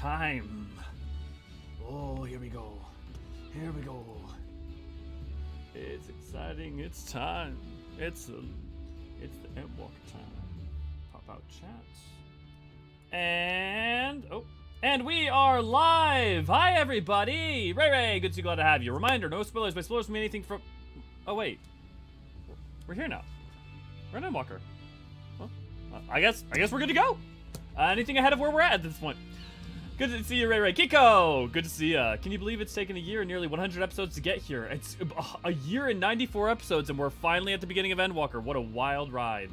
Time. Oh, here we go. Here we go. It's exciting. It's time. It's the Endwalker time. Pop out chats. And we are live. Hi everybody. Ray, good to see you. Glad to have you. Reminder: no spoilers. By spoilers, mean anything from. Oh wait, we're here now. We're in Endwalker. Well, I guess we're good to go. Anything ahead of where we're at this point? Good to see you, Ray. Kiko, good to see you. Can you believe it's taken a year and nearly 100 episodes to get here? It's a year and 94 episodes, and we're finally at the beginning of Endwalker. What a wild ride.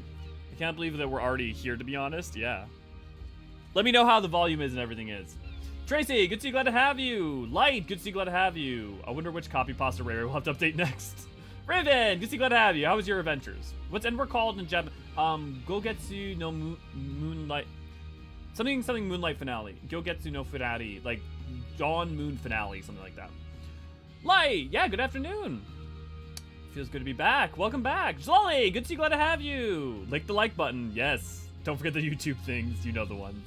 I can't believe that we're already here, to be honest. Yeah. Let me know how the volume is and everything is. Tracy, good to see you. Glad to have you. Light, good to see you. Glad to have you. I wonder which copy pasta Ray will have to update next. Raven, good to see you. Glad to have you. How was your adventures? What's Endwalker called in Japan? Gogetsu no Moonlight. Something Moonlight Finale. Gogetsu no Finale. Like, Dawn Moon Finale. Something like that. Light! Yeah, good afternoon. Feels good to be back. Welcome back. Jolly! Good to see you. Glad to have you. Lick the like button. Yes. Don't forget the YouTube things. You know the ones.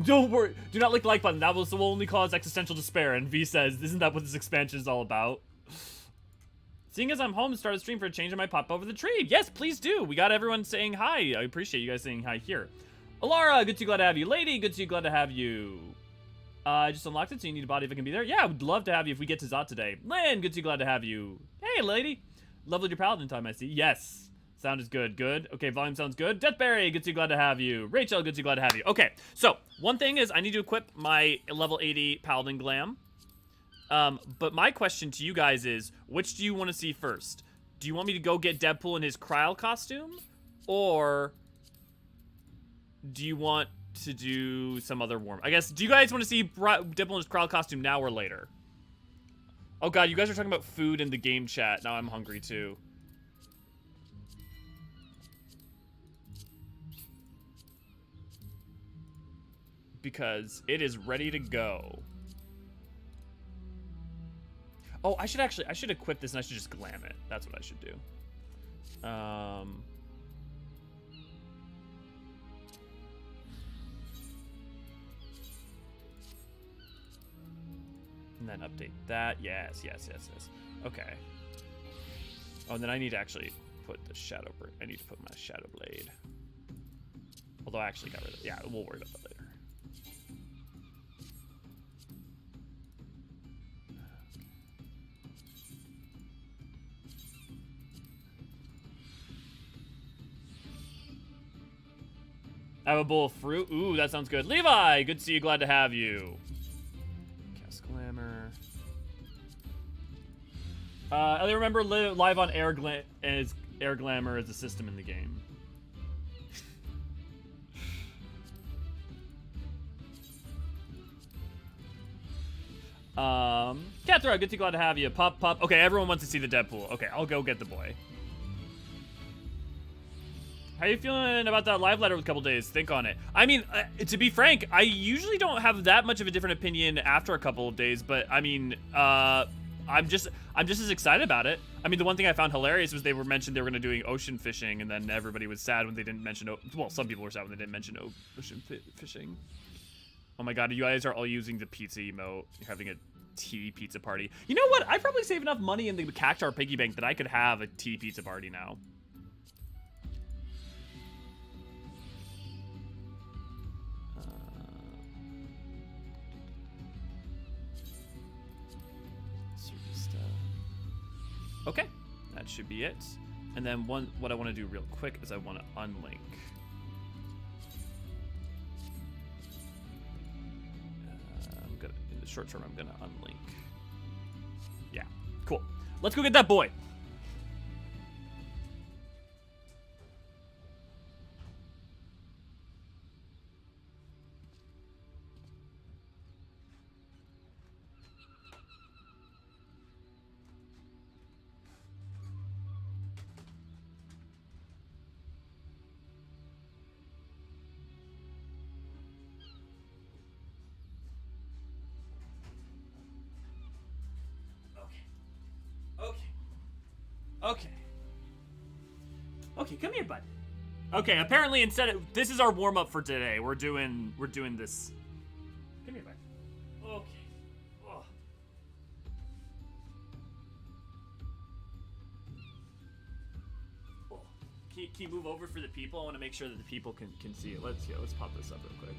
Don't worry. Do not lick the like button. That will only cause existential despair. And V says, isn't that what this expansion is all about? Seeing as I'm home, start a stream for a change, I might pop over the tree. Yes, please do. We got everyone saying hi. I appreciate you guys saying hi here. Alara, good to see you. Glad to have you. Lady, good to see you. Glad to have you. I just unlocked it, so you need a body if I can be there. Yeah, I would love to have you if we get to Zot today. Lynn, good to see you. Glad to have you. Hey, lady. Leveled your paladin time, I see. Yes. Sound is good. Good. Okay, volume sounds good. Deathberry, good to see you. Glad to have you. Rachel, good to see you. Glad to have you. Okay, so one thing is I need to equip my level 80 paladin glam. But my question to you guys is, which do you want to see first? Do you want me to go get Deadpool in his Kryl costume? Or do you want to do some other warm? I guess, do you guys want to see Deadpool in his Kryl costume now or later? Oh god, you guys are talking about food in the game chat. Now I'm hungry too. Because it is ready to go. Oh, I should equip this and I should just glam it. That's what I should do. And then update that. Yes. Okay. Oh, and then I need to actually put the shadow. I need to put my shadow blade. Although I actually got rid of it. Yeah, we'll worry about that later. I have a bowl of fruit. Ooh, that sounds good. Levi, good to see you. Glad to have you. Cast Glamour. I remember live on Air Glamour as a system in the game. Cathra, good to see you. Glad to have you. Pup. Okay, everyone wants to see the Deadpool. Okay, I'll go get the boy. How you feeling about that live letter with a couple days? Think on it. I mean, to be frank, I usually don't have that much of a different opinion after a couple of days, but I mean, I'm just as excited about it. I mean, the one thing I found hilarious was they mentioned they were going to doing ocean fishing, and then everybody was sad when they didn't mention. Well, some people were sad when they didn't mention ocean fishing. Oh my god, you guys are all using the pizza emote. You're having a tea pizza party. You know what? I probably save enough money in the Cactar piggy bank that I could have a tea pizza party now. Okay, that should be it. And then what I want to do real quick is I want to unlink. In the short term, I'm gonna unlink. Yeah, cool. Let's go get that boy. Okay, come here, bud. Okay, apparently this is our warm up for today. We're doing this. Give me a back. Okay. Oh. Oh. Can you move over for the people? I want to make sure that the people can see it. Let's pop this up real quick.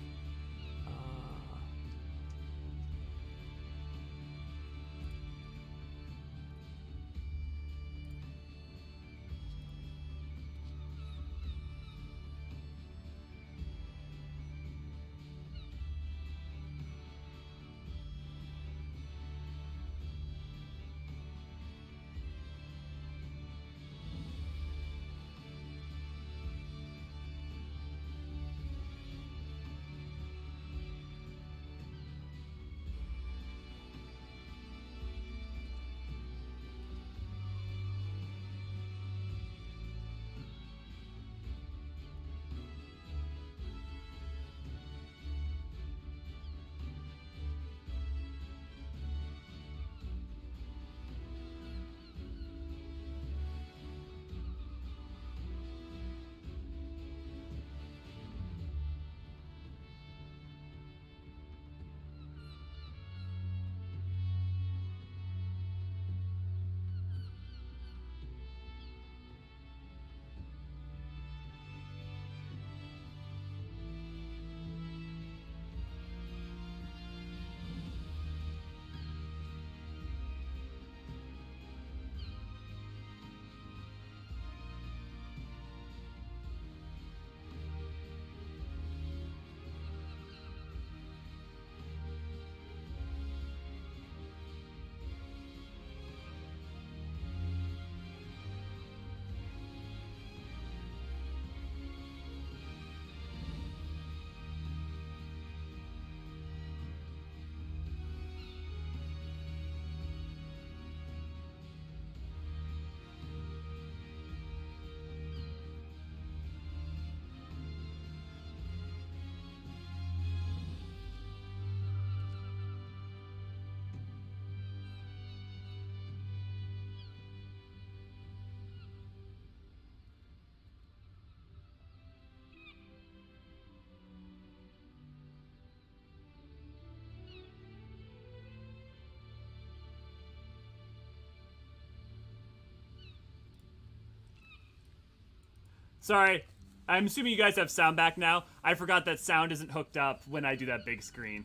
Sorry, I'm assuming you guys have sound back now. I forgot that sound isn't hooked up when I do that big screen.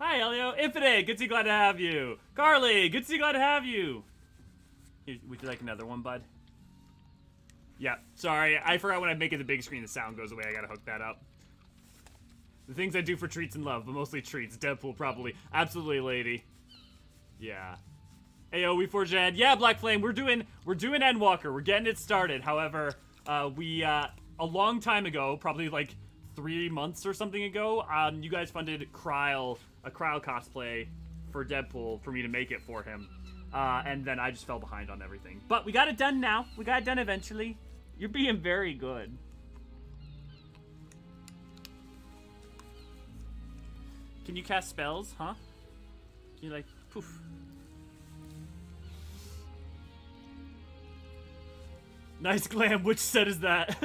Hi, Elio. Infidate, good to see, glad to have you. Carly, good to see, glad to have you. Here, would you like another one, bud? Yeah, sorry. I forgot when I make it the big screen, the sound goes away. I gotta hook that up. The things I do for treats and love, but mostly treats. Deadpool, probably. Absolutely, lady. Yeah. Ayo, we forged ahead. Yeah, Black Flame, we're doing Endwalker. We're getting it started. However, we a long time ago, probably like 3 months or something ago, you guys funded a Kryl cosplay for Deadpool for me to make it for him. And then I just fell behind on everything. But we got it done now. We got it done eventually. You're being very good. Can you cast spells, huh? Can you like poof? Nice glam. Which set is that?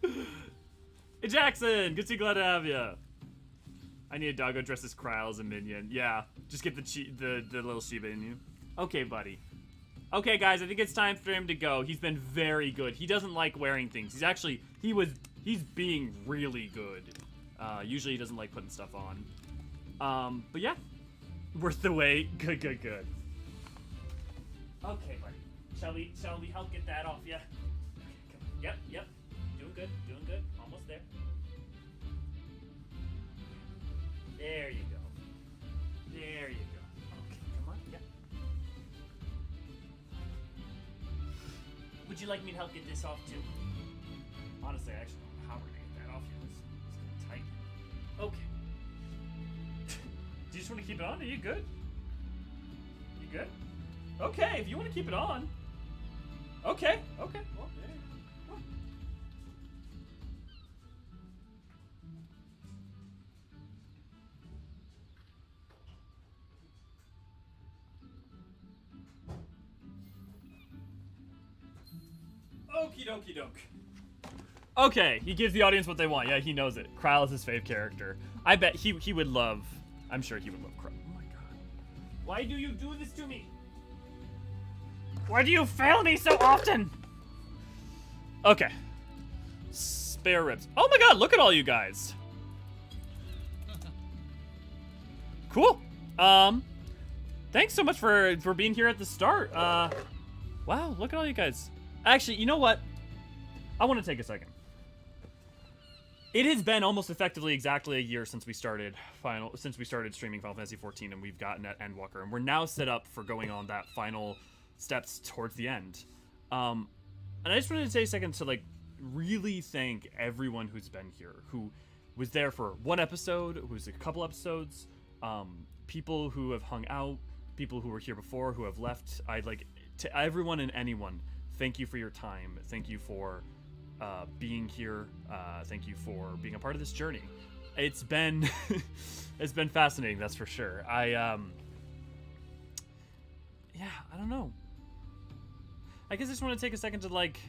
Hey Jackson, good to see, glad to have you. I need a doggo dressed as Kryl as a minion. Yeah, just get the little Shiba in you. Okay, buddy. Okay, guys, I think it's time for him to go. He's been very good. He doesn't like wearing things. He's being really good. Usually he doesn't like putting stuff on. But yeah, worth the wait. Good, good, good. Okay, buddy. Shall we help get that off? Yeah. Okay, come on. Yep. Doing good. Almost there. There you go. Okay, come on. Yep. Would you like me to help get this off too? Honestly, I actually don't know how we're gonna get that off here. It's tight. Okay. Do you just want to keep it on? Are you good? You good? Okay, if you want to keep it on. Okay. Well, there you go. Okie dokie doke. Okay, he gives the audience what they want. Yeah, he knows it. Krile is his fave character. I bet he would love... I'm sure he would love Krile. Oh my god. Why do you do this to me? Why do you fail me so often? Okay. Spare ribs. Oh my god, look at all you guys. Cool. Thanks so much for being here at the start. Wow, look at all you guys. Actually, you know what? I want to take a second. It has been almost effectively exactly a year since we started streaming Final Fantasy XIV, and we've gotten at Endwalker, and we're now set up for going on that final steps towards the end. And I just wanted to take a second to like really thank everyone who's been here, who was there for one episode, who was a couple episodes, people who have hung out, people who were here before, who have left. I'd like to everyone and anyone, thank you for your time. Thank you for being here. Thank you for being a part of this journey. It's been it's been fascinating, that's for sure. Yeah, I don't know. I guess I just want to take a second to like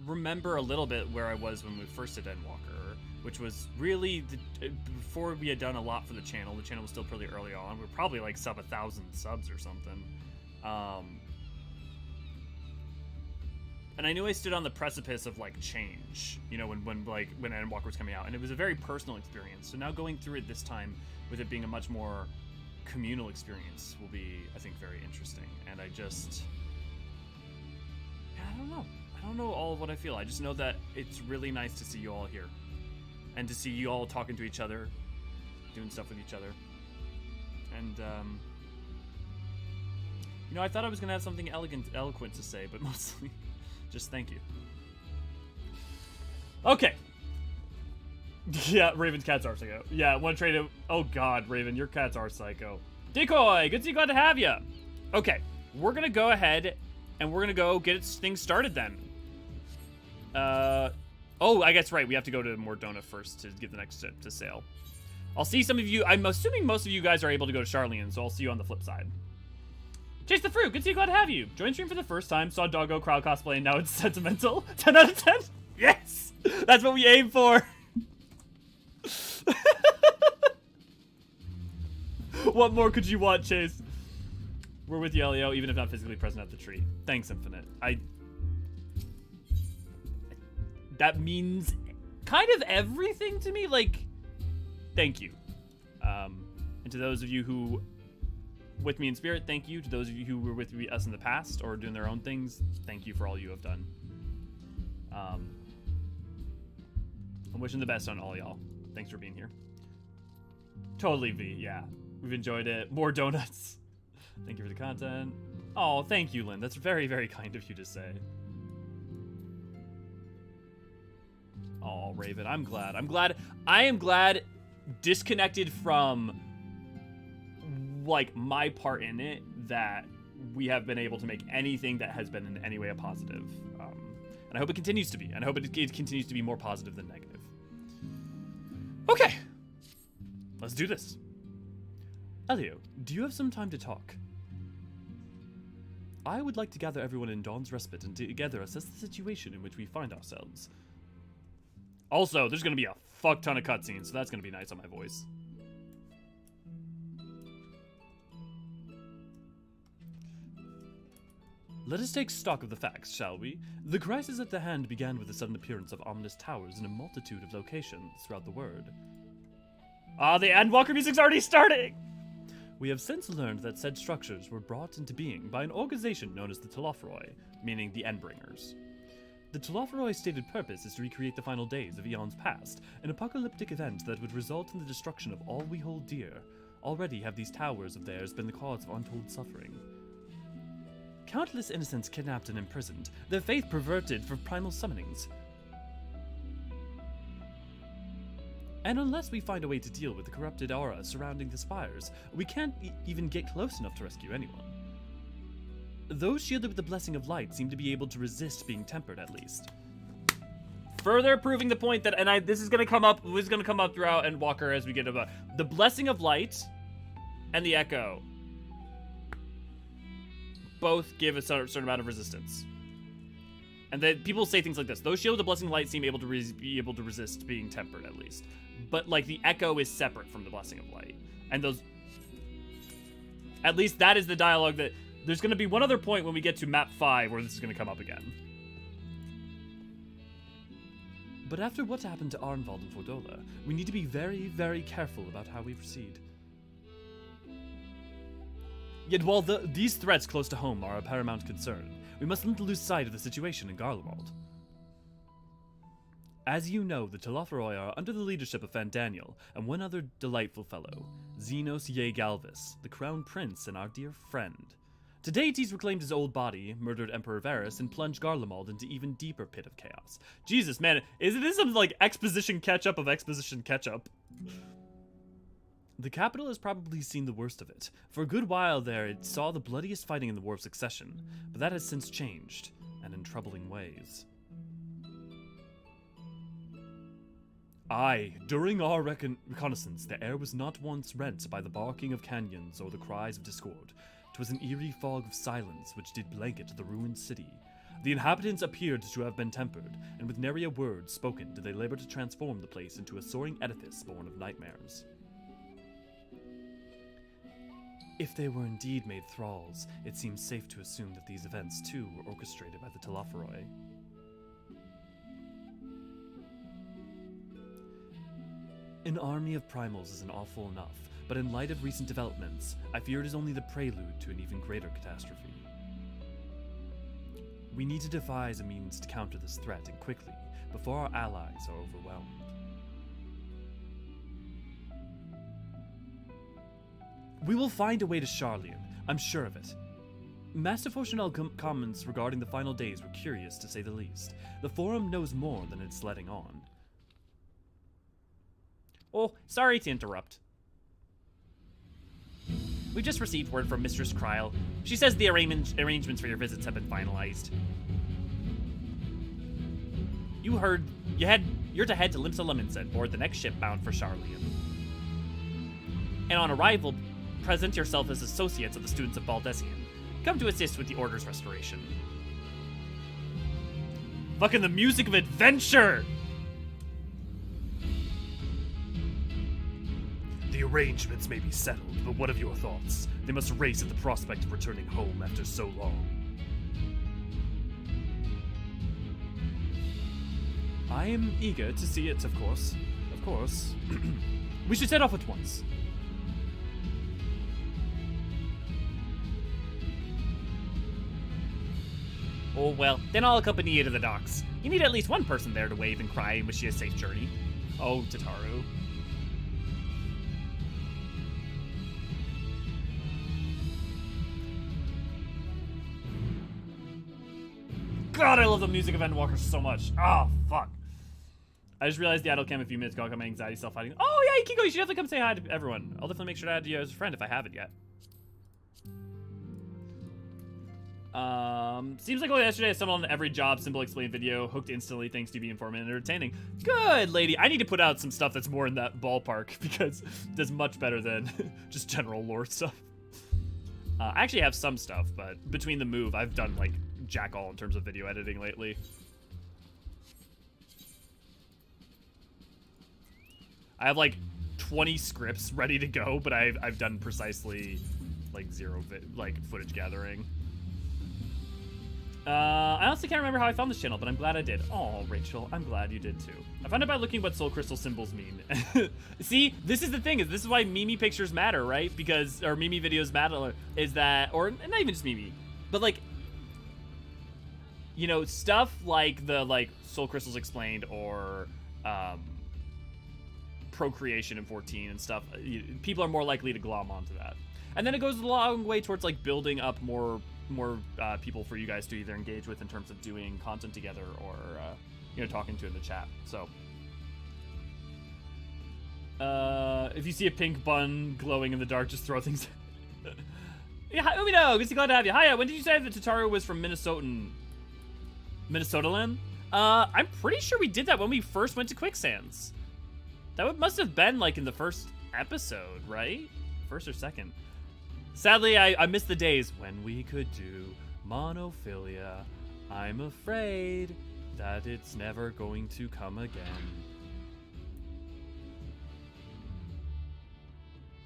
remember a little bit where I was when we first did Endwalker, which was really before we had done a lot for the channel. The channel was still pretty early on. We were probably like sub 1,000 subs or something. And I knew I stood on the precipice of like change, you know, when Endwalker was coming out, and it was a very personal experience. So now going through it this time, with it being a much more communal experience, will be, I think, very interesting. And I don't know all of what I feel. I just know that it's really nice to see you all here, and to see you all talking to each other, doing stuff with each other. And you know, I thought I was gonna have something eloquent to say, but mostly just thank you. Okay. Yeah, Raven's cats are psycho. Yeah, one trade of... Oh god, Raven, your cats are psycho. Decoy, good to see you, glad to have you. Okay, we're gonna go ahead and we're gonna go get things started then. Oh, I guess right, we have to go to Mordona first to get the next ship to sail. I'll see some of you. I'm assuming most of you guys are able to go to Sharlayan, so I'll see you on the flip side. Chase the Fruit, good to see you, glad to have you. Joined stream for the first time, saw Doggo crowd cosplay, and now it's sentimental. 10 out of 10? Yes! That's what we aim for. What more could you want, Chase? We're with you, Elio, even if not physically present at the tree. Thanks, Infinite. That means kind of everything to me. Like, thank you. And to those of you who with me in spirit, thank you. To those of you who were with us in the past or doing their own things, thank you for all you have done. I'm wishing the best on all y'all. Thanks for being here. Totally, V. Yeah, we've enjoyed it. More donuts. Thank you for the content. Oh, thank you, Lynn. That's very, very kind of you to say. Oh, Raven, I'm glad. I am glad disconnected from, like, my part in it, that we have been able to make anything that has been in any way a positive. And I hope it continues to be. And I hope it continues to be more positive than negative. Okay. Let's do this. Elio, do you have some time to talk? I would like to gather everyone in Dawn's Respite and together assess the situation in which we find ourselves. Also, there's going to be a fuck ton of cutscenes, so that's going to be nice on my voice. Let us take stock of the facts, shall we? The crisis at the hand began with the sudden appearance of ominous towers in a multitude of locations throughout the world. Ah, the Endwalker music's already starting! We have since learned that said structures were brought into being by an organization known as the Telophoroi, meaning the Endbringers. The Telophoroi's stated purpose is to recreate the final days of eons past, an apocalyptic event that would result in the destruction of all we hold dear. Already have these towers of theirs been the cause of untold suffering. Countless innocents kidnapped and imprisoned, their faith perverted for primal summonings. And unless we find a way to deal with the corrupted aura surrounding the spires, we can't even get close enough to rescue anyone. Those shielded with the blessing of light seem to be able to resist being tempered, at least. Further proving the point that, this is going to come up throughout Endwalker as we get about the blessing of light and the echo. both give a certain amount of resistance. And then people say things like this. Those shields of Blessing of Light seem able to be able to resist being tempered, at least. But, like, the Echo is separate from the Blessing of Light. And those... At least that is the dialogue that... There's going to be one other point when we get to map 5 where this is going to come up again. But after what happened to Arnvald and Fordola, we need to be very, very careful about how we proceed. Yet while these threats close to home are a paramount concern, we mustn't lose sight of the situation in Garlemald. As you know, the Telophoroi are under the leadership of Fandaniel and one other delightful fellow, Xenos Ye Galvis, the Crown Prince and our dear friend. To date, he's reclaimed his old body, murdered Emperor Varys, and plunged Garlemald into even deeper pit of chaos. Jesus, man, isn't this some, like, exposition catch-up of exposition catch-up? The capital has probably seen the worst of it. For a good while there, it saw the bloodiest fighting in the War of Succession, but that has since changed, and in troubling ways. Aye, during our reconnaissance, the air was not once rent by the barking of canyons or the cries of discord. 'Twas an eerie fog of silence which did blanket the ruined city. The inhabitants appeared to have been tempered, and with nary a word spoken did they labor to transform the place into a soaring edifice born of nightmares. If they were indeed made thralls, it seems safe to assume that these events too were orchestrated by the Telophoroi. An army of primals isn't awful enough, but in light of recent developments, I fear it is only the prelude to an even greater catastrophe. We need to devise a means to counter this threat, and quickly, before our allies are overwhelmed. We will find a way to Sharlayan, I'm sure of it. Master Fortunel comments regarding the final days were curious, to say the least. The Forum knows more than it's letting on. Oh, sorry to interrupt. We just received word from Mistress Kryl. She says the arrangements for your visits have been finalized. You heard you're to head to Limsa Leminsa and board the next ship bound for Sharlayan. And on arrival, present yourself as associates of the students of Baldessian. Come to assist with the Order's restoration. Fucking the music of adventure! The arrangements may be settled, but what of your thoughts? They must race at the prospect of returning home after so long. I am eager to see it, of course. Of course. We should set off at once. Oh well, then I'll accompany you to the docks. You need at least one person there to wave and cry and wish you a safe journey. Oh, Tataru. God, I love the music of Endwalker so much. Oh, fuck. I just realized the idle cam a few minutes ago got my anxiety self-hiding. Oh, yeah, Kiko, you should definitely come say hi to everyone. I'll definitely make sure to add you as a friend if I haven't yet. Seems like only yesterday I stumbled on every job symbol explained video, hooked instantly thanks to be informative and entertaining. Good, lady. I need to put out some stuff that's more in that ballpark because that's much better than just general lore stuff. I actually have some stuff, but between the move, I've done, like, jack all in terms of video editing lately. I have, like, 20 scripts ready to go, but I've done precisely, like, zero footage gathering. I honestly can't remember how I found this channel, but I'm glad I did. Oh, Rachel, I'm glad you did too. I found it by looking what soul crystal symbols mean. See, this is the thing, this is why Mimi pictures matter, right? Because, or Mimi videos matter, is that, or not even just Mimi, but like, you know, stuff like the, like, soul crystals explained, or, procreation in 14 and stuff, people are more likely to glom onto that. And then it goes a long way towards, like, building up more people for you guys to either engage with in terms of doing content together or, you know, talking to in the chat. So, if you see a pink bun glowing in the dark, just throw things. Yeah, hi, Umino, good to glad to have you. Hiya, when did you say that Tataru was from Minnesotaland? I'm pretty sure we did that when we first went to Quicksands. That must have been, like, in the first episode, right? First or second. Sadly, I miss the days when we could do monophilia. I'm afraid that it's never going to come again.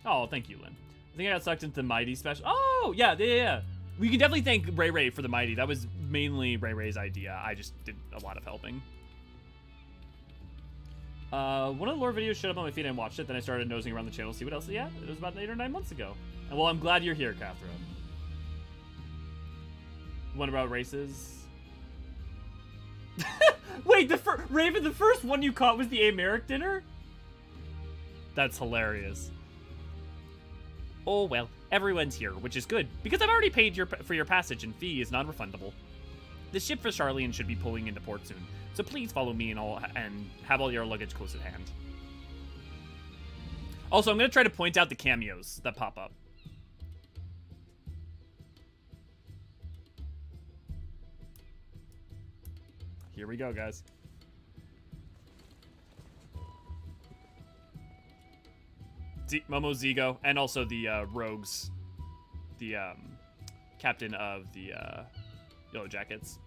Oh, thank you, Lynn. I think I got sucked into the Mighty special. Oh, yeah. We can definitely thank Ray Ray for the Mighty. That was mainly Ray Ray's idea. I just did a lot of helping. One of the lore videos showed up on my feed and I watched it. Then I started nosing around the channel to see what else. Yeah, it was about 8 or 9 months ago. And well, I'm glad you're here, Catherine. One about races. Wait, Raven, the first one you caught was the Americ dinner? That's hilarious. Oh well, everyone's here, which is good, because I've already paid for your passage and fee is non-refundable. The ship for Sharlayan should be pulling into port soon, so please follow me and have all your luggage close at hand. Also, I'm going to try to point out the cameos that pop up. Here we go, guys. Momo Zigo, and also the rogues, the captain of the Yellow Jackets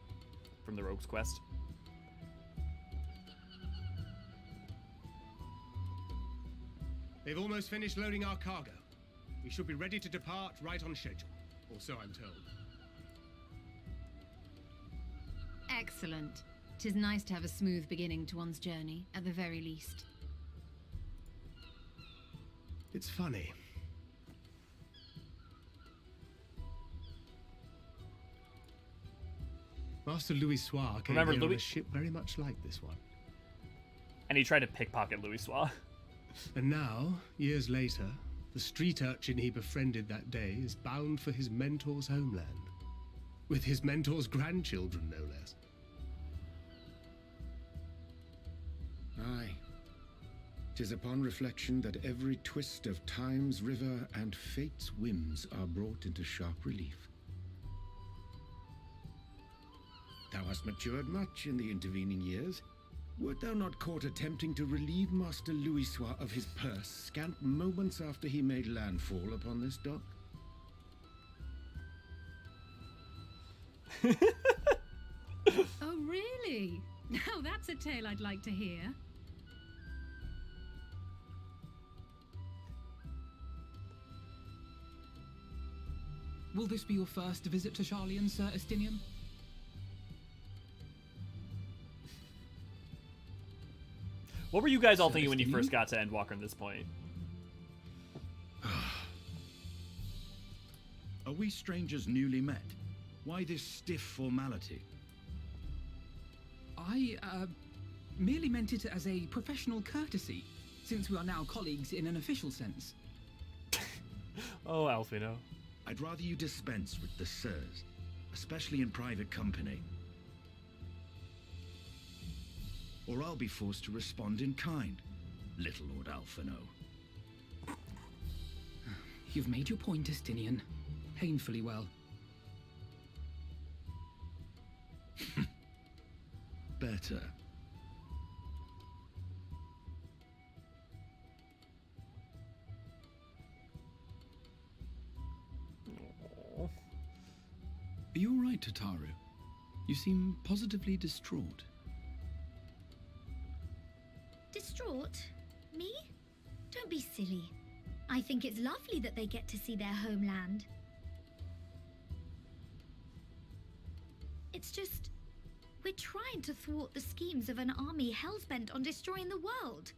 from the Rogues Quest. They've almost finished loading our cargo. We should be ready to depart right on schedule, or so I'm told. Excellent. 'Tis nice to have a smooth beginning to one's journey, at the very least. It's funny. Master Louis Soir came here on a ship very much like this one. And he tried to pickpocket Louis Soir. And now, years later, the street urchin he befriended that day is bound for his mentor's homeland. With his mentor's grandchildren, no less. Aye. 'Tis upon reflection that every twist of time's river and fate's whims are brought into sharp relief. Thou hast matured much in the intervening years. Wert thou not caught attempting to relieve Master Louis Soir of his purse scant moments after he made landfall upon this dock? Oh, really? Now that's a tale I'd like to hear. Will this be your first visit to Sharlayan, Sir Estinian? What were you guys all thinking when you first got to Endwalker at this point? Are we strangers newly met? Why this stiff formality? I, merely meant it as a professional courtesy, since we are now colleagues in an official sense. Oh, Alfino. I'd rather you dispense with the sirs, especially in private company. Or I'll be forced to respond in kind, little Lord Alfino. You've made your point, Estinian. Painfully well. Better. Are you all right, Tataru? You seem positively distraught. Distraught? Me? Don't be silly. I think it's lovely that they get to see their homeland. It's just, we're trying to thwart the schemes of an army hellbent on destroying the world.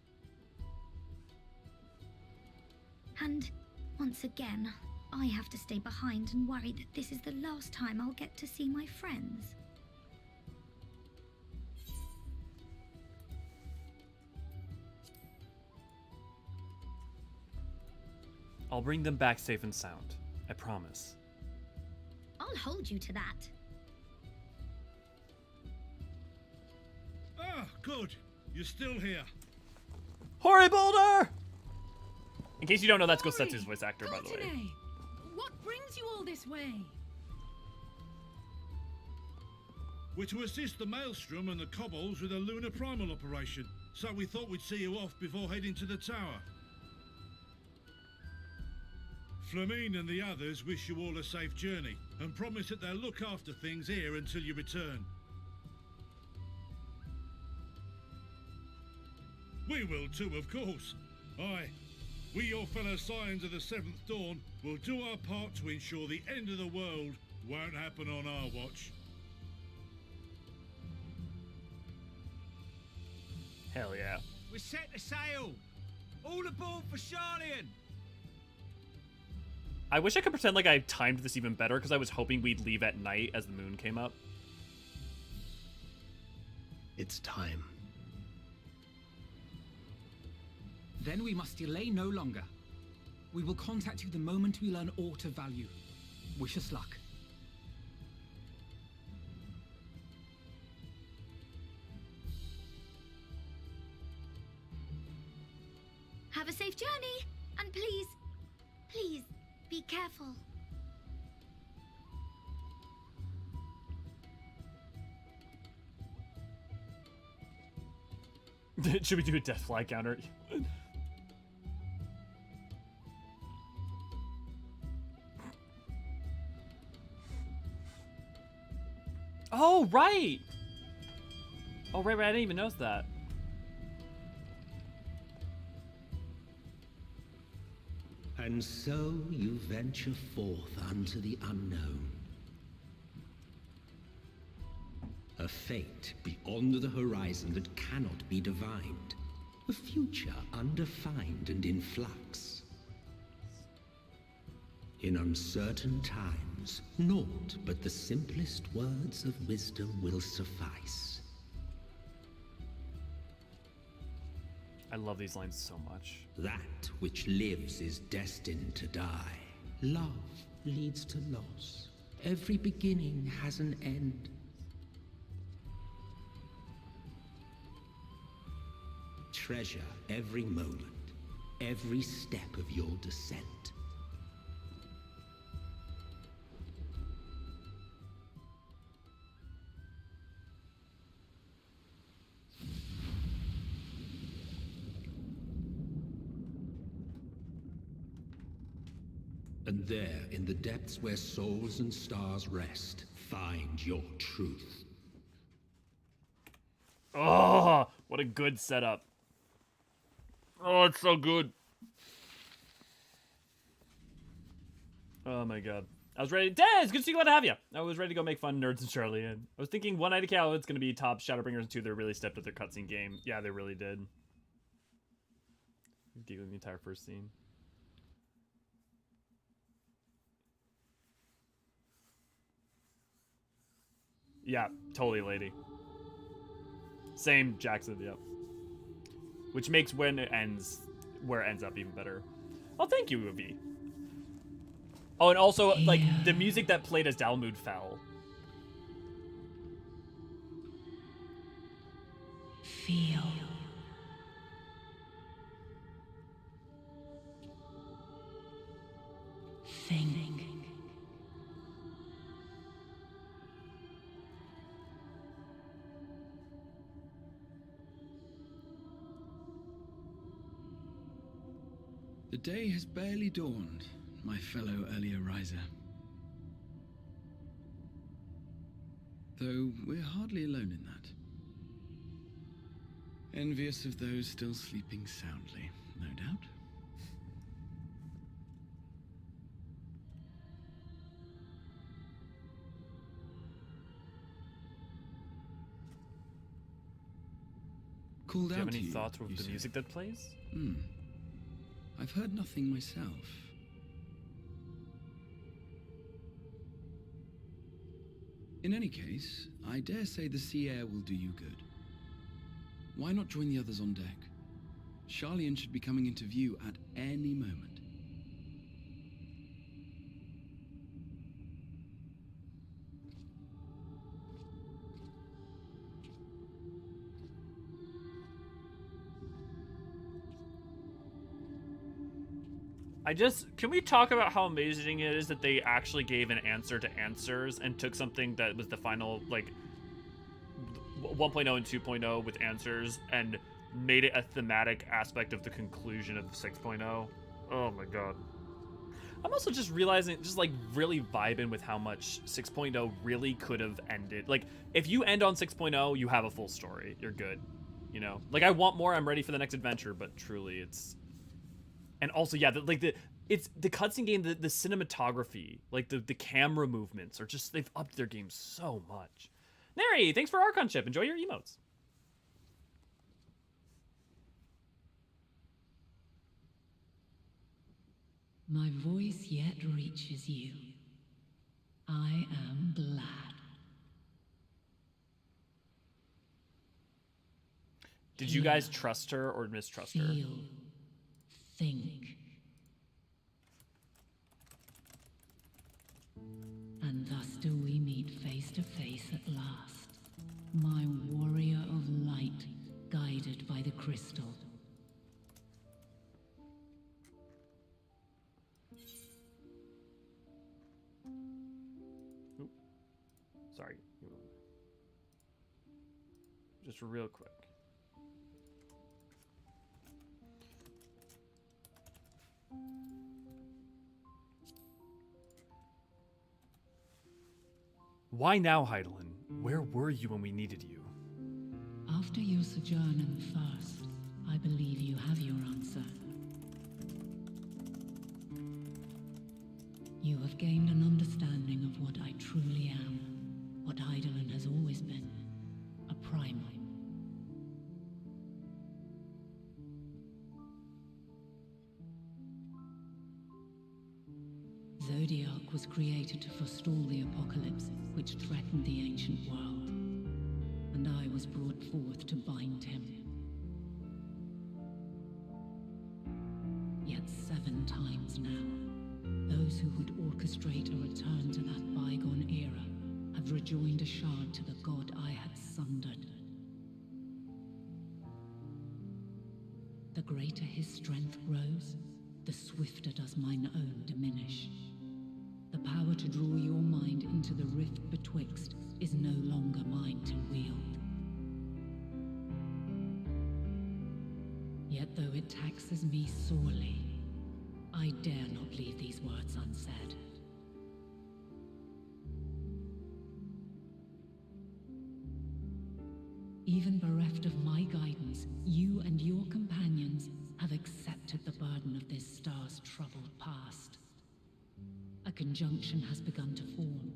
And once again, I have to stay behind and worry that this is the last time I'll get to see my friends. I'll bring them back safe and sound. I promise. I'll hold you to that. Ah, good. You're still here. Hori Boulder! In case you don't know, that's Gosetsu's voice actor, by the way. What brings you all this way? We're to assist the Maelstrom and the Kobolds with a lunar primal operation, so we thought we'd see you off before heading to the tower. Flamine and the others wish you all a safe journey and promise that they'll look after things here until you return. We will too, of course. Aye, we, your fellow Scions of the Seventh Dawn, will do our part to ensure the end of the world won't happen on our watch. Hell yeah. We're set to sail! All aboard for Sharlayan! I wish I could pretend like I timed this even better, because I was hoping we'd leave at night as the moon came up. It's time. Then we must delay no longer. We will contact you the moment we learn aught of value. Wish us luck. Have a safe journey, and please, please, be careful. Should we do a death flag counter? Oh, right! Oh, right, I didn't even notice that. And so you venture forth unto the unknown. A fate beyond the horizon that cannot be divined. A future undefined and in flux. In uncertain times, naught but the simplest words of wisdom will suffice. I love these lines so much. That which lives is destined to die. Love leads to loss. Every beginning has an end. Treasure every moment, every step of your descent. And there, in the depths where souls and stars rest, find your truth. Oh, what a good setup. Oh, it's so good. Oh my god. I was ready. Dez, good to see you. Glad to have you. I was ready to go make fun nerds and Sharlayan. I was thinking one Night of Cal, it's going to be top Shadowbringers 2. They really stepped up their cutscene game. Yeah, they really did. Giggling the entire first scene. Yeah, totally, lady. Same, Jackson, yep. Which makes when it ends, where it ends up even better. Oh, thank you, V. Oh, and also, like, the music that played as Dalmud fell. Feel. Think. The day has barely dawned, my fellow earlier riser. Though we're hardly alone in that. Envious of those still sleeping soundly, no doubt. Called Do you out have any to you, thoughts with the say? music that plays? I've heard nothing myself. In any case, I dare say the sea air will do you good. Why not join the others on deck? Sharlayan should be coming into view at any moment. Can we talk about how amazing it is that they actually gave an answer to answers and took something that was the final, like, 1.0 and 2.0 with answers and made it a thematic aspect of the conclusion of 6.0? Oh my god. I'm also just realizing, just like really vibing with how much 6.0 really could have ended. Like, if you end on 6.0, you have a full story. You're good. You know? Like, I want more. I'm ready for the next adventure, but truly it's... And also, yeah, it's the cutscene game, the cinematography, like the camera movements are just, they've upped their game so much. Neri, thanks for Archonship. Enjoy your emotes. My voice yet reaches you. I am glad. Did you guys trust her or mistrust her? Feel. Think. And thus do we meet face to face at last. My warrior of light, guided by the crystal. Sorry. Just real quick. Why now, Hydaelyn? Where were you when we needed you? After your sojourn in the First, I believe you have your answer. You have gained an understanding of what I truly am, what Hydaelyn has always been, a primal. Zodiac was created to forestall the apocalypse which threatened the ancient world, and I was brought forth to bind him. Yet 7 times now, those who would orchestrate a return to that bygone era have rejoined a shard to the god I had sundered. The greater his strength grows, the swifter does mine own diminish. The power to draw your mind into the rift betwixt is no longer mine to wield. Yet though it taxes me sorely, I dare not leave these words unsaid. Even bereft of my guidance, you and your companions have accepted the burden of this star's troubled past. A conjunction has begun to form,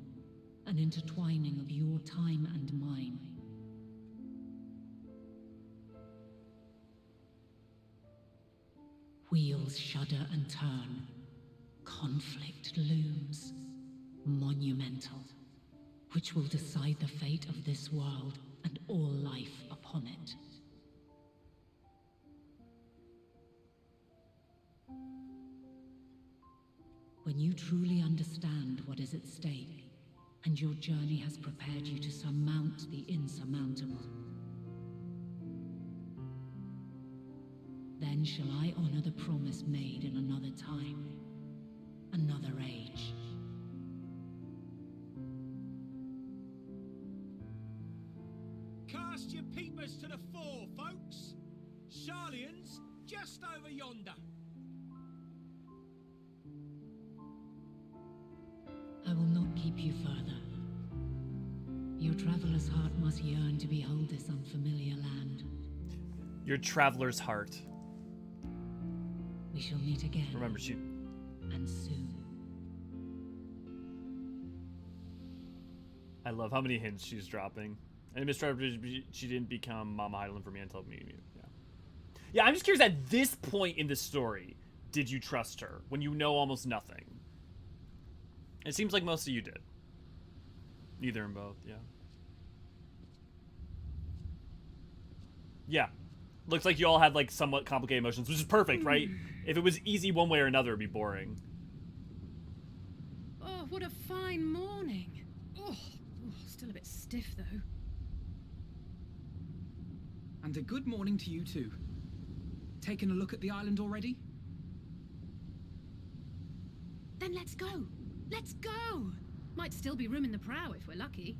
an intertwining of your time and mine. Wheels shudder and turn. Conflict looms, monumental, which will decide the fate of this world and all life upon it. When you truly understand what is at stake, and your journey has prepared you to surmount the insurmountable, then shall I honor the promise made in another time, another age. Cast your peepers to the fore, folks. Sharlayan's just over yonder. I will not keep you further. Your traveler's heart must yearn to behold this unfamiliar land. Your traveler's heart. We shall meet again. Remember, and soon. I love how many hints she's dropping. And she didn't become Mama Hydaelyn for me until me. Yeah, I'm just curious, at this point in the story, did you trust her when you know almost nothing? It seems like most of you did. Neither and both, yeah. Yeah. Looks like you all had like somewhat complicated emotions, which is perfect, right? If it was easy one way or another, it'd be boring. Oh, what a fine morning. Oh, still a bit stiff though. And a good morning to you too. Taking a look at the island already? Then let's go. Let's go! Might still be room in the prow if we're lucky.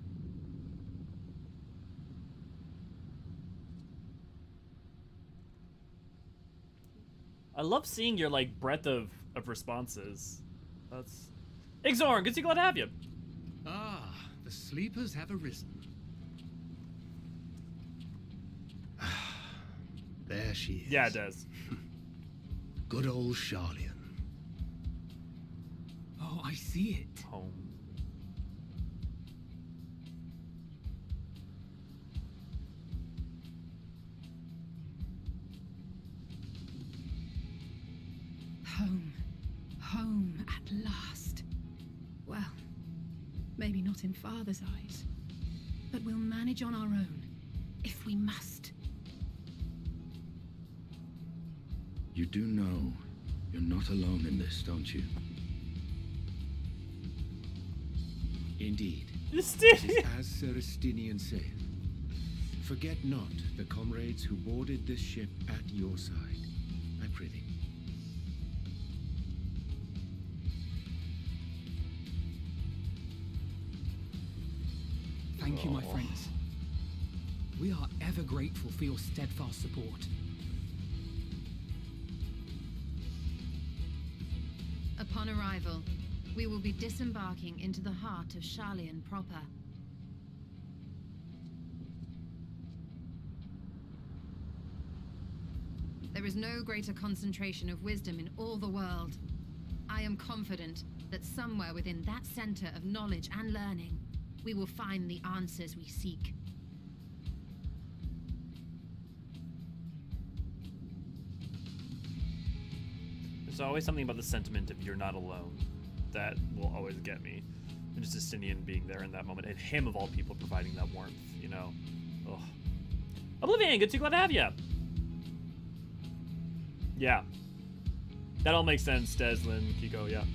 I love seeing your like breadth of responses. That's... Ixorn, good to see, glad to have you. Ah, the sleepers have arisen. There she is. Yeah, it does. Good old Sharlayan. Oh, I see it. Home. Home. Home at last. Well, maybe not in Father's eyes, but we'll manage on our own, if we must. You do know you're not alone in this, don't you? Indeed. Justinian. It is as Sir Justinian saith. Forget not the comrades who boarded this ship at your side, I prithee. Thank you, my friends. We are ever grateful for your steadfast support. Upon arrival, we will be disembarking into the heart of Sharlayan proper. There is no greater concentration of wisdom in all the world. I am confident that somewhere within that center of knowledge and learning, we will find the answers we seek. There's always something about the sentiment of "you're not alone" that will always get me. And just Justinian being there in that moment, and him of all people providing that warmth, you know. Ugh. Oblivion, good to glad to have you. Yeah, that all makes sense. Deslin, Kiko, yeah.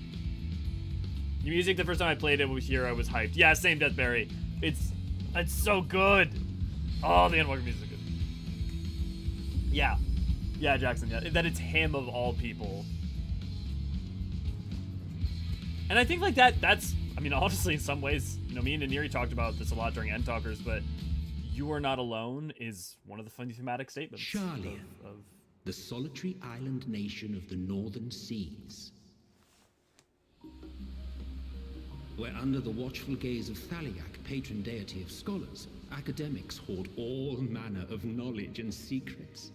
Your music, the first time I played it was here, I was hyped. Yeah, same, Deathberry. It's so good. Oh, the Endwalker music is good. Yeah. Yeah, Jackson, yeah. That it's him of all people. And I think like that's, I mean, honestly, in some ways, you know, me and Aniri talked about this a lot during End Talkers, but "you are not alone" is one of the funny thematic statements. Sharlayan, the solitary island nation of the northern seas. Where under the watchful gaze of Thaliak, patron deity of scholars, academics hoard all manner of knowledge and secrets.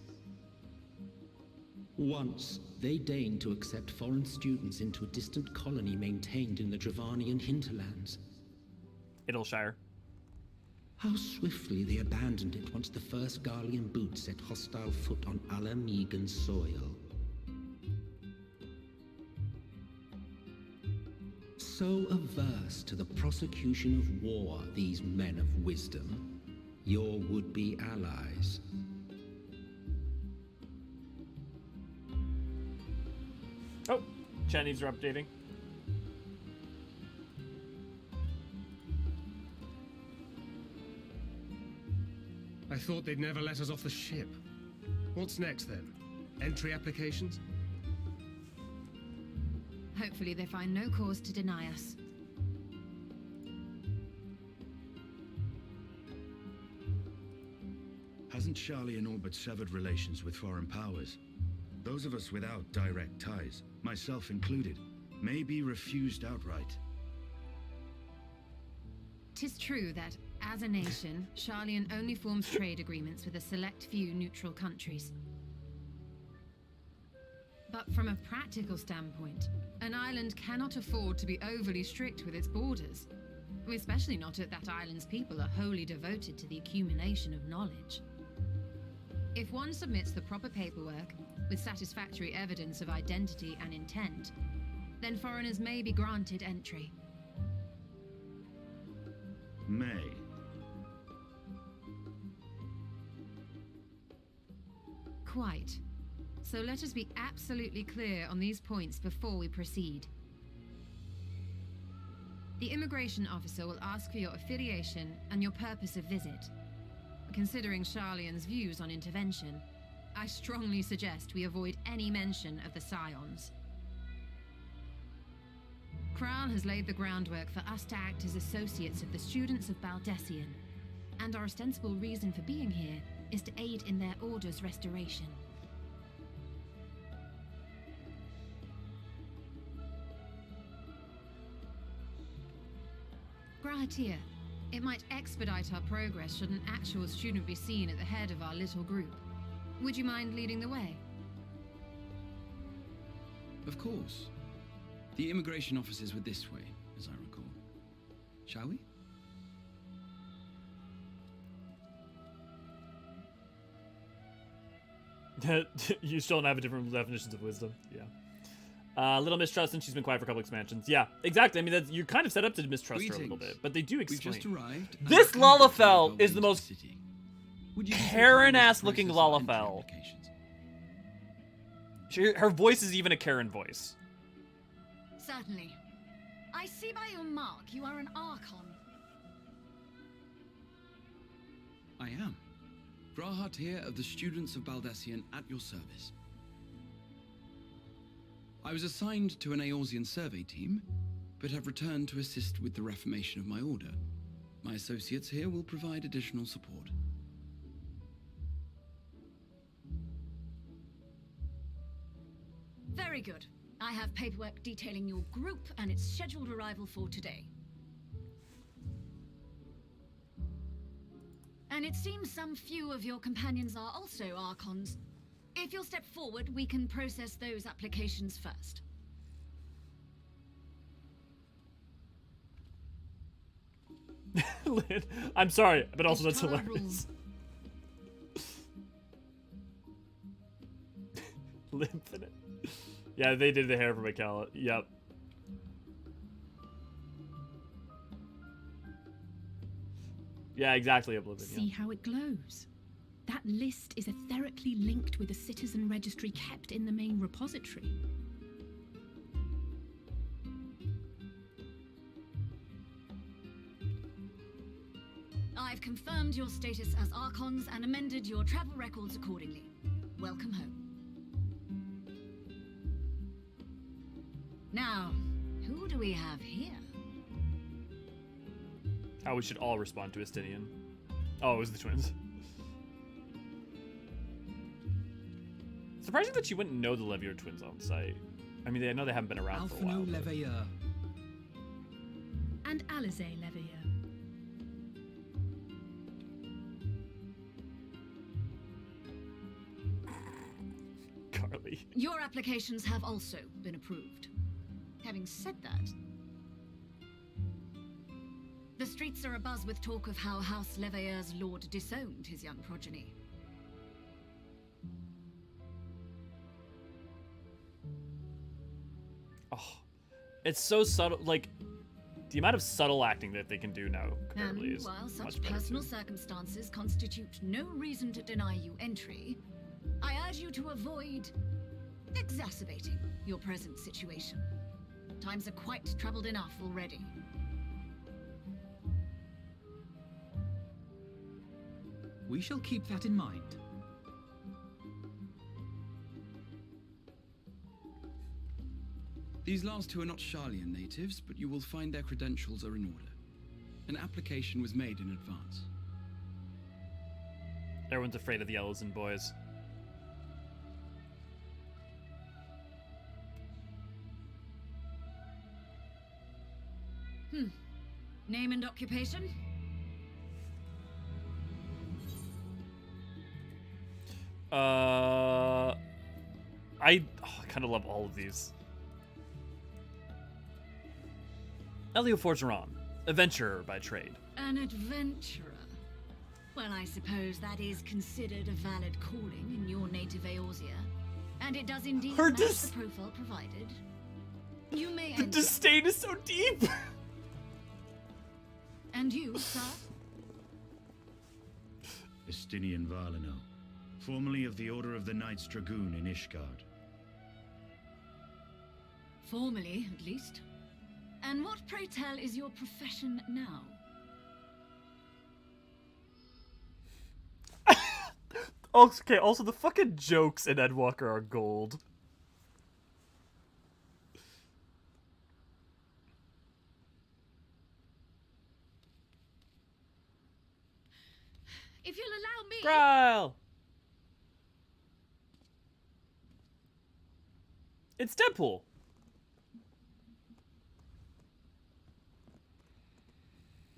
Once, they deigned to accept foreign students into a distant colony maintained in the Dravanian hinterlands. Idleshire. How swiftly they abandoned it once the first Garlean boot set hostile foot on Alamegan soil. So averse to the prosecution of war, these men of wisdom, your would-be allies. Oh, Chinese are updating. I thought they'd never let us off the ship. What's next then? Entry applications? Hopefully they find no cause to deny us. Hasn't Sharlayan all but severed relations with foreign powers? Those of us without direct ties, myself included, may be refused outright. 'Tis true that, as a nation, Sharlayan only forms trade agreements with a select few neutral countries. But from a practical standpoint, an island cannot afford to be overly strict with its borders, especially not if that island's people are wholly devoted to the accumulation of knowledge. If one submits the proper paperwork, with satisfactory evidence of identity and intent, then foreigners may be granted entry. May. Quite. So let us be absolutely clear on these points before we proceed. The immigration officer will ask for your affiliation and your purpose of visit. Considering Sharlayan's views on intervention, I strongly suggest we avoid any mention of the Scions. Kral has laid the groundwork for us to act as associates of the students of Baldessian, and our ostensible reason for being here is to aid in their order's restoration. right here. It might expedite our progress should an actual student be seen at the head of our little group. Would you mind leading the way? Of course. The immigration offices were this way, as I recall. Shall we? You still don't have different definitions of wisdom. Yeah. Little mistrust, and she's been quiet for a couple expansions. Yeah, exactly. I mean, that's, you're kind of set up to mistrust her a little bit, but they do explain. We've just arrived. This Lalafell is the most Karen-ass looking Lalafell. Her voice is even a Karen voice. Certainly. I see by your mark you are an archon. I am. Grahat here of the students of Baldesion at your service. I was assigned to an Eorzean survey team, but have returned to assist with the reformation of my order. My associates here will provide additional support. Very good. I have paperwork detailing your group and its scheduled arrival for today. And it seems some few of your companions are also archons. If you'll step forward, we can process those applications first. Lynn, I'm sorry, but also that's hilarious. Infinite. Yeah, they did the hair for Mikala. Yep. Yeah, exactly, Oblivion. See how it glows? That list is etherically linked with the citizen registry kept in the main repository. I've confirmed your status as archons and amended your travel records accordingly. Welcome home. Now, who do we have here? How we should all respond to Estinian. Oh, it was the twins. Surprising that you wouldn't know the Levier twins on site. I mean, I know they haven't been around for a while. Alphino Leveilleur. And Alize Leveilleur. Carly. Your applications have also been approved. Having said that, the streets are abuzz with talk of how House Leveilleur's lord disowned his young progeny. Oh, it's so subtle. Like, the amount of subtle acting that they can do now currently And is while such much better personal too. circumstances constitute no reason to deny you entry, I urge you to avoid exacerbating your present situation. Times are quite troubled enough already. We shall keep that in mind. These last two are not Sharlayan natives, but you will find their credentials are in order. An application was made in advance. Everyone's afraid of the Eorzean boys. Name and occupation? I kind of love all of these. Elio Forgeron, adventurer by trade. An adventurer. Well, I suppose that is considered a valid calling in your native Eorzea. And it does indeed match the profile provided. You may The disdain is so deep! And you, sir? Estinian Valino, formerly of the Order of the Knights Dragoon in Ishgard. Formerly, at least. And what, pray tell, is your profession now? Okay, also the fucking jokes in Endwalker are gold. If you'll allow me... Gryle! It's Deadpool.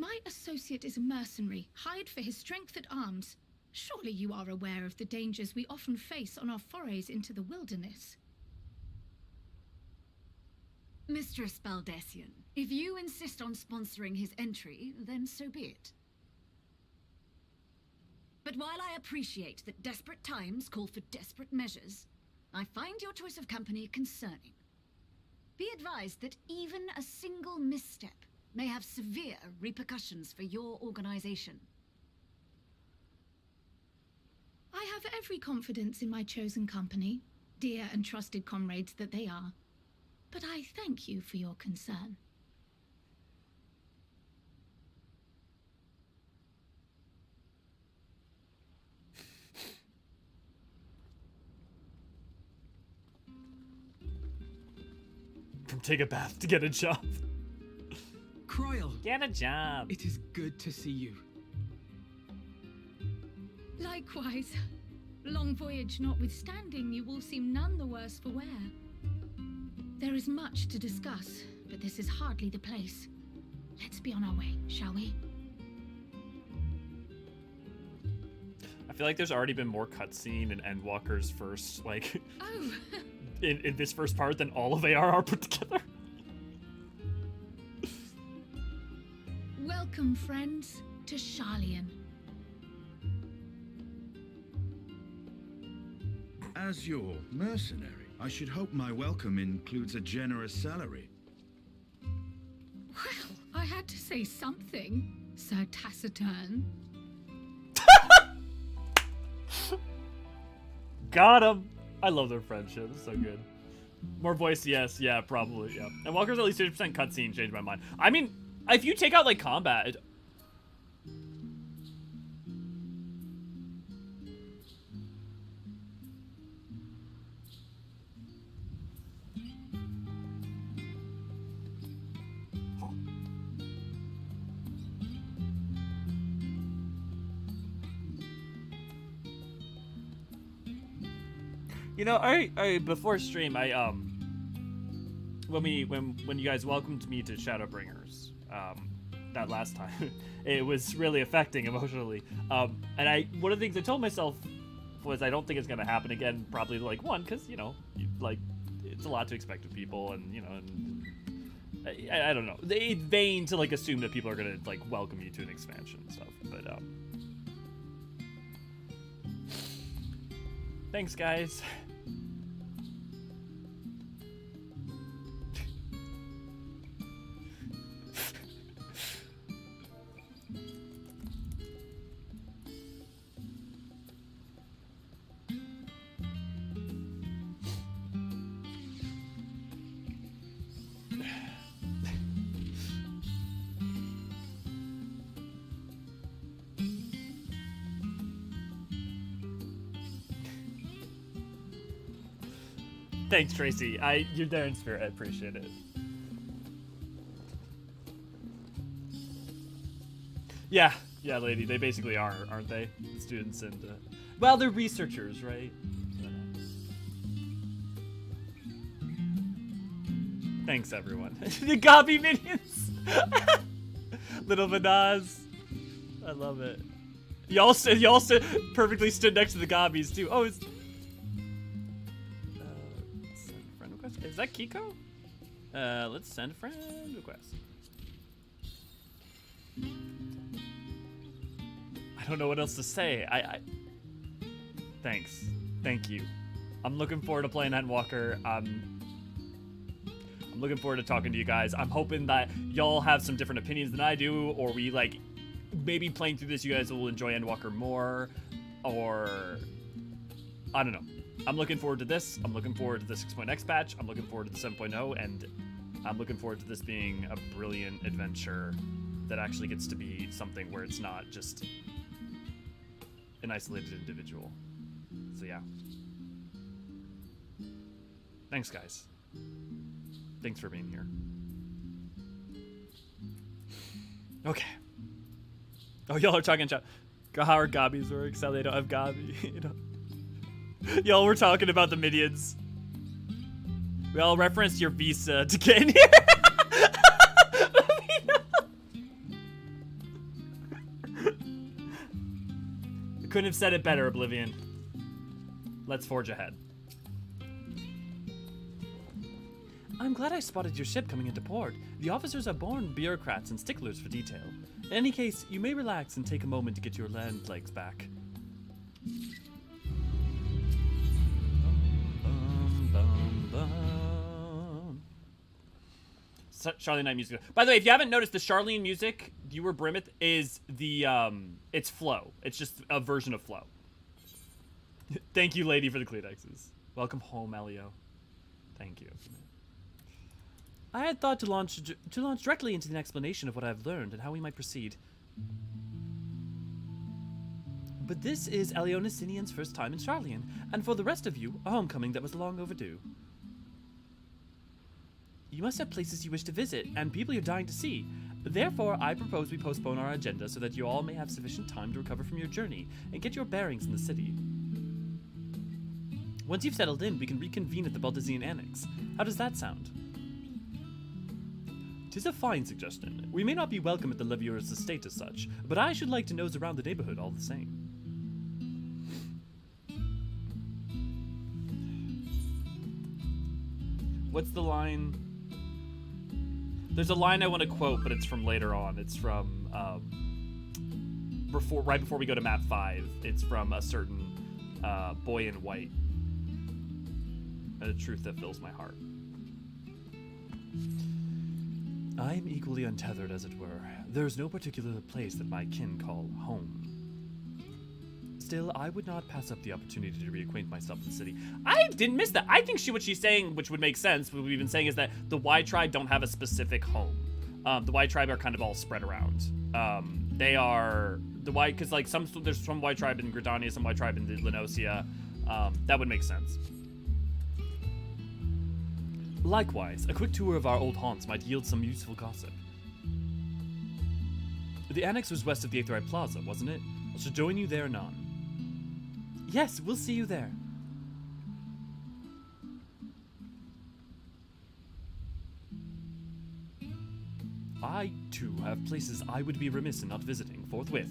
My associate is a mercenary, hired for his strength at arms. Surely you are aware of the dangers we often face on our forays into the wilderness. Mistress Baldessian, if you insist on sponsoring his entry, then so be it. But while I appreciate that desperate times call for desperate measures, I find your choice of company concerning. Be advised that even a single misstep may have severe repercussions for your organization. I have every confidence in my chosen company, dear and trusted comrades that they are. But I thank you for your concern. From take a bath to get a job. Croyle! Get a job. It is good to see you. Likewise. Long voyage notwithstanding, you all seem none the worse for wear. There is much to discuss, but this is hardly the place. Let's be on our way, shall we? I feel like there's already been more cutscene in Endwalker's first, like, Oh. in this first part than all of ARR put together. Welcome, friends, to Sharlayan. As your mercenary, I should hope my welcome includes a generous salary. Well, I had to say something, Sir Taciturn. Got him! I love their friendship. It's so good. More voice, yes. Yeah, probably, yeah. And Walker's at least 50% cutscene changed my mind. I mean, if you take out, like, combat... You know, I before stream, when you guys welcomed me to Shadowbringers, that last time, it was really affecting emotionally. And one of the things I told myself was I don't think it's gonna happen again. Probably like because like it's a lot to expect of people, and and I don't know. It's vain to like assume that people are gonna like welcome you to an expansion and stuff. But thanks, guys. Thanks, Tracy. You're there in spirit. I appreciate it. Yeah, lady. They basically are, aren't they? Students and well, they're researchers, right? Thanks, everyone. The Gobby minions. Little Vanaz. I love it. Y'all perfectly stood next to the Gobbies too. Oh, it's. Is that Kiko? Let's send a friend request. I don't know what else to say. Thanks. Thank you. I'm looking forward to playing Endwalker. I'm looking forward to talking to you guys. I'm hoping that y'all have some different opinions than I do, or we like maybe playing through this you guys will enjoy Endwalker more, or I don't know. I'm looking forward to this. I'm looking forward to the 6.x patch. I'm looking forward to the 7.0, and I'm looking forward to this being a brilliant adventure that actually gets to be something where it's not just an isolated individual. So yeah. Thanks, guys. Thanks for being here. Okay. Oh, y'all are talking chat. How our Gobbies work, so they don't have Gobby, Y'all were talking about the minions. We all referenced your visa to get in here. Couldn't have said it better, Oblivion. Let's forge ahead. I'm glad I spotted your ship coming into port. The officers are born bureaucrats and sticklers for detail. In any case, you may relax and take a moment to get your land legs back. Sharlayan Night music. By the way, if you haven't noticed, the Sharlayan music, you were Brimith, is the, it's Flow. It's just a version of Flow. Thank you, lady, for the Kleenexes. Welcome home, Elio. Thank you. I had thought to launch directly into an explanation of what I've learned and how we might proceed. But this is Elio Nissinian's first time in Sharlayan, and for the rest of you, a homecoming that was long overdue. You must have places you wish to visit, and people you're dying to see. Therefore, I propose we postpone our agenda so that you all may have sufficient time to recover from your journey and get your bearings in the city. Once you've settled in, we can reconvene at the Baldezian Annex. How does that sound? 'Tis a fine suggestion. We may not be welcome at the Leviur's estate as such, but I should like to nose around the neighborhood all the same. What's the line? There's a line I want to quote, but it's from later on. It's from right before we go to map 5. It's from a certain boy in white. A truth that fills my heart. I am equally untethered, as it were. There is no particular place that my kin call home. Still, I would not pass up the opportunity to reacquaint myself with the city. I didn't miss that. I think what she's saying, which would make sense, what we've been saying, is that the Y tribe don't have a specific home. The Y tribe are kind of all spread around. They are the Y, because like there's some Y tribe in Gridania, some Y tribe in the Lenosia. That would make sense. Likewise, a quick tour of our old haunts might yield some useful gossip. The annex was west of the Aetherite Plaza, wasn't it? I shall join you there anon. Yes, we'll see you there. I, too, have places I would be remiss in not visiting forthwith.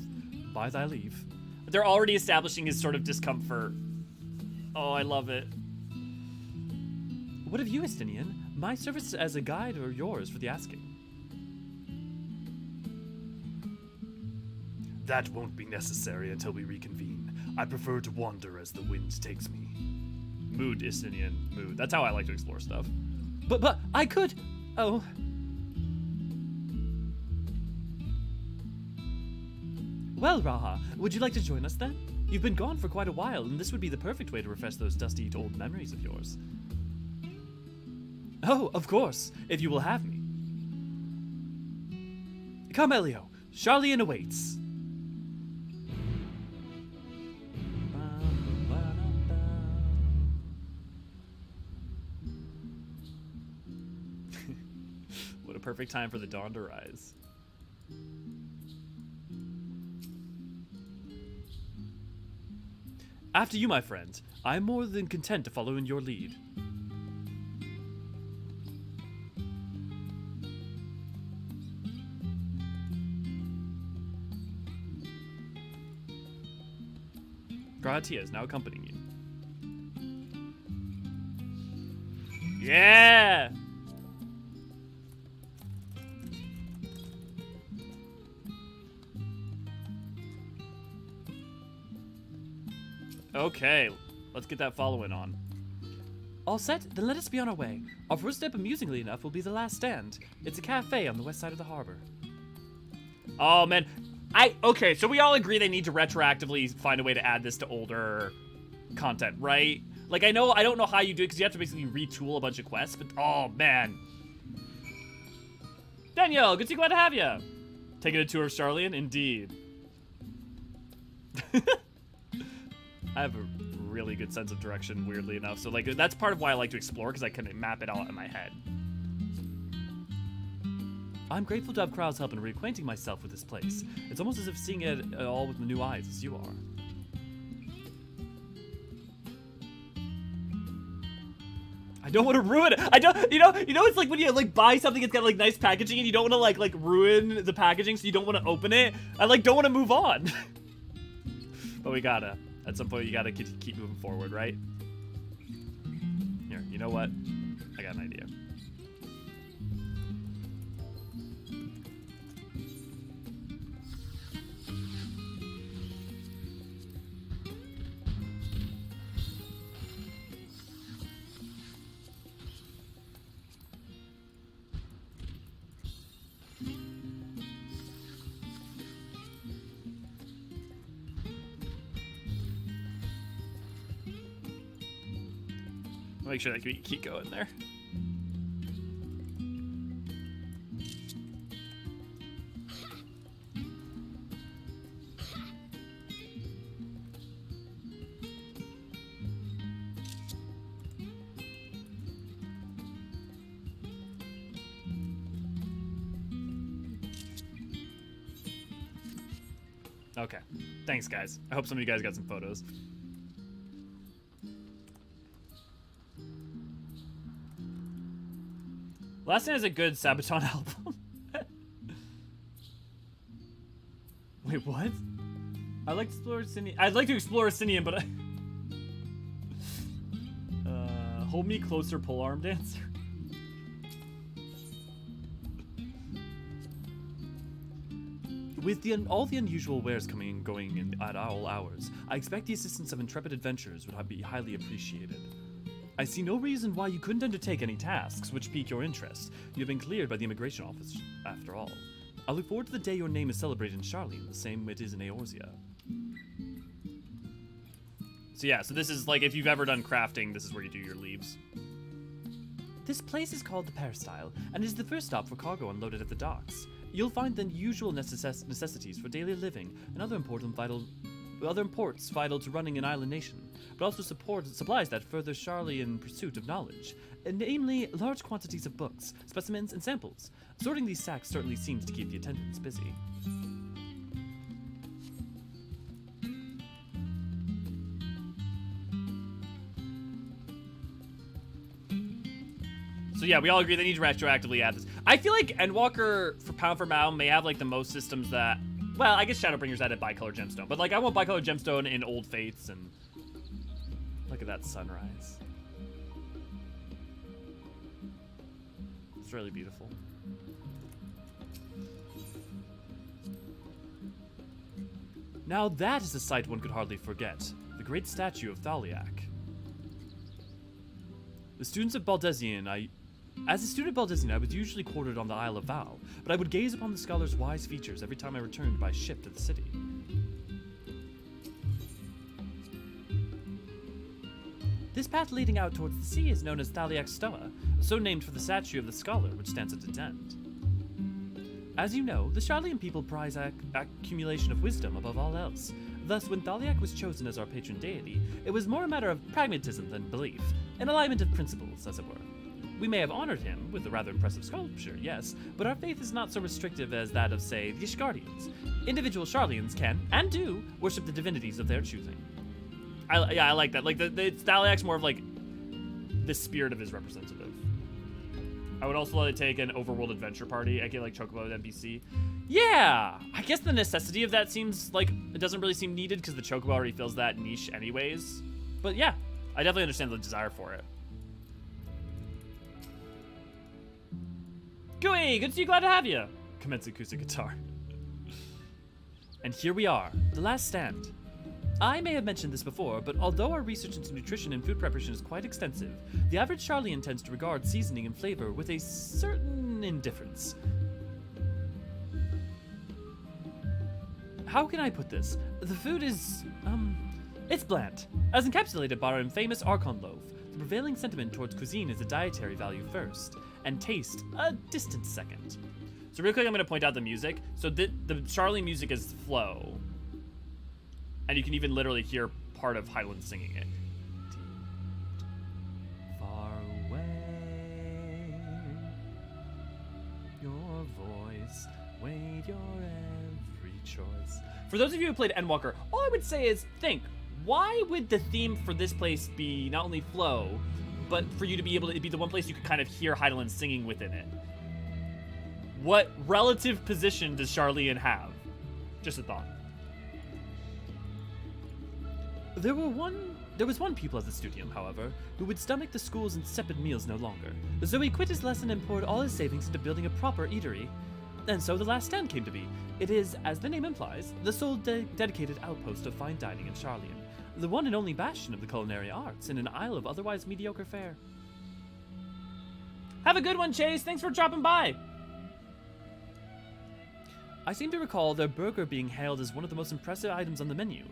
By thy leave. They're already establishing his sort of discomfort. Oh, I love it. What of you, Estinian? My service as a guide or yours for the asking? That won't be necessary until we reconvene. I prefer to wander as the wind takes me. Mood, Istinian, mood. That's how I like to explore stuff. But I could... Oh. Well, Raha, would you like to join us then? You've been gone for quite a while, and this would be the perfect way to refresh those dusty old memories of yours. Oh, of course, if you will have me. Come, Elio. Sharlayan awaits. What a perfect time for the dawn to rise. After you, my friend. I am more than content to follow in your lead. Gratia is now accompanying you. Yeah! Okay, let's get that following on. All set? Then let us be on our way. Our first step, amusingly enough, will be the last stand. It's a cafe on the west side of the harbor. Oh, man. Okay, so we all agree they need to retroactively find a way to add this to older content, right? Like, I don't know how you do it, because you have to basically retool a bunch of quests, but oh, man. Danielle, good to glad to have you. Taking a tour of Sharlayan? Indeed. I have a really good sense of direction, weirdly enough. So, like, that's part of why I like to explore, because I can map it all in my head. I'm grateful to have Krau's help in reacquainting myself with this place. It's almost as if seeing it all with new eyes, as you are. I don't want to ruin it. I don't, you know, it's like when you like buy something that's got like nice packaging and you don't want to like ruin the packaging, so you don't want to open it. I like don't want to move on. But we gotta. At some point, you gotta keep moving forward, right? Here, you know what? I got an idea. Make sure that we keep going there. Okay. Thanks, guys. I hope some of you guys got some photos. Last Night is a good Sabaton album. Wait, what? I'd like to explore Sinian. I'd like to explore Sinian, but hold me closer, polearm dancer. With all the unusual wares coming and going at all hours, I expect the assistance of intrepid adventurers would be highly appreciated. I see no reason why you couldn't undertake any tasks which pique your interest. You have been cleared by the immigration office, after all. I look forward to the day your name is celebrated in Sharlayan, the same it is in Eorzea. So yeah, so this is like, if you've ever done crafting, this is where you do your leaves. This place is called the Peristyle, and is the first stop for cargo unloaded at the docks. You'll find the usual necessities for daily living and other imports vital to running an island nation, but also supplies that further Sharlayan pursuit of knowledge, namely large quantities of books, specimens, and samples. Sorting these sacks certainly seems to keep the attendants busy. So yeah, we all agree they need to retroactively add this. I feel like Endwalker, for pound, may have like the most systems that... Well, I guess Shadowbringers added bicolor gemstone, but like I want bicolor gemstone in Old Faiths, and look at that sunrise. It's really beautiful. Now that is a sight one could hardly forget. The great statue of Thaliak. The students of Baldesion, As a student of Baldesion, I was usually quartered on the Isle of Val, but I would gaze upon the scholar's wise features every time I returned by ship to the city. This path leading out towards the sea is known as Thaliak's Stoa, so named for the statue of the scholar which stands at its end. As you know, the Sharlayan people prize accumulation of wisdom above all else. Thus, when Thaliak was chosen as our patron deity, it was more a matter of pragmatism than belief, an alignment of principles, as it were. We may have honored him with a rather impressive sculpture, yes, but our faith is not so restrictive as that of, say, the Ishgardians. Individual Sharlayans can, and do, worship the divinities of their choosing. I like that. Like, Thaliak's more of, like, the spirit of his representative. I would also let it take an overworld adventure party, aka like Chocobo NPC. Yeah! I guess the necessity of that seems like it doesn't really seem needed because the Chocobo already fills that niche anyways. But yeah, I definitely understand the desire for it. Gooey, good to see you, glad to have you. Commence acoustic guitar. And here we are, the last stand. I may have mentioned this before, but although our research into nutrition and food preparation is quite extensive, the average Sharlayan tends to regard seasoning and flavor with a certain indifference. How can I put this? The food is, it's bland. As encapsulated by our infamous Archon loaf, the prevailing sentiment towards cuisine is a dietary value first, and taste a distant second. So real quick, I'm going to point out the music. So the Sharlayan music is flow. And you can even literally hear part of Hydaelyn singing it. Deep, far away, your voice weighed your every choice. For those of you who played Endwalker, all I would say is think, why would the theme for this place be not only flow, but for you to be able to be the one place you could kind of hear Hydaelyn singing within it? What relative position does Sharlayan have? Just a thought. There was one pupil at the studium, however, who would stomach the school's insipid meals no longer. So he quit his lesson and poured all his savings into building a proper eatery. And so the last stand came to be. It is, as the name implies, the sole dedicated outpost of fine dining in Sharlayan, the one and only bastion of the culinary arts in an isle of otherwise mediocre fare. Have a good one, Chase. Thanks for dropping by. I seem to recall their burger being hailed as one of the most impressive items on the menu.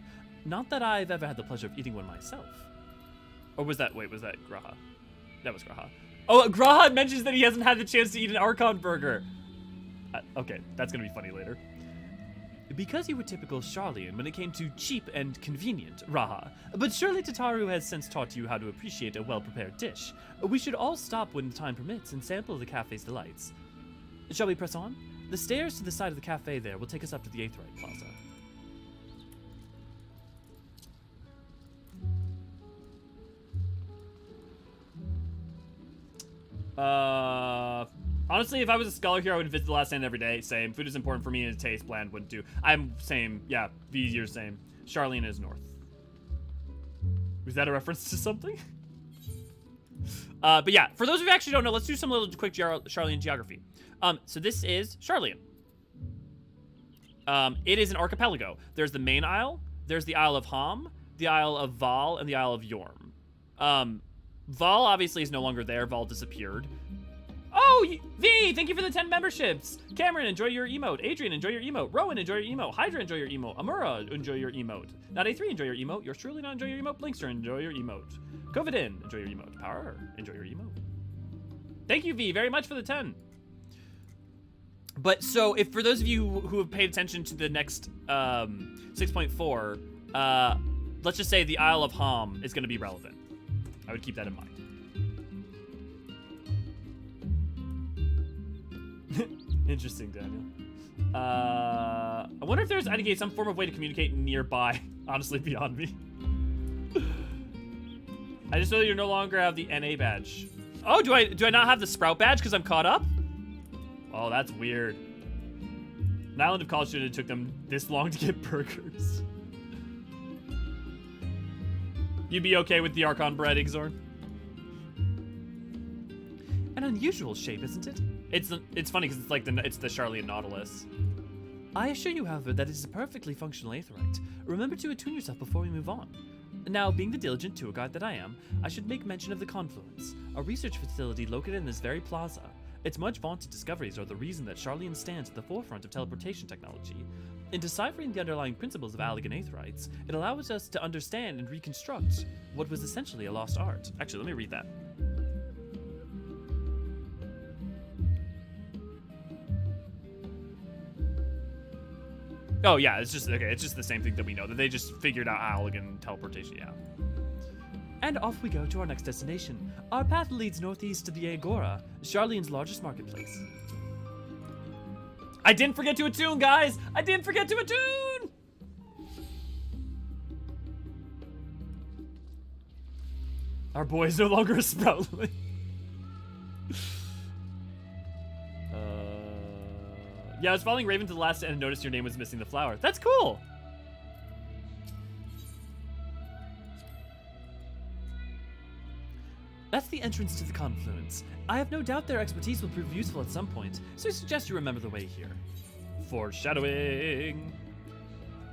Not that I've ever had the pleasure of eating one myself. Or was that Graha? That was Graha. Oh, Graha mentions that he hasn't had the chance to eat an Archon burger. Okay, that's gonna be funny later. Because you were typical Sharlayan when it came to cheap and convenient, Raha, but surely Tataru has since taught you how to appreciate a well-prepared dish. We should all stop when time permits and sample the cafe's delights. Shall we press on? The stairs to the side of the cafe there will take us up to the Aetherite Plaza. Honestly, if I was a scholar here, I would visit the last stand every day. Same. Food is important for me and taste. Bland wouldn't do. I'm same. Yeah, V, you're same. Sharlayan is north. Was that a reference to something? But yeah, for those of you who actually don't know, let's do some little quick Sharlayan geography. So this is Sharlayan. It is an archipelago. There's the main isle, there's the Isle of Ham, the Isle of Val, and the Isle of Yorm. Val obviously is no longer there. Val disappeared. Oh, V, thank you for the 10 memberships. Cameron, enjoy your emote. Adrian, enjoy your emote. Rowan, enjoy your emote. Hydra, enjoy your emote. Amura, enjoy your emote. Not A3, enjoy your emote. Yours truly not enjoy your emote. Blinkster, enjoy your emote. Covidin, enjoy your emote. Power, enjoy your emote. Thank you, V, very much for the 10. But so, if for those of you who have paid attention to the next 6.4, let's just say the Isle of Ham is going to be relevant. I would keep that in mind. Interesting, Daniel. I wonder if there's some form of way to communicate nearby. Honestly, beyond me. I just know that you no longer have the NA badge. Oh, do I not have the Sprout badge because I'm caught up? Oh, that's weird. An island of college student, it took them this long to get burgers. You'd be okay with the Archon bread, Igzorn? An unusual shape, isn't it? It's funny because it's like it's the Sharlayan Nautilus. I assure you, however, that it is a perfectly functional Aetherite. Remember to attune yourself before we move on. Now, being the diligent tour guide that I am, I should make mention of the Confluence, a research facility located in this very plaza. Its much vaunted discoveries are the reason that Sharlayan stands at the forefront of teleportation technology. In deciphering the underlying principles of Allagan Aetherites, it allows us to understand and reconstruct what was essentially a lost art. Actually, let me read that. Oh yeah, it's just the same thing that we know, that they just figured out Allagan teleportation, yeah. And off we go to our next destination. Our path leads northeast to the Agora, Sharlayan's largest marketplace. I didn't forget to attune, guys! I didn't forget to attune! Our boy is no longer a Sproutling. Yeah, I was following Raven to the last end and noticed your name was missing the flower. That's cool! That's the entrance to the Confluence. I have no doubt their expertise will prove useful at some point, so I suggest you remember the way here. Foreshadowing!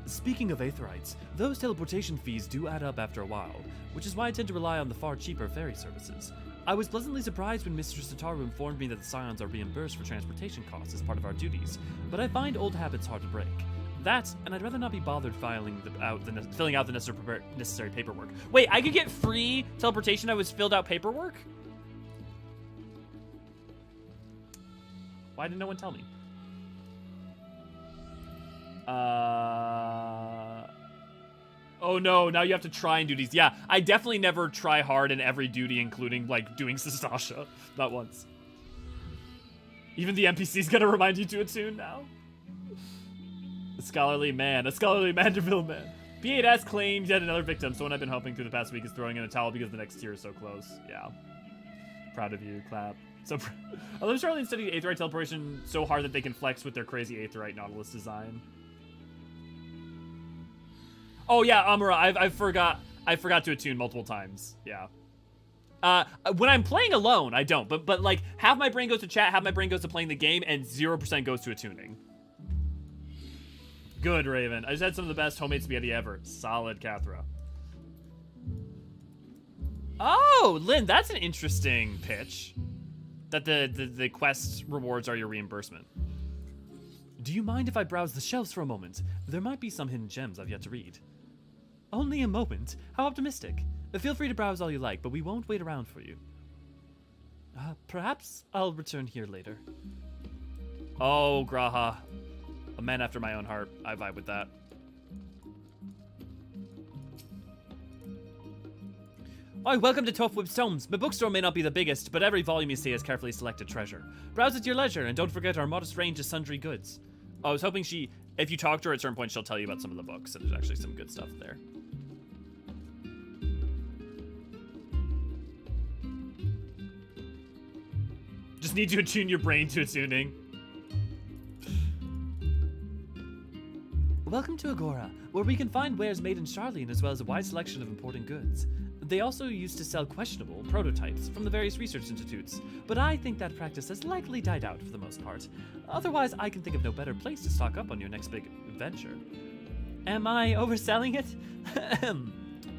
Speaking of Aetherites, those teleportation fees do add up after a while, which is why I tend to rely on the far cheaper ferry services. I was pleasantly surprised when Mistress Tataru informed me that the Scions are reimbursed for transportation costs as part of our duties, but I find old habits hard to break. That, and I'd rather not be bothered filling out the necessary paperwork. Wait, I could get free teleportation I was filled out paperwork? Why didn't no one tell me? Oh no, now you have to try and do these. Yeah, I definitely never try hard in every duty, including, like, doing Sastasha. Not once. Even the NPC's gonna remind you to attune now. A scholarly Manderville man. P8S claims yet another victim. Someone I've been helping through the past week is throwing in a towel because the next tier is so close. Yeah. Proud of you, clap. So, I love Sharlayan studying Aetherite teleportation so hard that they can flex with their crazy Aetherite Nautilus design. Oh yeah, Amara, I forgot to attune multiple times. Yeah. When I'm playing alone, I don't. But like half my brain goes to chat, half my brain goes to playing the game, and 0% goes to attuning. Good, Raven. I just had some of the best homemade spaghetti ever. Solid, Cathra. Oh, Lynn, that's an interesting pitch. That the quest rewards are your reimbursement. Do you mind if I browse the shelves for a moment? There might be some hidden gems I've yet to read. Only a moment? How optimistic. Feel free to browse all you like, but we won't wait around for you. Perhaps I'll return here later. Oh, Graha. A man after my own heart. I vibe with that. Oh, welcome to Tough Whip's Tomes. My bookstore may not be the biggest, but every volume you see is carefully selected treasure. Browse at your leisure, and don't forget our modest range of sundry goods. I was hoping if you talk to her at certain points, she'll tell you about some of the books, and there's actually some good stuff there. Just need to attune your brain to attuning. Welcome to Agora, where we can find wares made in Sharlayan as well as a wide selection of important goods. They also used to sell questionable prototypes from the various research institutes, but I think that practice has likely died out for the most part. Otherwise, I can think of no better place to stock up on your next big adventure. Am I overselling it?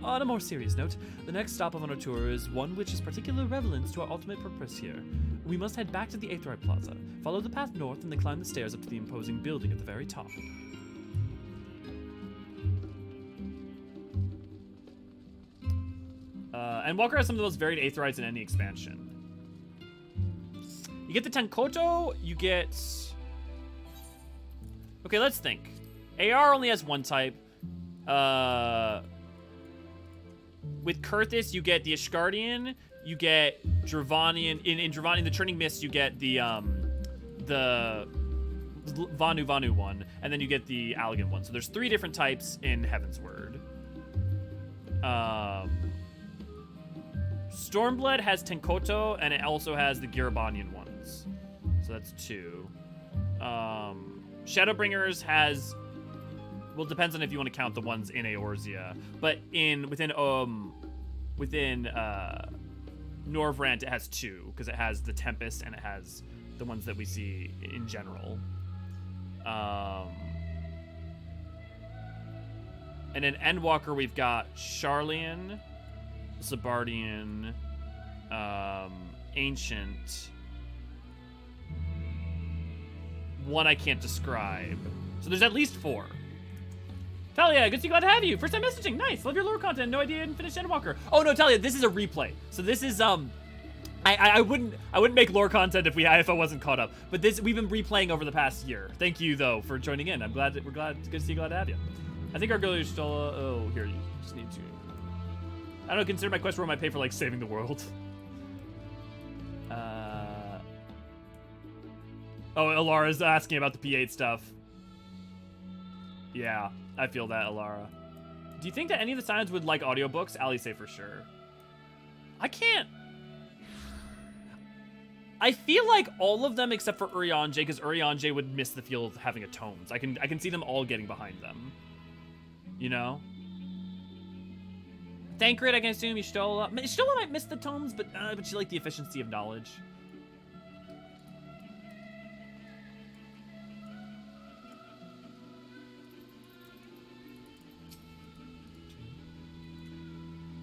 On a more serious note, the next stop on our tour is one which is particular relevance to our ultimate purpose here. We must head back to the Aetherite Plaza, follow the path north, and then climb the stairs up to the imposing building at the very top. And Walker has some of the most varied Aetherites in any expansion. You get the Tenkoto, you get... Okay, let's think. AR only has one type. With Kurthis, you get the Ishgardian, you get Dravanian. In Dravanian, the Churning Mist, you get the Vanu one, and then you get the Allegan one. So there's 3 different types in Heaven's Word. Stormblood has Tenkoto, and it also has the Girabanian ones. So that's 2. Shadowbringers has... Well, it depends on if you want to count the ones in Eorzea. But within Norvrant, it has 2, because it has the Tempest and it has the ones that we see in general. And in Endwalker, we've got Sharlayan, Zabardian, Ancient. One I can't describe. So there's at least 4. Talia, good to see, glad to have you. First time messaging, nice. Love your lore content. No idea you didn't finish Endwalker. Oh no, Talia, this is a replay. So this is I wouldn't make lore content if I wasn't caught up. But we've been replaying over the past year. Thank you though for joining in. We're glad good to see you, glad to have you. I think our girl is still oh here you just need to. I don't consider my quest where I might pay for like saving the world. Oh, Alara's asking about the P8 stuff. Yeah, I feel that, Alara. Do you think that any of the signs would like audiobooks? Ali say for sure. I can't. I feel like all of them except for Urianger, because Urianger would miss the feel of having a tomes. I can see them all getting behind them. You know? Thancred, I can assume Y'shtola. Y'shtola might miss the tomes, but she like the efficiency of knowledge.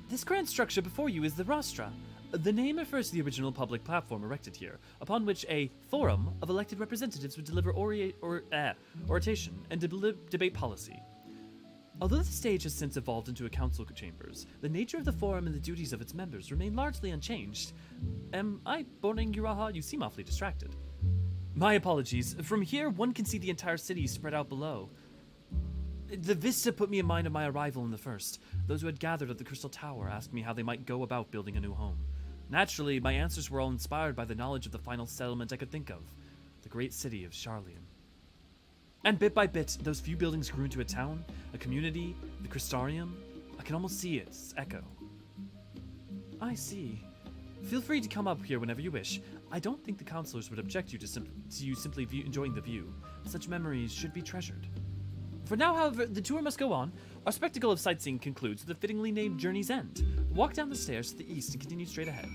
This grand structure before you is the Rostra. The name refers to the original public platform erected here, upon which a forum of elected representatives would deliver oration and debate policy. Although the stage has since evolved into a council chambers, the nature of the forum and the duties of its members remain largely unchanged. Am I boring you, Raha? You seem awfully distracted. My apologies. From here, one can see the entire city spread out below. The vista put me in mind of my arrival in the first. Those who had gathered at the Crystal Tower asked me how they might go about building a new home. Naturally, my answers were all inspired by the knowledge of the final settlement I could think of, the great city of Sharlayan. And bit by bit, those few buildings grew into a town, a community, the Crystarium. I can almost see its echo. I see. Feel free to come up here whenever you wish. I don't think the counselors would object to you simply enjoying the view. Such memories should be treasured. For now, however, the tour must go on. Our spectacle of sightseeing concludes with the fittingly named Journey's End. Walk down the stairs to the east and continue straight ahead.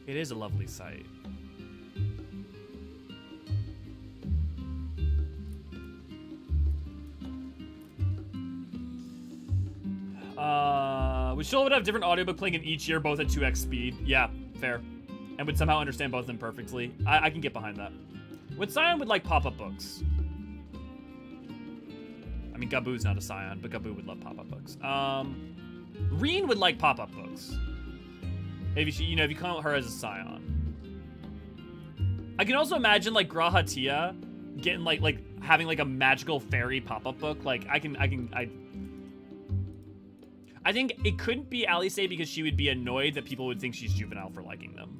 It is a lovely sight. We still would have different audiobook playing in each year, both at 2x speed. Yeah, fair. And would somehow understand both of them perfectly. I can get behind that. Would Scion would like pop-up books? I mean, Gabu's not a Scion, but Gabu would love pop-up books. Reen would like pop-up books. Maybe she, if you count her as a Scion. I can also imagine like Graha Tia getting like having like a magical fairy pop-up book. Like I think it couldn't be Alice because she would be annoyed that people would think she's juvenile for liking them.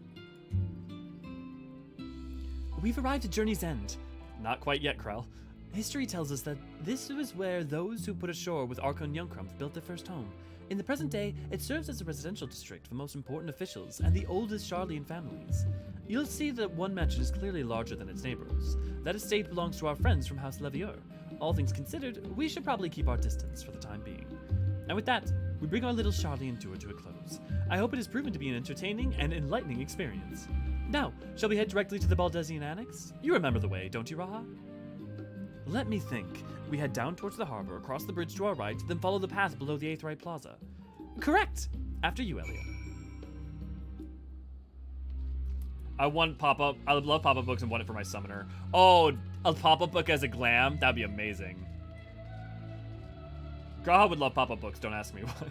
We've arrived at Journey's End. Not quite yet, Krell. History tells us that this was where those who put ashore with Archon Youngcrumph built their first home. In the present day, it serves as a residential district for most important officials and the oldest Sharlayan families. You'll see that one mansion is clearly larger than its neighbors. That estate belongs to our friends from House Levier. All things considered, we should probably keep our distance for the time being. And with that, we bring our little Sharlayan tour to a close. I hope it has proven to be an entertaining and enlightening experience. Now, shall we head directly to the Baldesion Annex? You remember the way, don't you, Raha? Let me think. We head down towards the harbor, across the bridge to our right, then follow the path below the Aetherite Plaza. Correct! After you, Elliot. I want pop-up. I would love pop-up books and want it for my summoner. Oh, a pop-up book as a glam? That'd be amazing. Graha would love pop-up books, don't ask me why.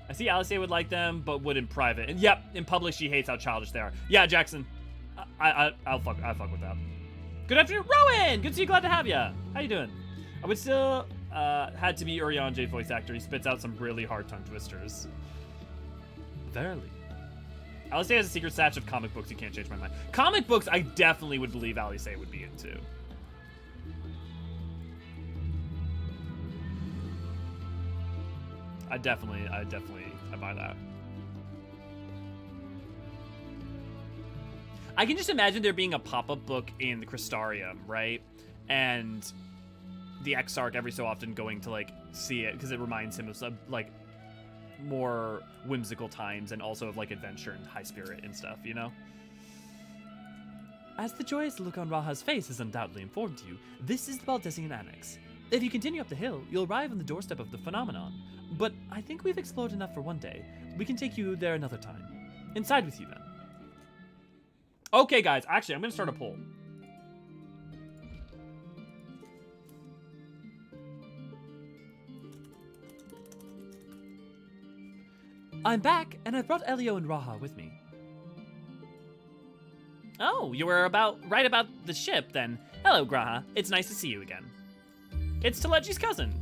I see Alice would like them, but would in private. And yep, in public she hates how childish they are. Yeah, Jackson. I'll fuck with that. Good afternoon, Rowan! Good to see you, glad to have ya. How you doing? I would still had to be Eorzean voice actor. He spits out some really hard tongue twisters. Verily. Alice has a secret stash of comic books. You can't change my mind. Comic books, I definitely would believe Alice would be into. I buy that. I can just imagine there being a pop-up book in the Crystarium, right? And the Exarch every so often going to like see it because it reminds him of some like more whimsical times and also of like adventure and high spirit and stuff, you know? As the joyous look on Raha's face has undoubtedly informed you, this is the Baldesion Annex. If you continue up the hill, you'll arrive on the doorstep of the phenomenon. But I think we've explored enough for one day. We can take you there another time. Inside with you, then. Okay, guys. Actually, I'm going to start a poll. I'm back, and I've brought Elio and Raha with me. Oh, you were right about the ship, then. Hello, Graha. It's nice to see you again. It's Telechi's cousin.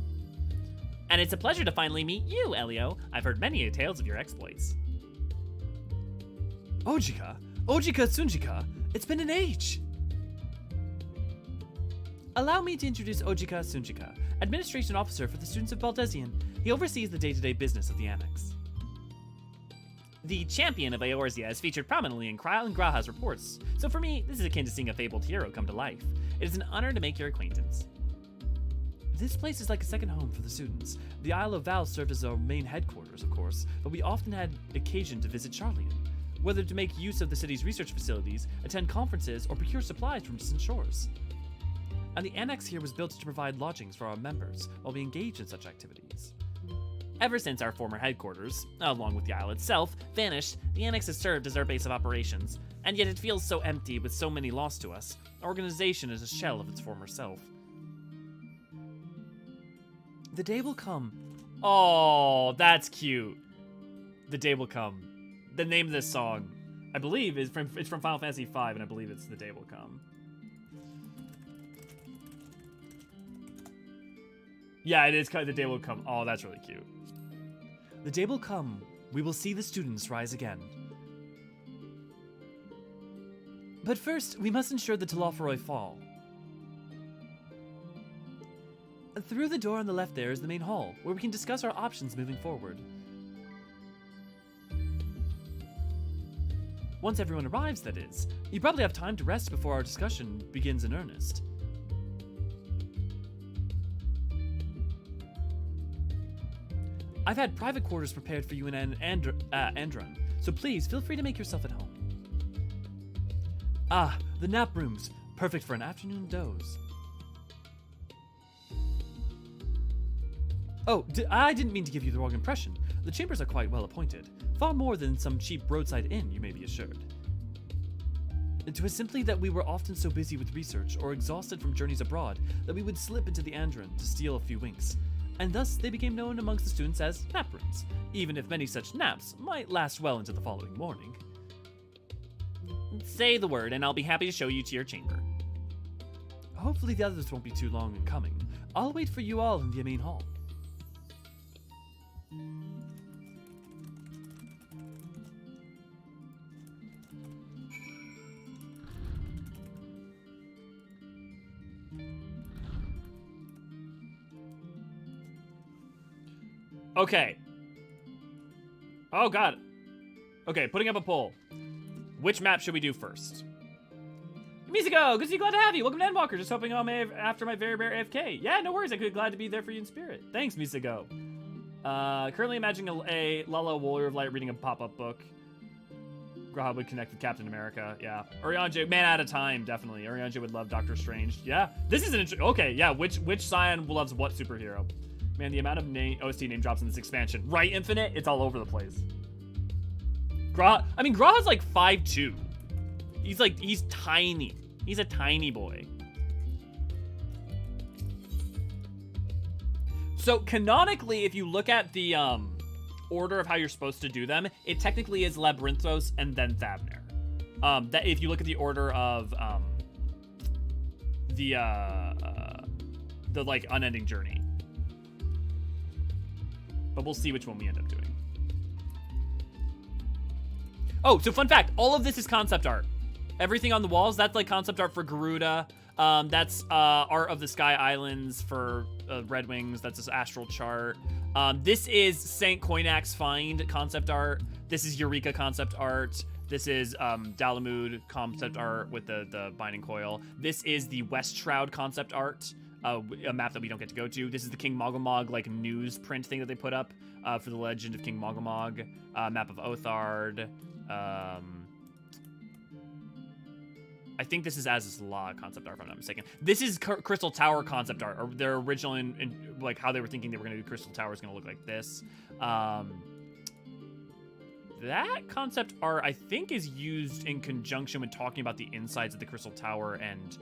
And it's a pleasure to finally meet you, Elio. I've heard many tales of your exploits. Ojika Tsunjika, it's been an age. Allow me to introduce Ojika Tsunjika, administration officer for the students of Baldesion. He oversees the day-to-day business of the annex. The champion of Eorzea is featured prominently in Kryle and Graha's reports, so for me, this is akin to seeing a fabled hero come to life. It is an honor to make your acquaintance. This place is like a second home for the students. The Isle of Val served as our main headquarters, of course, but we often had occasion to visit Sharlayan, whether to make use of the city's research facilities, attend conferences, or procure supplies from distant shores. And the annex here was built to provide lodgings for our members while we engaged in such activities. Ever since our former headquarters, along with the isle itself, vanished, the annex has served as our base of operations, and yet it feels so empty with so many lost to us. Our organization is a shell of its former self. The day will come. Oh, that's cute. The day will come. The name of this song, I believe, it's from Final Fantasy V, and I believe it's The Day Will Come. Yeah, it is The Day Will Come. Oh, that's really cute. The day will come. We will see the students rise again. But first, we must ensure the Telophoroi fall. Through the door on the left there is the main hall, where we can discuss our options moving forward. Once everyone arrives, that is. You probably have time to rest before our discussion begins in earnest. I've had private quarters prepared for you in Andron, so please feel free to make yourself at home. Ah, the nap rooms, perfect for an afternoon doze. Oh, I didn't mean to give you the wrong impression. The chambers are quite well appointed, far more than some cheap roadside inn, you may be assured. It was simply that we were often so busy with research or exhausted from journeys abroad that we would slip into the Andron to steal a few winks, and thus they became known amongst the students as nap rooms, even if many such naps might last well into the following morning. Say the word, and I'll be happy to show you to your chamber. Hopefully the others won't be too long in coming. I'll wait for you all in the main hall. Okay. Oh, God. Okay, putting up a poll. Which map should we do first? Musico, good to see you, glad to have you. Welcome to Endwalker. Just hoping after my very rare AFK. Yeah, no worries. I could glad to be there for you in spirit. Thanks, Musico. Currently imagining a Lala Warrior of Light reading a pop-up book. Graha would connect with Captain America. Yeah. Urianger, man out of time, definitely. Urianger would love Doctor Strange. Yeah. This is an okay, yeah. Which Scion loves what superhero? Man, the amount of OST name drops in this expansion. Right, Infinite? It's all over the place. Graha's like 5'2". He's tiny. He's a tiny boy. So canonically, if you look at the order of how you're supposed to do them, it technically is Labyrinthos and then Thavner. That if you look at the order of the like unending journey. But we'll see which one we end up doing. Oh, so fun fact, all of this is concept art. Everything on the walls, that's like concept art for Garuda. That's art of the Sky Islands for Red Wings. That's this astral chart. This is St. Koinak's Find concept art. This is Eureka concept art. This is Dalamud concept art with the binding coil. This is the West Shroud concept art. A map that we don't get to go to. This is the King Mogomog like newsprint thing that they put up for the Legend of King Mogomog. Map of Othard. I think this is Az's Law concept art, if I'm not mistaken. This is Crystal Tower concept art, or their original in like how they were thinking they were going to do Crystal Tower is going to look like this. That concept art, I think, is used in conjunction with talking about the insides of the Crystal Tower and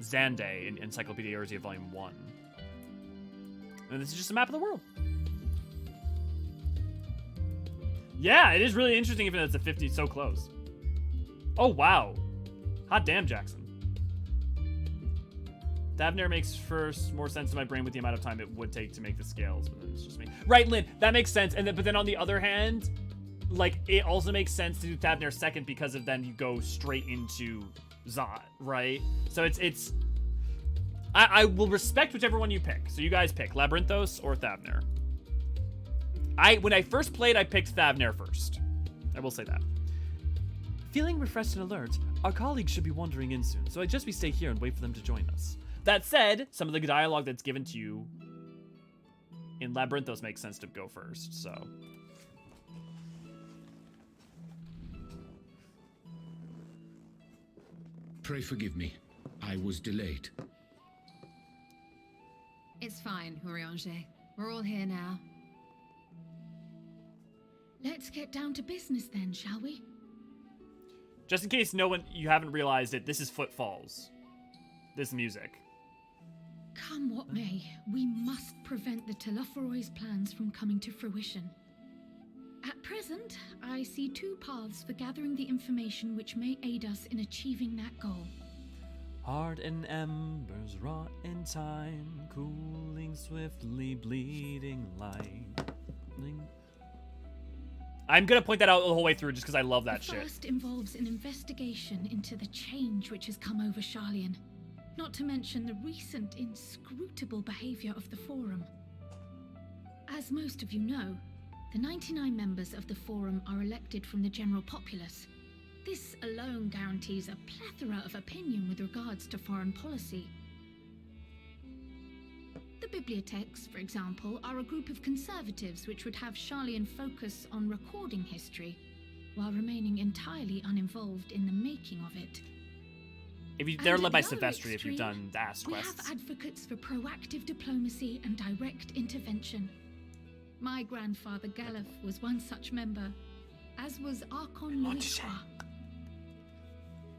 Zande in Encyclopedia Eorzean Volume 1. And this is just a map of the world. Yeah, it is really interesting even though it's a 50 so close. Oh, wow. Hot damn, Jackson. Thavner makes more sense in my brain with the amount of time it would take to make the scales, but then it's just me. Right, Lynn, that makes sense. And then, but then on the other hand, like, it also makes sense to do Thavner second because of then you go straight into Zot, right? So it's I will respect whichever one you pick. So you guys pick Labyrinthos or Thavner. When I first played, I picked Thavner first. I will say that. Feeling refreshed and alert, our colleagues should be wandering in soon, so I just stay here and wait for them to join us. That said, some of the dialogue that's given to you in Labyrinthos makes sense to go first, so. Pray forgive me. I was delayed. It's fine, Urianger. We're all here now. Let's get down to business then, shall we? Just in case you haven't realized it, this is Footfalls. This music. Come what may, we must prevent the Telophoroid's plans from coming to fruition. At present, I see two paths for gathering the information which may aid us in achieving that goal. Heart and embers wrought in time, cooling swiftly, bleeding light. I'm gonna point that out the whole way through just because I love that shit. The first involves an investigation into the change which has come over Sharlayan, not to mention the recent inscrutable behavior of the Forum. As most of you know, the 99 members of the Forum are elected from the general populace. This alone guarantees a plethora of opinion with regards to foreign policy. The bibliotheques, for example, are a group of conservatives which would have Sharlayan focus on recording history, while remaining entirely uninvolved in the making of it. They're led by at the other Sylvester if you've done Ask we quests. have advocates for proactive diplomacy and direct intervention. My grandfather Galef was one such member, as was Archon Louisois.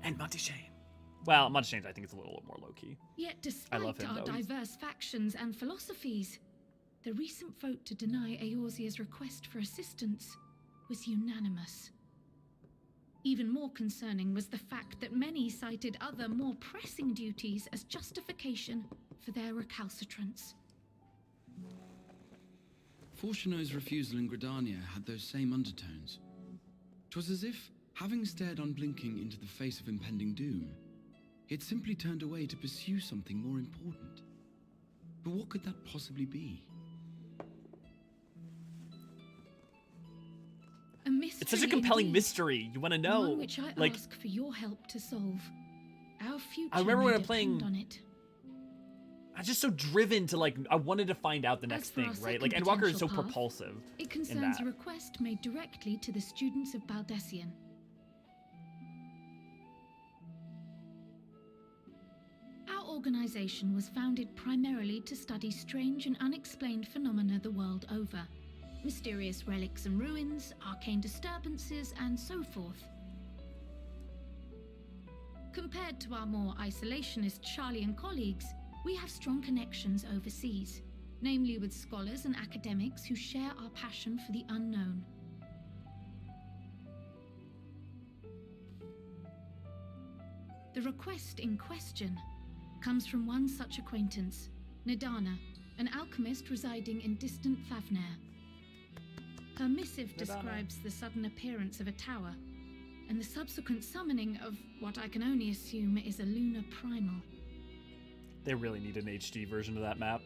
And Monteshane. Well, Monteshane I think is a little more low-key. Yet I love despite him, our though. diverse factions and philosophies, the recent vote to deny Eorzea's request for assistance was unanimous. Even more concerning was the fact that many cited other, more pressing duties as justification for their recalcitrance. Fortuno's refusal in Gridania had those same undertones. 'Twas as if, having stared unblinking into the face of impending doom, he had simply turned away to pursue something more important. But what could that possibly be? A mystery It's such a compelling indeed. mystery. You want to know. One which I like, ask for your help to solve. Our future I remember when may I'm playing- depend on it. I'm just so driven to, like, I wanted to find out the next for thing, our right? Like, second Endwalker is so potential path, propulsive It in concerns that. a request made directly to the students of Baldessian. Our organization was founded primarily to study strange and unexplained phenomena the world over. Mysterious relics and ruins, arcane disturbances, and so forth. Compared to our more isolationist Sharlayan colleagues, we have strong connections overseas, namely with scholars and academics who share our passion for the unknown. The request in question comes from one such acquaintance, Nadana, an alchemist residing in distant Thavnair. Her missive describes the sudden appearance of a tower, and the subsequent summoning of what I can only assume is a lunar primal. They really need an HD version of that map.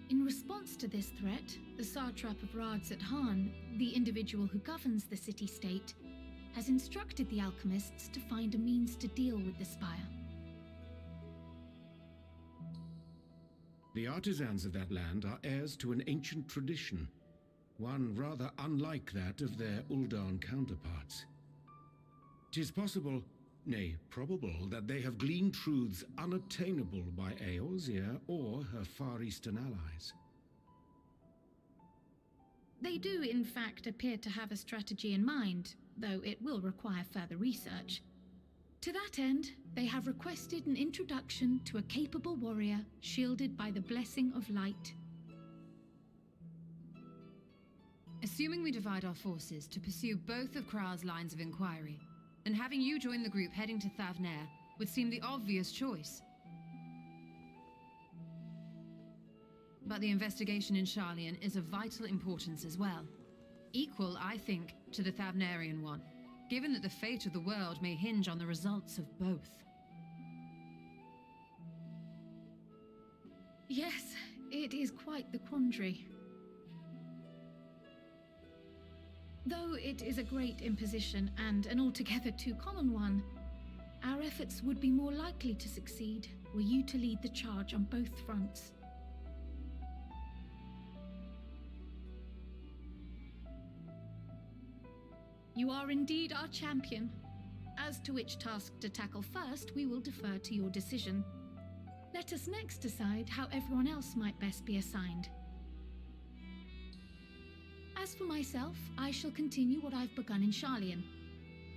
In response to this threat, the satrap of Radzat-Han, the individual who governs the city-state, has instructed the alchemists to find a means to deal with the spire. The artisans of that land are heirs to an ancient tradition, one rather unlike that of their Uldan counterparts. 'Tis possible, nay, probable, that they have gleaned truths unattainable by Eorzea or her Far Eastern allies. They do, in fact, appear to have a strategy in mind, though it will require further research. To that end, they have requested an introduction to a capable warrior shielded by the blessing of light. Assuming we divide our forces to pursue both of Krar's lines of inquiry, then having you join the group heading to Thavnair would seem the obvious choice. But the investigation in Sharlayan is of vital importance as well. Equal, I think, to the Thavnairian one, given that the fate of the world may hinge on the results of both. Yes, it is quite the quandary. Though it is a great imposition and an altogether too common one, our efforts would be more likely to succeed were you to lead the charge on both fronts. You are indeed our champion. As to which task to tackle first, we will defer to your decision. Let us next decide how everyone else might best be assigned. As for myself, I shall continue what I've begun in Sharlayan.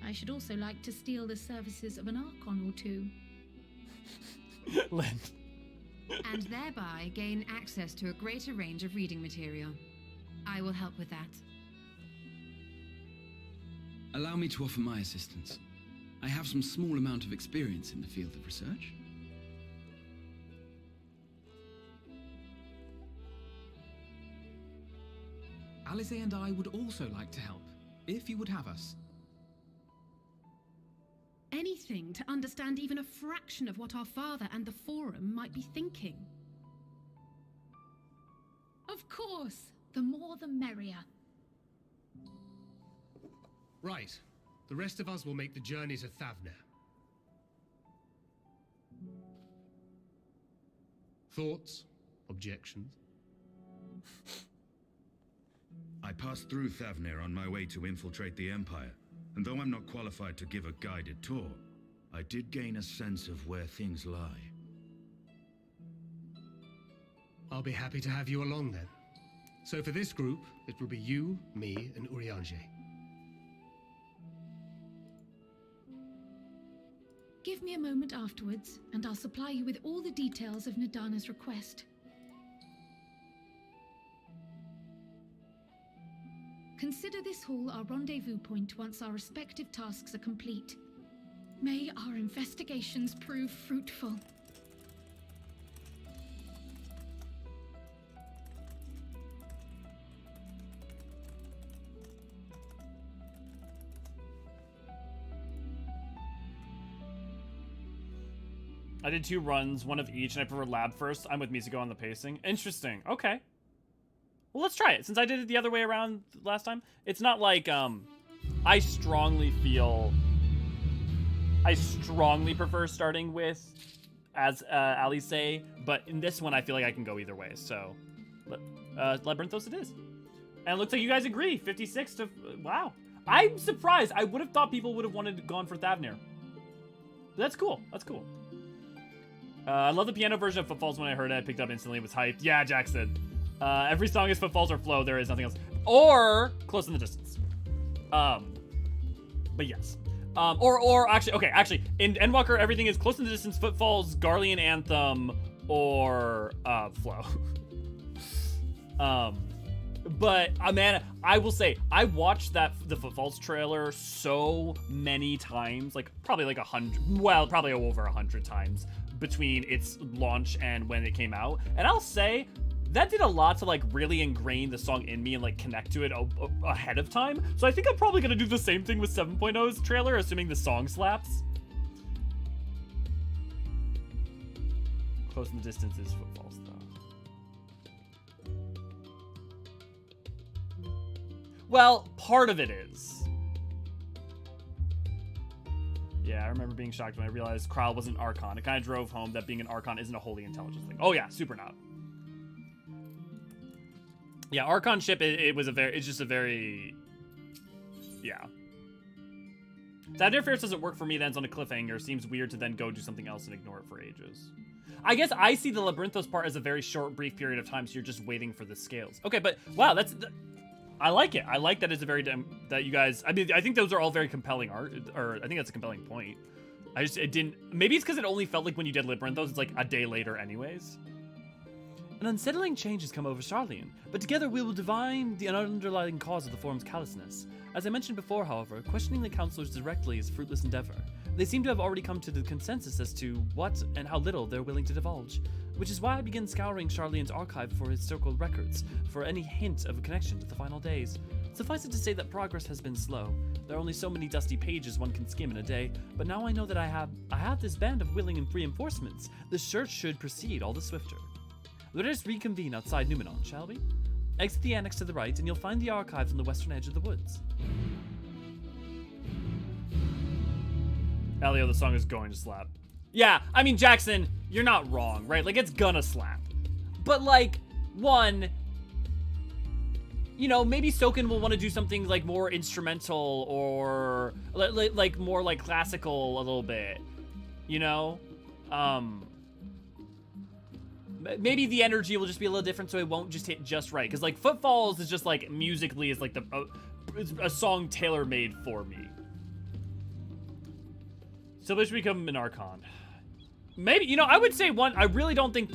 I should also like to steal the services of an archon or two. Lynn. And thereby gain access to a greater range of reading material. I will help with that. Allow me to offer my assistance. I have some small amount of experience in the field of research. Alice and I would also like to help, if you would have us. Anything to understand even a fraction of what our father and the Forum might be thinking. Of course, the more the merrier. Right. The rest of us will make the journey to Thavnair. Thoughts? Objections? I passed through Thavnir on my way to infiltrate the Empire, and though I'm not qualified to give a guided tour, I did gain a sense of where things lie. I'll be happy to have you along then. So for this group, it will be you, me, and Eorzean. Give me a moment afterwards, and I'll supply you with all the details of Nadana's request. Consider this hall our rendezvous point once our respective tasks are complete. May our investigations prove fruitful. I did 2 runs, 1 of each, and I prefer lab first. I'm with Mizuko on the pacing. Interesting. Okay. Well, let's try it. Since I did it the other way around last time, it's not like, I strongly prefer starting with, as Ali say, but in this one, I feel like I can go either way, so, Labyrinthos it is. And it looks like you guys agree, 56 to, wow. I'm surprised. I would have thought people would have gone for Thavnir. But that's cool. That's cool. I love the piano version of Footfalls. When I heard it, I picked up instantly. It was hyped. Yeah, Jackson. Every song is Footfalls or Flow. There is nothing else. Or Close in the Distance. But yes. Or actually, in Endwalker, everything is Close in the Distance, Footfalls, Garlean Anthem, or Flow. But man, I will say I watched the Footfalls trailer so many times, like probably like 100, well, probably over 100 times between its launch and when it came out. And I'll say that did a lot to like really ingrain the song in me and like connect to it ahead of time. So I think I'm probably gonna do the same thing with 7.0's trailer, assuming the song slaps. Close in the Distance is Footfalls though. Well, part of it is. Yeah, I remember being shocked when I realized Kral was an Archon. It kind of drove home that being an Archon isn't a wholly intelligent thing. Oh yeah, super not. Yeah, Archonship, it's just a very, yeah. Thavnir Fierce doesn't work for me, that ends on a cliffhanger. Seems weird to then go do something else and ignore it for ages. I guess I see the Labyrinthos part as a very short, brief period of time, so you're just waiting for the scales. Okay, but wow, I like it. I like that it's a very, that you guys, I mean, I think those are all very compelling art, or I think that's a compelling point. It didn't, maybe it's because it only felt like when you did Labyrinthos, it's like a day later anyways. An unsettling change has come over Sharlayan, but together we will divine the underlying cause of the Forum's callousness. As I mentioned before, however, questioning the counselors directly is a fruitless endeavor. They seem to have already come to the consensus as to what and how little they're willing to divulge, which is why I begin scouring Sharlayan's archive for historical records, for any hint of a connection to the final days. Suffice it to say that progress has been slow. There are only so many dusty pages one can skim in a day, but now I know that I have this band of willing and reinforcements. The search should proceed all the swifter. Let us reconvene outside Numenon, shall we? Exit the annex to the right, and you'll find the archive on the western edge of the woods. Elio, the song is going to slap. Yeah, I mean, Jackson, you're not wrong, right? Like, it's gonna slap. But, like, one, you know, maybe Soken will want to do something, like, more instrumental or, like, more, like, classical a little bit. You know? Maybe the energy will just be a little different so it won't just hit just right. Because, like, Footfalls is just, like, musically is, like, it's a song tailor-made for me. So they should become an Archon. Maybe, you know, I would say one, I really don't think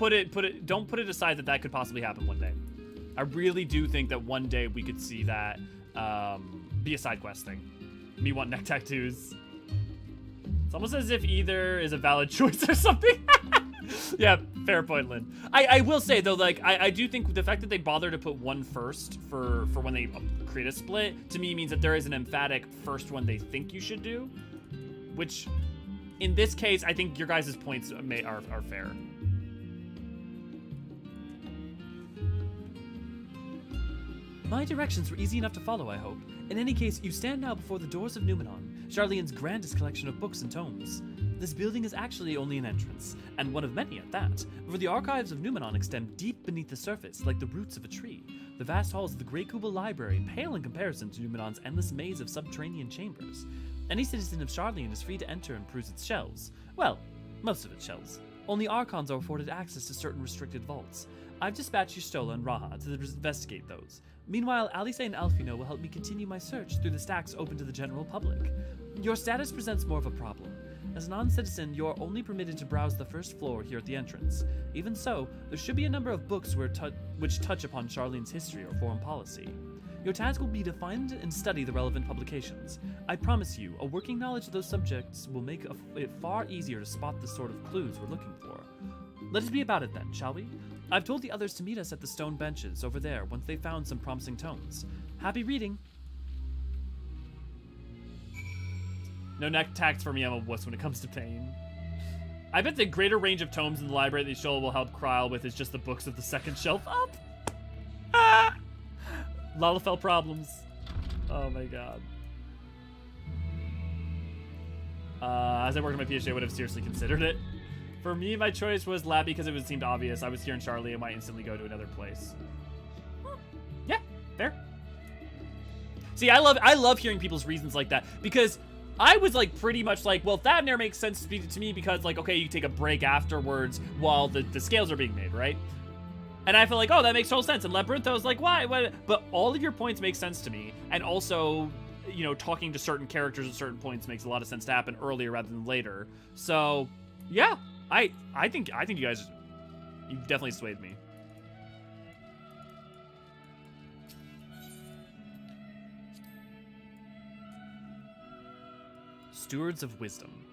don't put it aside that could possibly happen one day. I really do think that one day we could see that be a side quest thing. Me want neck tattoos. It's almost as if either is a valid choice or something. Yeah, fair point, Lynn. I will say, though, like, I do think the fact that they bother to put one first for when they create a split, to me means that there is an emphatic first one they think you should do. Which, in this case, I think your guys' points are fair. My directions were easy enough to follow, I hope. In any case, you stand now before the doors of Numenon. Sharlayan's grandest collection of books and tomes. This building is actually only an entrance, and one of many at that, for the archives of Numenon extend deep beneath the surface like the roots of a tree. The vast halls of the Great Kubal Library pale in comparison to Numenon's endless maze of subterranean chambers. Any citizen of Sharlayan is free to enter and peruse its shelves. Well, most of its shelves. Only archons are afforded access to certain restricted vaults. I've dispatched Yustola and Raha to investigate those. Meanwhile, Alice and Alfino will help me continue my search through the stacks open to the general public. Your status presents more of a problem. As a non-citizen, you are only permitted to browse the first floor here at the entrance. Even so, there should be a number of books which touch upon Sharlayan's history or foreign policy. Your task will be to find and study the relevant publications. I promise you, a working knowledge of those subjects will make it far easier to spot the sort of clues we're looking for. Let us be about it then, shall we? I've told the others to meet us at the stone benches over there once they've found some promising tomes. Happy reading! No neck tact for me, I'm a wuss when it comes to pain. I bet the greater range of tomes in the library that Yustola will help Kryl with is just the books of the second shelf up. Ah! Lalafell problems. Oh my god. As I worked on my PhD, I would have seriously considered it. For me, my choice was Labby because it seemed obvious. I was here in Sharlayan and might instantly go to another place. Yeah, fair. See, I love hearing people's reasons like that because I was like pretty much like, well, Thavnair makes sense to me because like, okay, you take a break afterwards while the scales are being made, right? And I feel like, oh, that makes total sense. And Labyrinthos, like, why? But all of your points make sense to me. And also, you know, talking to certain characters at certain points makes a lot of sense to happen earlier rather than later. So, yeah, I think you guys, you've definitely swayed me. Stewards of Wisdom.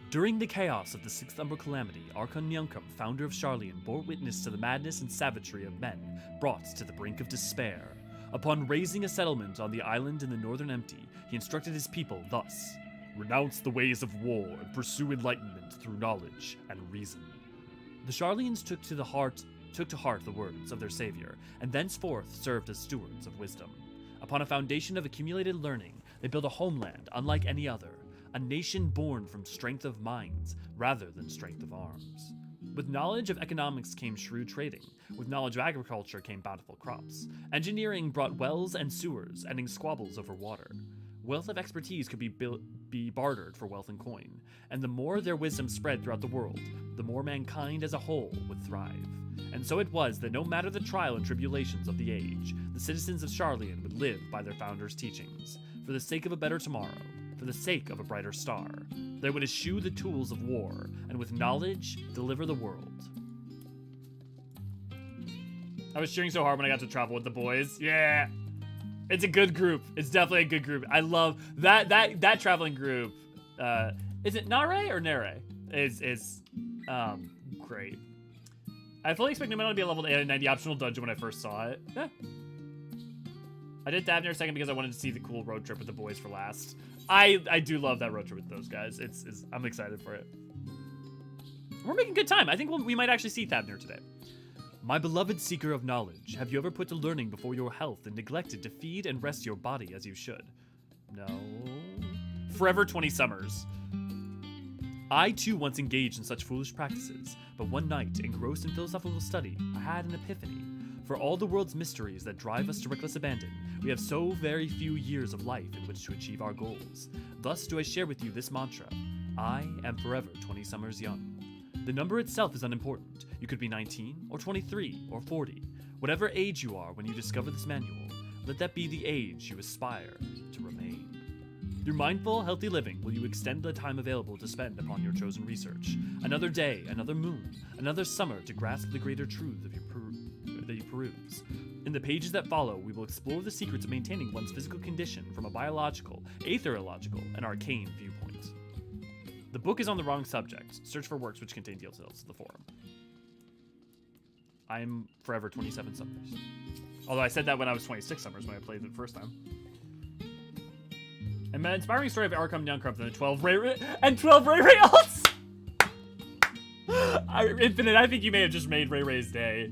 During the chaos of the Sixth Umbral Calamity, Archon Nyunkum, founder of Sharlayan, bore witness to the madness and savagery of men brought to the brink of despair. Upon raising a settlement on the island in the Northern Empty, he instructed his people thus: renounce the ways of war and pursue enlightenment through knowledge and reason. The Sharlayans took to heart the words of their savior, and thenceforth served as stewards of wisdom. Upon a foundation of accumulated learning, they built a homeland unlike any other, a nation born from strength of minds rather than strength of arms. With knowledge of economics came shrewd trading. With knowledge of agriculture came bountiful crops. Engineering brought wells and sewers, ending squabbles over water. Wealth of expertise could be bartered for wealth and coin, and the more their wisdom spread throughout the world, the more mankind as a whole would thrive. And so it was that no matter the trial and tribulations of the age, the citizens of Sharlayan would live by their founders' teachings, for the sake of a better tomorrow, for the sake of a brighter star. They would eschew the tools of war, and with knowledge, deliver the world. I was cheering so hard when I got to travel with the boys. Yeah! It's a good group. It's definitely a good group. I love that traveling group. Is it Nare or Nere? Is great. I fully expect Numenon to be a level 90 optional dungeon when I first saw it. Yeah. I did Thavnair second because I wanted to see the cool road trip with the boys for last. I do love that road trip with those guys. I'm excited for it. We're making good time. I think we might actually see Thavnair today. My beloved seeker of knowledge, have you ever put the learning before your health and neglected to feed and rest your body as you should? No. Forever 20 summers. I too once engaged in such foolish practices, but one night, engrossed in philosophical study, I had an epiphany. For all the world's mysteries that drive us to reckless abandon, we have so very few years of life in which to achieve our goals. Thus do I share with you this mantra: I am forever 20 summers young. The number itself is unimportant. You could be 19, or 23, or 40. Whatever age you are when you discover this manual, let that be the age you aspire to remain. Through mindful, healthy living will you extend the time available to spend upon your chosen research. Another day, another moon, another summer to grasp the greater truth of that you peruse. In the pages that follow, we will explore the secrets of maintaining one's physical condition from a biological, aetherological, and arcane viewpoint. The book is on the wrong subject. Search for works which contain details of the forum. I'm forever 27 summers. Although I said that when I was 26 summers when I played it the first time. And an inspiring story of Archon Nyunkum and the 12 Ray alts! Infinite, I think you may have just made Ray Ray's day.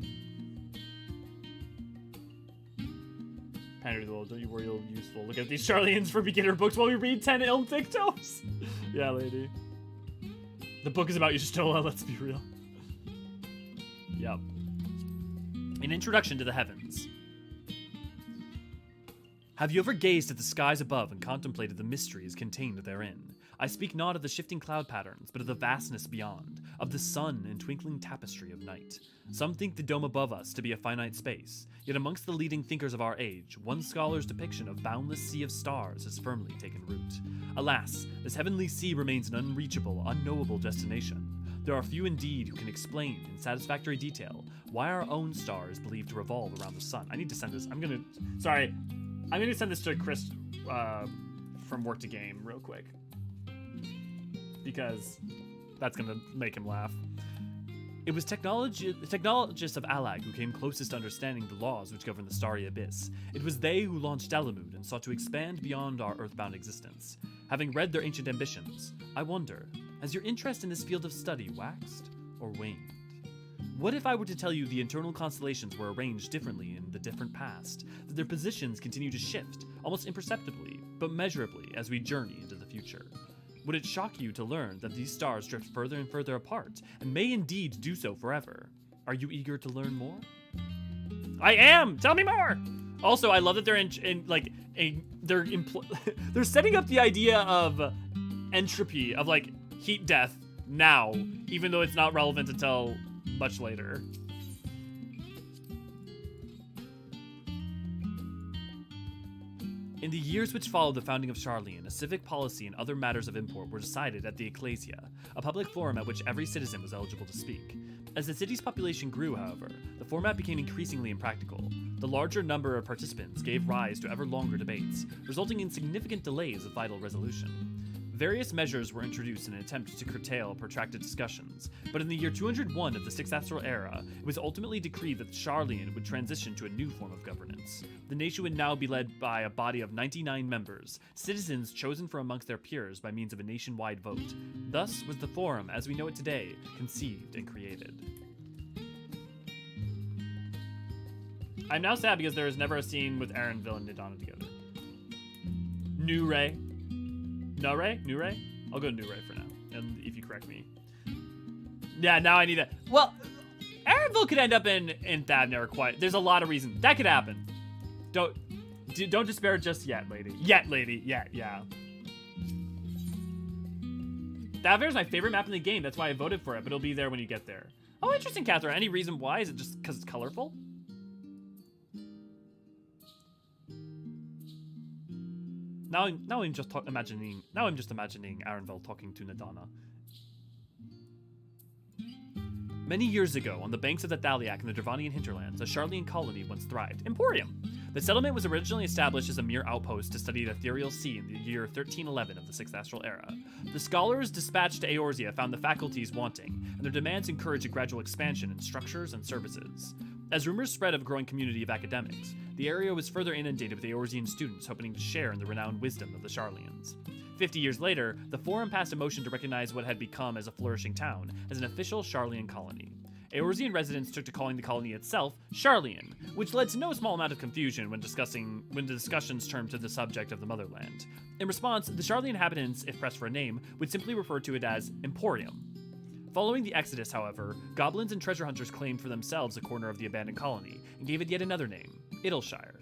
Henry the Little, don't you worry, you'll be useful. Look at these Sharlayans for beginner books while we read 10 Ilmthic tomes. Yeah, lady. The book is about Y'shtola, let's be real. Yep. An introduction to the heavens. Have you ever gazed at the skies above and contemplated the mysteries contained therein? I speak not of the shifting cloud patterns, but of the vastness beyond, of the sun and twinkling tapestry of night. Some think the dome above us to be a finite space, yet amongst the leading thinkers of our age, one scholar's depiction of boundless sea of stars has firmly taken root. Alas, this heavenly sea remains an unreachable, unknowable destination. There are few indeed who can explain in satisfactory detail why our own star is believed to revolve around the sun. I need to send this. I'm gonna send this to Chris from Work to Game real quick, because that's gonna make him laugh. It was the technologists of Alag who came closest to understanding the laws which govern the starry abyss. It was they who launched Dalamud and sought to expand beyond our earthbound existence. Having read their ancient ambitions, I wonder, has your interest in this field of study waxed or waned? What if I were to tell you the internal constellations were arranged differently in the different past, that their positions continue to shift, almost imperceptibly, but measurably as we journey into the future? Would it shock you to learn that these stars drift further and further apart, and may indeed do so forever? Are you eager to learn more? I am! Tell me more! Also, I love that they're they're setting up the idea of entropy, of like heat death now, even though it's not relevant until much later. In the years which followed the founding of Sharlayan, a civic policy and other matters of import were decided at the Ecclesia, a public forum at which every citizen was eligible to speak. As the city's population grew, however, the format became increasingly impractical. The larger number of participants gave rise to ever longer debates, resulting in significant delays of vital resolution. Various measures were introduced in an attempt to curtail protracted discussions, but in the year 201 of the Sixth Astral Era, it was ultimately decreed that Sharlayan would transition to a new form of governance. The nation would now be led by a body of 99 members, citizens chosen from amongst their peers by means of a nationwide vote. Thus was the Forum, as we know it today, conceived and created. I'm now sad because there is never a scene with Erenville and Nadana together. New Ray. No Ray? New Ray? I'll go New Ray for now, and if you correct me. Yeah, now I need a... Well, Erenville could end up in Thavner quite... There's a lot of reasons. That could happen. Don't despair just yet, lady. Yet, lady. Yeah. Thavner is my favorite map in the game. That's why I voted for it, but it'll be there when you get there. Oh, interesting, Catherine. Any reason why? Is it just because it's colorful? Now I'm just imagining Erenville talking to Nadana. Many years ago, on the banks of the Thaliak in the Dravanian hinterlands, a Sharlayan colony once thrived. Emporium! The settlement was originally established as a mere outpost to study the ethereal sea in the year 1311 of the Sixth Astral Era. The scholars dispatched to Eorzea found the faculties wanting, and their demands encouraged a gradual expansion in structures and services. As rumors spread of a growing community of academics, the area was further inundated with Eorzean students hoping to share in the renowned wisdom of the Sharlayans. 50 years later, the Forum passed a motion to recognize what had become as a flourishing town as an official Sharlayan colony. Eorzean residents took to calling the colony itself Sharlayan, which led to no small amount of confusion when the discussions turned to the subject of the motherland. In response, the Sharlayan inhabitants, if pressed for a name, would simply refer to it as Emporium. Following the Exodus, however, goblins and treasure hunters claimed for themselves a corner of the abandoned colony, and gave it yet another name, Idyllshire.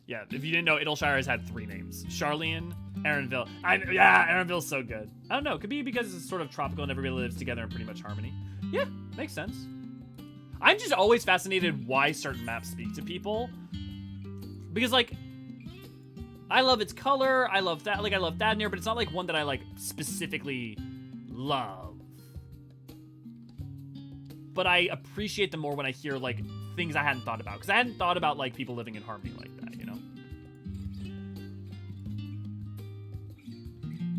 Yeah, if you didn't know, Idyllshire has had 3 names. Sharlayan, Erenville. Erenville's so good. I don't know, it could be because it's sort of tropical and everybody lives together in pretty much harmony. Yeah, makes sense. I'm just always fascinated why certain maps speak to people. Because, like, I love its color, I love Thavner, but it's not like one that I like specifically love. But I appreciate them more when I hear like things I hadn't thought about, because I hadn't thought about like people living in harmony like that, you know?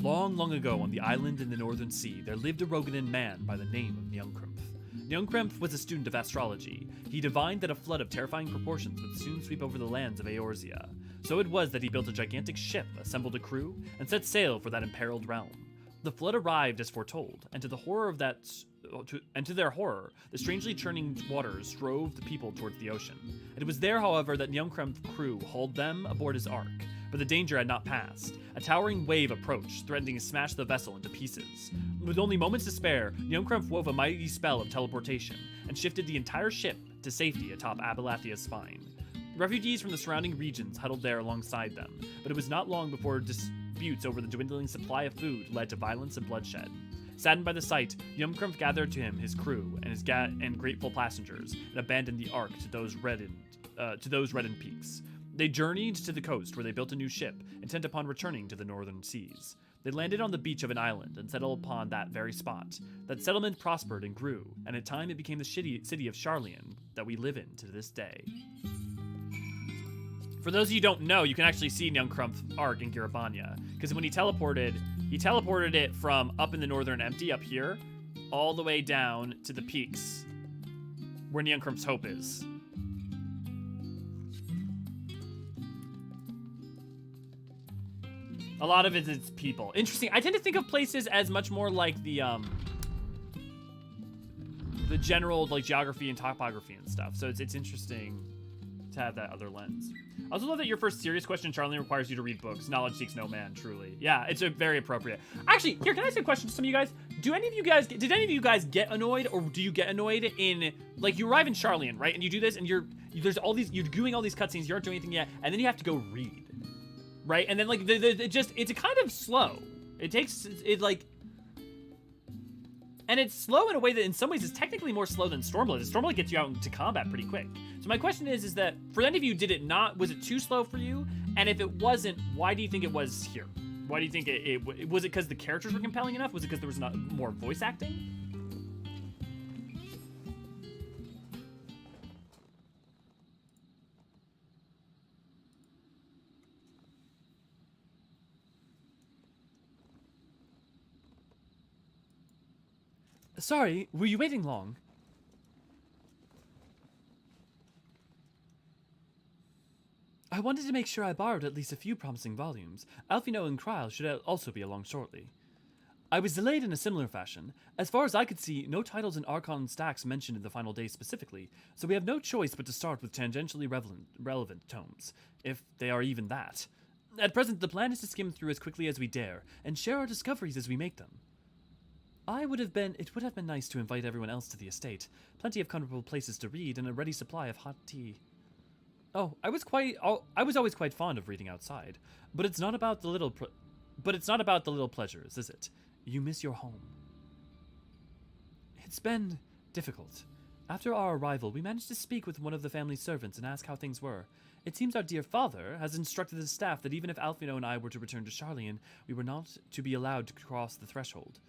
Long, long ago on the island in the Northern Sea, there lived a Rogadan man by the name of Nyungkrumph. Nyungkrumph was a student of astrology. He divined that a flood of terrifying proportions would soon sweep over the lands of Eorzea. So it was that he built a gigantic ship, assembled a crew, and set sail for that imperiled realm. The flood arrived as foretold, and to the horror of that and to their horror, the strangely churning waters drove the people towards the ocean. It was there, however, that Nyumkrem's crew hauled them aboard his ark, but the danger had not passed. A towering wave approached, threatening to smash the vessel into pieces. With only moments to spare, Nyumkrem wove a mighty spell of teleportation and shifted the entire ship to safety atop Abelathia's spine. Refugees from the surrounding regions huddled there alongside them, but it was not long before disputes over the dwindling supply of food led to violence and bloodshed. Saddened by the sight, Nyumkrem gathered to him his crew and grateful passengers and abandoned the ark to those reddened peaks. They journeyed to the coast, where they built a new ship, intent upon returning to the northern seas. They landed on the beach of an island and settled upon that very spot. That settlement prospered and grew, and in time it became the city of Sharlayan that we live in to this day. For those of you who don't know, you can actually see Nyumkrem's ark in Girabanya, because when he teleported it from up in the northern empty up here, all the way down to the peaks where Nyumkrem's hope is. A lot of it is people. Interesting. I tend to think of places as much more like the general like geography and topography and stuff. So it's interesting to have that other lens. I also love that your first serious question, Charlie, requires you to read books. Knowledge seeks no man, truly. Yeah, it's very appropriate. Actually, here, can I ask a question to some of you guys? Did any of you guys get annoyed, or do you get annoyed in, like, you arrive in Sharlayan, right? And you do this, and you're doing all these cutscenes, you aren't doing anything yet, and then you have to go read. Right? And then, like, it's a kind of slow. And it's slow in a way that in some ways is technically more slow than Stormblood. Stormblood gets you out into combat pretty quick. So my question is that, for any of you, was it too slow for you? And if it wasn't, why do you think it was here? Why do you think was it because the characters were compelling enough? Was it because there was not more voice acting? Sorry, were you waiting long? I wanted to make sure I borrowed at least a few promising volumes. Alphino and Kryl should also be along shortly. I was delayed in a similar fashion. As far as I could see, no titles in Archon stacks mentioned in the final days specifically, so we have no choice but to start with tangentially relevant tomes, if they are even that. At present, the plan is to skim through as quickly as we dare, and share our discoveries as we make them. It would have been nice to invite everyone else to the estate. Plenty of comfortable places to read and a ready supply of hot tea. Oh, I was always quite fond of reading outside, but it's not about the little pleasures, is it? You miss your home. It's been difficult. After our arrival, we managed to speak with one of the family's servants and ask how things were. It seems our dear father has instructed the staff that even if Alphino and I were to return to Sharlayan, we were not to be allowed to cross the threshold.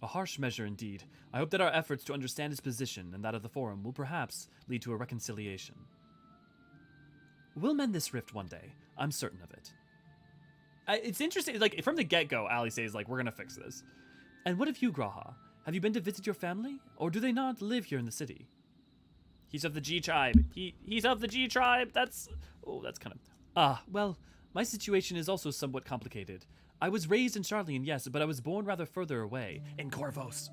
A harsh measure indeed. I hope that our efforts to understand his position and that of the Forum will perhaps lead to a reconciliation. We'll mend this rift one day. I'm certain of it. It's interesting, like, from the get-go, Ali says, like, we're gonna fix this. And what of you, Graha? Have you been to visit your family? Or do they not live here in the city? He's of the G tribe. He's of the G tribe. That's kind of... well, my situation is also somewhat complicated. I was raised in Sharlayan, yes, but I was born rather further away, in Corvos.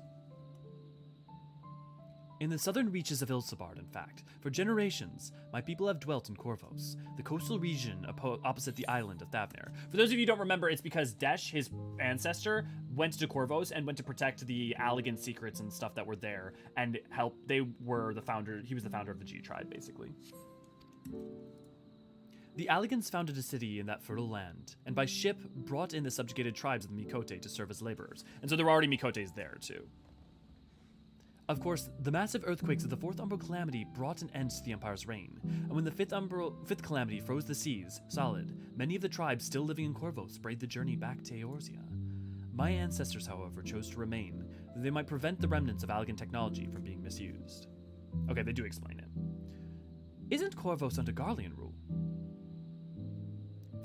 In the southern reaches of Ilsabard, in fact. For generations, my people have dwelt in Corvos, the coastal region opposite the island of Thavnir. For those of you who don't remember, it's because Desh, his ancestor, went to Corvos and went to protect the Allegan secrets and stuff that were there, and he was the founder of the G tribe, basically. The Allegans founded a city in that fertile land, and by ship brought in the subjugated tribes of the Mikote to serve as laborers. And so there were already Mikotes there, too. Of course, the massive earthquakes of the Fourth Umbral Calamity brought an end to the Empire's reign, and when the Fifth Calamity froze the seas solid, many of the tribes still living in Corvos braved the journey back to Eorzean. My ancestors, however, chose to remain, that they might prevent the remnants of Allegan technology from being misused. Okay, they do explain it. Isn't Corvos under Garlean rule?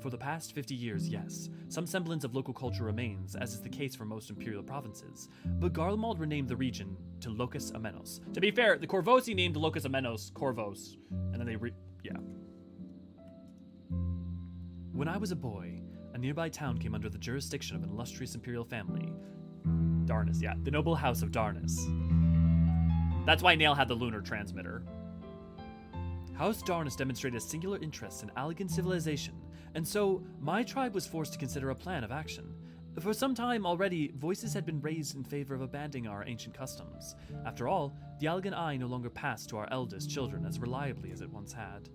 For the past 50 years, yes. Some semblance of local culture remains, as is the case for most imperial provinces, but Garlemald renamed the region to Locus Amenos. To be fair, the Corvosi named Locus Amenos Corvos, and then yeah. When I was a boy, a nearby town came under the jurisdiction of an illustrious imperial family. Darnus, yeah, the noble house of Darnus. That's why Nail had the lunar transmitter. House Darnus demonstrated a singular interest in elegant civilization, and so my tribe was forced to consider a plan of action. For some time already, voices had been raised in favor of abandoning our ancient customs. After all, the Elegant Eye no longer passed to our eldest children as reliably as it once had.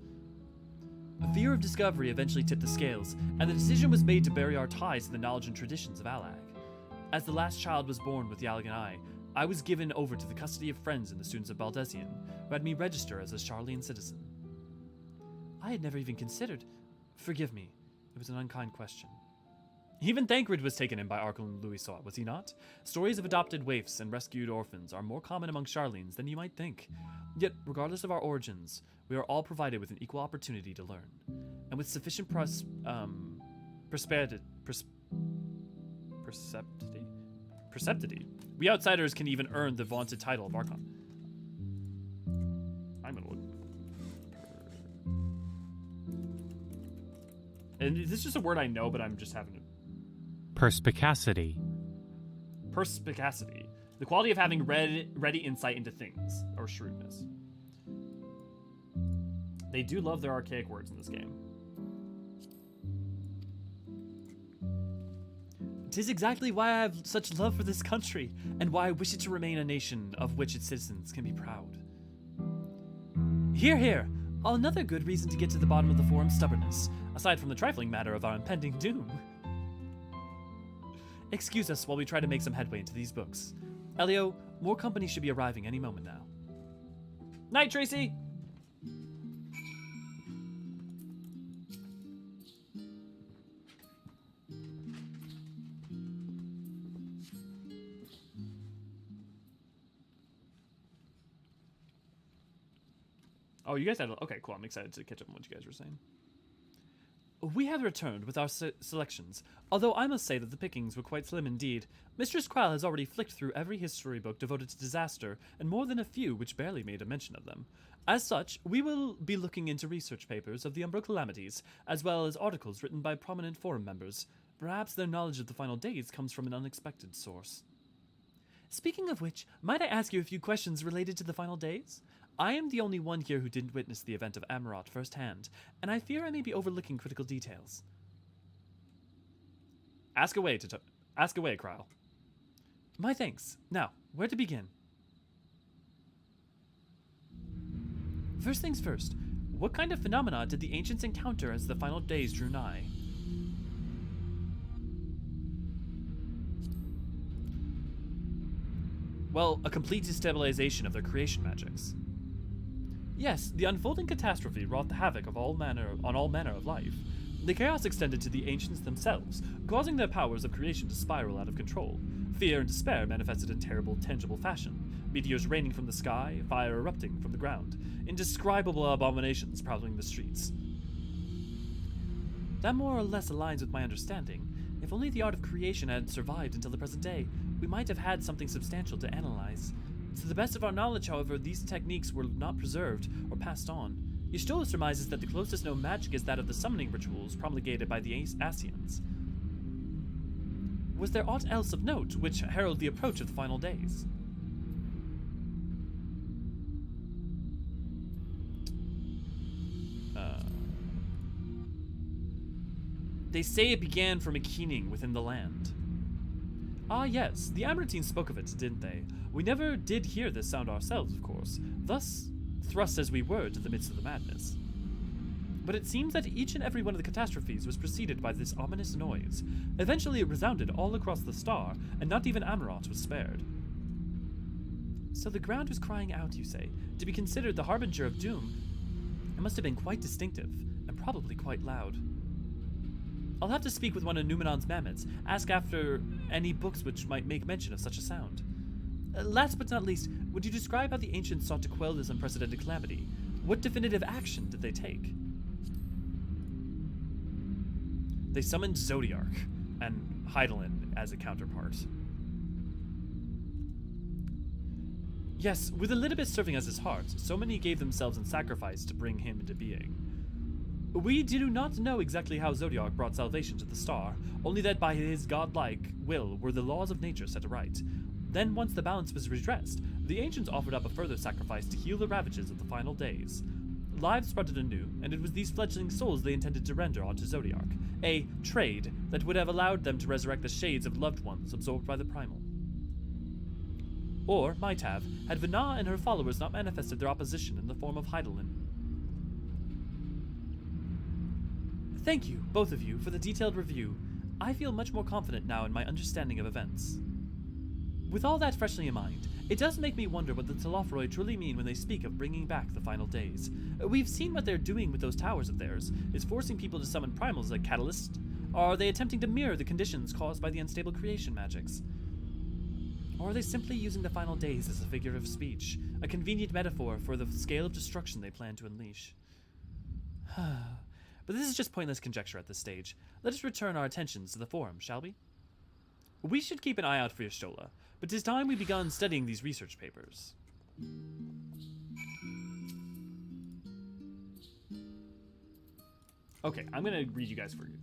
A fear of discovery eventually tipped the scales, and the decision was made to bury our ties to the knowledge and traditions of Alag. As the last child was born with the Elegant Eye, I was given over to the custody of friends and the students of Baldesion, who had me register as a Sharlayan citizen. I had never even considered. Forgive me, it was an unkind question. Even Thancred was taken in by Archon Louisois, was he not? Stories of adopted waifs and rescued orphans are more common among Sharlayans than you might think. Yet, regardless of our origins, we are all provided with an equal opportunity to learn. And with sufficient perceptity, we outsiders can even earn the vaunted title of Archon. I'm gonna look. And this is just a word I know, but I'm just having to. Perspicacity. Perspicacity. The quality of having ready insight into things, or shrewdness. They do love their archaic words in this game. 'Tis exactly why I have such love for this country, and why I wish it to remain a nation of which its citizens can be proud. Hear, hear! Another good reason to get to the bottom of the Forum's stubbornness, aside from the trifling matter of our impending doom. Excuse us while we try to make some headway into these books. Elio, more company should be arriving any moment now. Night, Tracy! Oh, you guys had... Okay, cool. I'm excited to catch up on what you guys were saying. We have returned with our selections, although I must say that the pickings were quite slim indeed. Mistress Krall has already flicked through every history book devoted to disaster, and more than a few which barely made a mention of them. As such, we will be looking into research papers of the Umbral calamities, as well as articles written by prominent forum members. Perhaps their knowledge of the final days comes from an unexpected source. Speaking of which, might I ask you a few questions related to the final days? I am the only one here who didn't witness the event of Amarot firsthand, and I fear I may be overlooking critical details. Ask away, Kryle. My thanks. Now, where to begin? First things first, what kind of phenomena did the ancients encounter as the final days drew nigh? Well, a complete destabilization of their creation magics. Yes, the unfolding catastrophe wrought the havoc on all manner of life. The chaos extended to the ancients themselves, causing their powers of creation to spiral out of control. Fear and despair manifested in terrible, tangible fashion. Meteors raining from the sky, fire erupting from the ground, indescribable abominations prowling the streets. That more or less aligns with my understanding. If only the art of creation had survived until the present day, we might have had something substantial to analyze. To the best of our knowledge, however, these techniques were not preserved or passed on. Ystola surmises that the closest known magic is that of the summoning rituals promulgated by the Asians. Was there aught else of note which heralded the approach of the final days? They say it began from a keening within the land. Ah yes, the Amratine spoke of it, didn't they? We never did hear this sound ourselves, of course, thus thrust as we were to the midst of the madness. But it seems that each and every one of the catastrophes was preceded by this ominous noise. Eventually it resounded all across the star, and not even Amarot was spared. So the ground was crying out, you say, to be considered the harbinger of doom. It must have been quite distinctive, and probably quite loud. I'll have to speak with one of Numenon's mammoths, ask after any books which might make mention of such a sound. Last but not least, would you describe how the ancients sought to quell this unprecedented calamity? What definitive action did they take? They summoned Zodiarch, and Hydaelyn as a counterpart. Yes, with Elidibus serving as his heart, so many gave themselves in sacrifice to bring him into being. We do not know exactly how Zodiac brought salvation to the star, only that by his godlike will were the laws of nature set aright. Then, once the balance was redressed, the ancients offered up a further sacrifice to heal the ravages of the final days. Lives sprouted anew, and it was these fledgling souls they intended to render onto Zodiac, a trade that would have allowed them to resurrect the shades of loved ones absorbed by the primal. Or might have, had Vana and her followers not manifested their opposition in the form of Hydaelyn. Thank you, both of you, for the detailed review. I feel much more confident now in my understanding of events. With all that freshly in mind, it does make me wonder what the Telophoroi truly mean when they speak of bringing back the final days. We've seen what they're doing with those towers of theirs, is forcing people to summon primals like catalysts. Are they attempting to mirror the conditions caused by the unstable creation magics? Or are they simply using the final days as a figure of speech, a convenient metaphor for the scale of destruction they plan to unleash? But this is just pointless conjecture at this stage. Let us return our attentions to the forum, shall we? We should keep an eye out for Y'shtola, but 'tis time we begun studying these research papers. Okay, I'm gonna read you guys for you.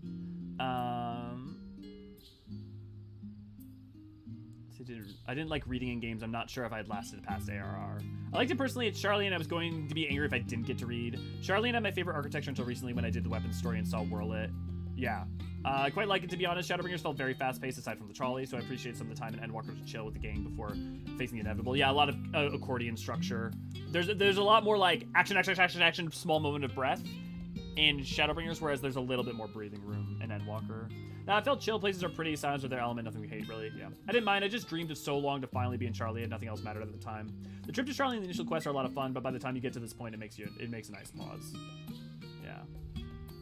I didn't like reading in games. I'm not sure if I had lasted past ARR. I liked it personally at Sharlayan. I was going to be angry if I didn't get to read. Sharlayan had my favorite architecture until recently when I did the weapons story and saw Whirlit. Yeah. I quite like it, to be honest. Shadowbringers felt very fast-paced aside from the trolley, so I appreciate some of the time in Endwalker to chill with the gang before facing the inevitable. Yeah, a lot of accordion structure. There's a lot more like action, action, action, action, small moment of breath in Shadowbringers, whereas there's a little bit more breathing room in Endwalker. Now, I felt chill. Places are pretty. Sounds are their element. Nothing we hate, really. Yeah. I didn't mind. I just dreamed of so long to finally be in Sharlayan. Nothing else mattered at the time. The trip to Sharlayan and the initial quests are a lot of fun, but by the time you get to this point, it makes a nice pause. Yeah.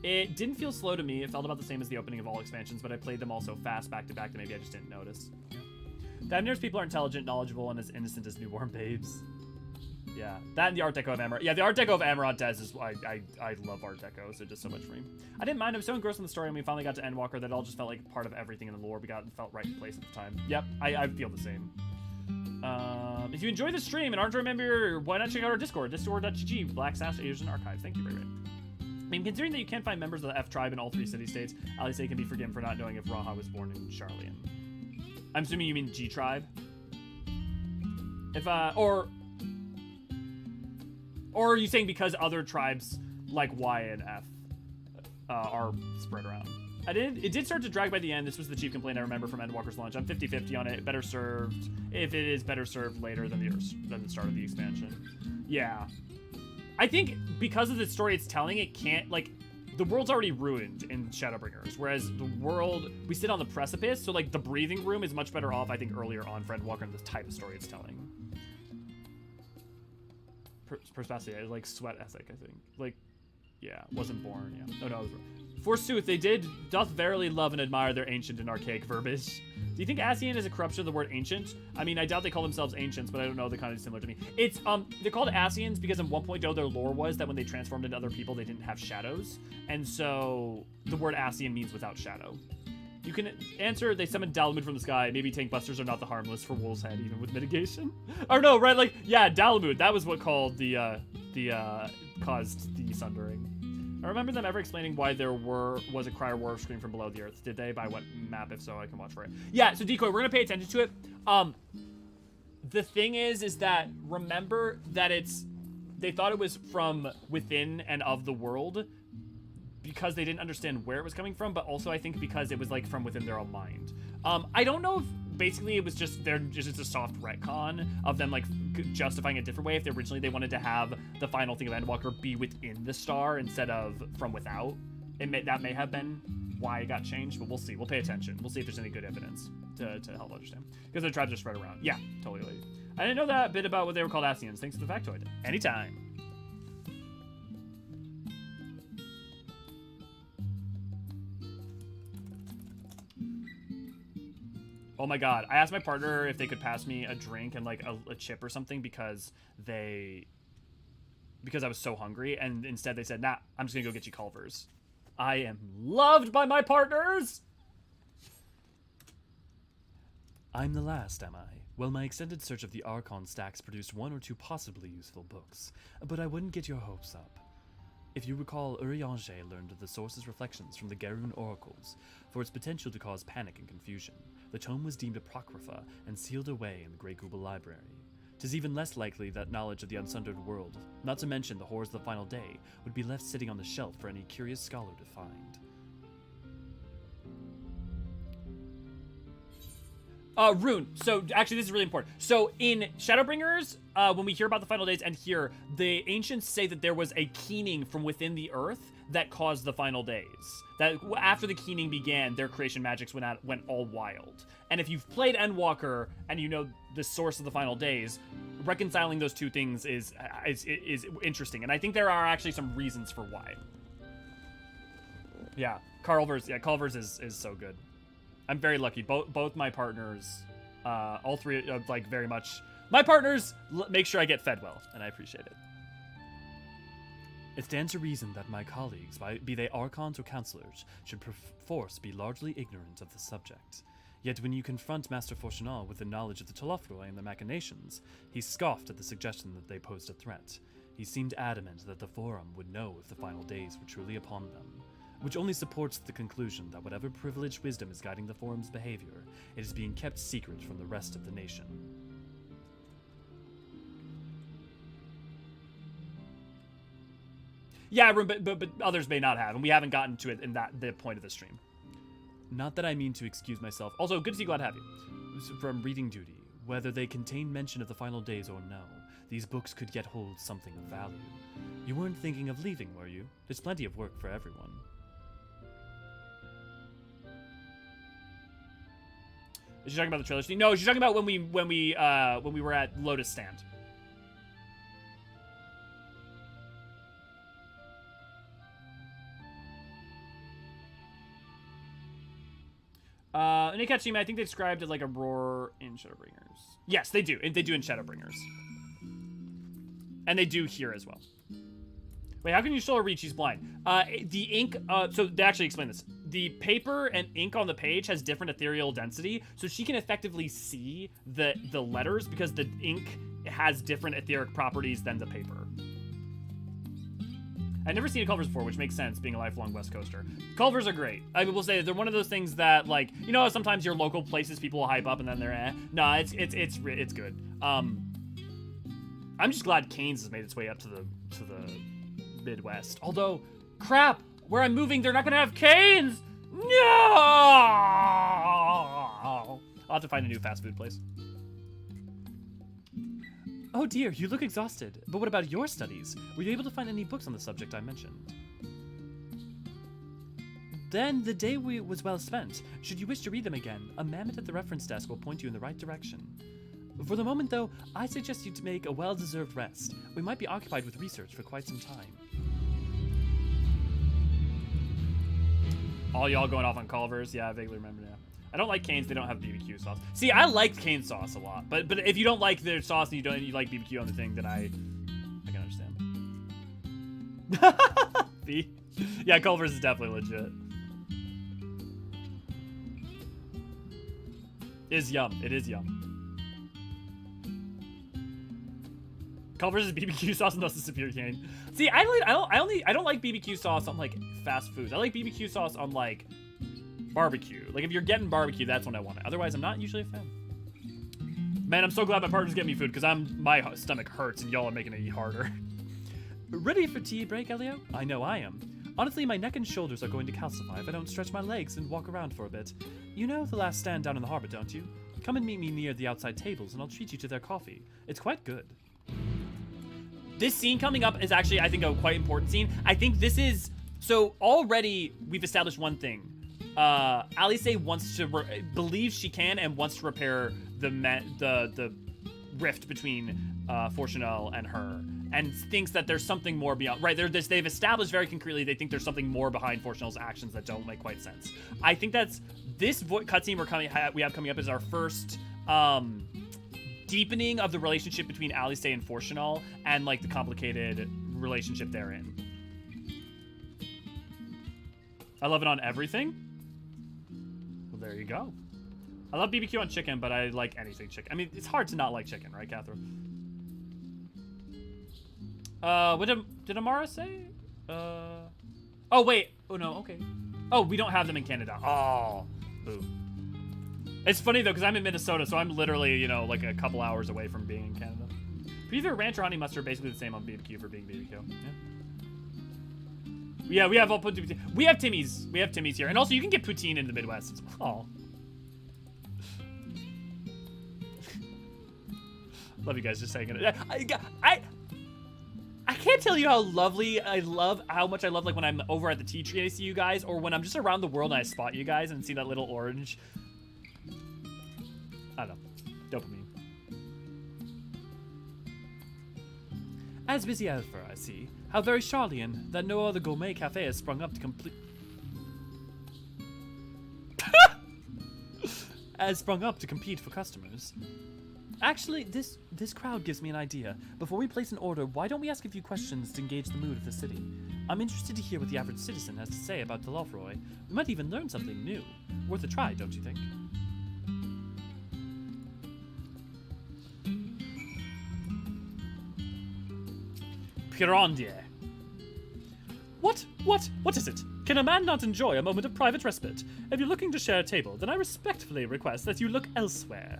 It didn't feel slow to me. It felt about the same as the opening of all expansions, but I played them all so fast back to back that maybe I just didn't notice. Yeah. Thavnir's people are intelligent, knowledgeable, and as innocent as newborn babes. Yeah, that and the Art Deco of Amarant. Yeah, the Art Deco of Amarant Des is I love Art Deco, so just so much for me. I didn't mind. I was so engrossed in the story when we finally got to Endwalker that it all just felt like part of everything in the lore we got and felt right in place at the time. Yep, I feel the same. If you enjoy the stream and aren't a member, why not check out our Discord, discord.gg, Black Sash, Eorzean Archive. Thank you, Ray Ray. I mean, considering that you can't find members of the F tribe in all 3 city-states, at least they can be forgiven for not knowing if Raha was born in Sharlayan. I'm assuming you mean G tribe? If, or are you saying because other tribes like Y and F are spread around? It did start to drag by the end. This was the chief complaint I remember from Endwalker's launch. I'm 50-50 on it. Better served if it is better served later than the start of the expansion. Yeah. I think because of the story it's telling, it can't, like, the world's already ruined in Shadowbringers, whereas the world, we sit on the precipice, so, like, the breathing room is much better off, I think, earlier on for Endwalker and the type of story it's telling. Perspacity, like sweat ethic, I think. Like, yeah, wasn't born, yeah. Oh no, I was wrong. Forsooth, they doth verily love and admire their ancient and archaic verbiage. Do you think Ascian is a corruption of the word ancient? I mean, I doubt they call themselves ancients, but I don't know, they're kind of similar to me. It's, they're called Ascians because in 1.0 their lore was that when they transformed into other people, they didn't have shadows. And so, the word Ascian means without shadow. You can answer, they summoned Dalamud from the sky. Maybe tank busters are not the harmless for Wolf's Head, even with mitigation. Or no, right, like, yeah, Dalamud, that was what caused the sundering. I remember them ever explaining why there was a Crier War screen from below the earth. Did they? By what map? If so, I can watch for it. Yeah, so Decoy, we're gonna pay attention to it. The thing is that remember that they thought it was from within and of the world, because they didn't understand where it was coming from, but also I think because it was like from within their own mind. I don't know if basically it was just a soft retcon of them like justifying a different way. If originally they wanted to have the final thing of Endwalker be within the star instead of from without, that may have been why it got changed, but we'll see. We'll pay attention. We'll see if there's any good evidence to help understand. Because the tribes are spread around. Yeah, totally. I didn't know that bit about what they were called Ascians. Thanks for the factoid. Anytime. Oh my god, I asked my partner if they could pass me a drink and like a chip or something because I was so hungry, and instead they said, nah, I'm just gonna go get you Culvers. I am loved by my partners! I'm the last, am I? Well, my extended search of the Archon stacks produced 1 or 2 possibly useful books, but I wouldn't get your hopes up. If you recall, Eorzean learned of the source's reflections from the Garoon oracles for its potential to cause panic and confusion. The tome was deemed apocrypha and sealed away in the Grey Google Library. 'Tis even less likely that knowledge of the unsundered world, not to mention the horrors of the final day, would be left sitting on the shelf for any curious scholar to find. Rune. So, actually, this is really important. So, in Shadowbringers, when we hear about the final days and here, the ancients say that there was a keening from within the earth that caused the final days. That after the keening began, their creation magics went all wild. And if you've played Endwalker and you know the source of the final days, reconciling those two things is interesting. And I think there are actually some reasons for why. Yeah, Culver's is so good. I'm very lucky. Both my partners, all three, like very much. My partners make sure I get fed well, and I appreciate it. It stands to reason that my colleagues, be they archons or counselors, should perforce be largely ignorant of the subject. Yet when you confront Master Fortunal with the knowledge of the Tolofroi and their machinations, he scoffed at the suggestion that they posed a threat. He seemed adamant that the Forum would know if the final days were truly upon them, which only supports the conclusion that whatever privileged wisdom is guiding the Forum's behavior, it is being kept secret from the rest of the nation. Yeah, but others may not have, and we haven't gotten to it in the point of the stream. Not that I mean to excuse myself. Also, good to see you, glad to have you. From reading duty, whether they contain mention of the final days or no, these books could yet hold something of value. You weren't thinking of leaving, were you? There's plenty of work for everyone. Is she talking about the trailer scene? No, she's talking about when we were at Lotus Stand. In Akachima, I think they described it like a roar in Shadowbringers. Yes, they do. They do in Shadowbringers. And they do here as well. Wait, how can you still read? She's blind. The ink, so they actually explain this. The paper and ink on the page has different ethereal density, so she can effectively see the letters because the ink has different etheric properties than the paper. I've never seen a Culvers before, which makes sense, being a lifelong West Coaster. Culvers are great. I will say they're one of those things that, like, you know, sometimes your local places people will hype up and then they're eh. No, it's good. I'm just glad Canes has made its way up to the Midwest. Although, crap, where I'm moving, they're not gonna have Canes. No! I'll have to find a new fast food place. Oh dear, you look exhausted. But what about your studies? Were you able to find any books on the subject I mentioned? Then the day was well spent. Should you wish to read them again, a mammoth at the reference desk will point you in the right direction. For the moment, though, I suggest you to make a well-deserved rest. We might be occupied with research for quite some time. All y'all going off on Culvers? Yeah, I vaguely remember now. I don't like Cane's. They don't have BBQ sauce. See, I like cane sauce a lot, but if you don't like their sauce and you like BBQ on the thing, then I can understand. See? Yeah, Culver's is definitely legit. Is yum. It is yum. Culver's is BBQ sauce and thus is superior cane. See, I don't like BBQ sauce on like fast foods. I like BBQ sauce on like barbecue. Like if you're getting barbecue, that's when I want it. Otherwise, I'm not usually a fan. Man, I'm so glad my partner's getting me food because my stomach hurts and y'all are making it eat harder. Ready for tea break, Elio? I know I am. Honestly, my neck and shoulders are going to calcify if I don't stretch my legs and walk around for a bit. You know the last stand down in the harbor, don't you? Come and meet me near the outside tables and I'll treat you to their coffee. It's quite good. This scene coming up is actually, I think, a quite important scene. I think this is... So, already, we've established one thing. Alice wants to... believes she can and wants to repair the rift between Fortunel and her. And thinks that there's something more beyond... Right, they've established very concretely they think there's something more behind Fortunel's actions that don't make quite sense. I think that's... This cutscene we have coming up is our first... deepening of the relationship between Alice and Fortunel and like the complicated relationship they're in. I love it on everything. Well, there you go. I love BBQ on chicken, but I like anything chicken. I mean, it's hard to not like chicken, right, Catherine? What did Amara say? Oh, wait. Oh, no, okay. Oh, we don't have them in Canada. Oh, boo. It's funny, though, because I'm in Minnesota, so I'm literally, you know, like a couple hours away from being in Canada. But either ranch or honey mustard are basically the same on BBQ for being BBQ. Yeah, we have all poutine. We have Timmy's. We have Timmy's here. And also, you can get poutine in the Midwest as well. Love you guys just saying it. I can't tell you how lovely how much I love like when I'm over at the tea tree and I see you guys, or when I'm just around the world and I spot you guys and see that little orange. I don't know. Dopamine. As busy Alpha, I see. How very Sharlayan that no other gourmet cafe has sprung up to complete. Has sprung up to compete for customers. Actually, this crowd gives me an idea. Before we place an order, why don't we ask a few questions to engage the mood of the city? I'm interested to hear what the average citizen has to say about Delafroy. We might even learn something new. Worth a try, don't you think? Pirandier. What is it? Can a man not enjoy a moment of private respite? If you're looking to share a table, then I respectfully request that you look elsewhere.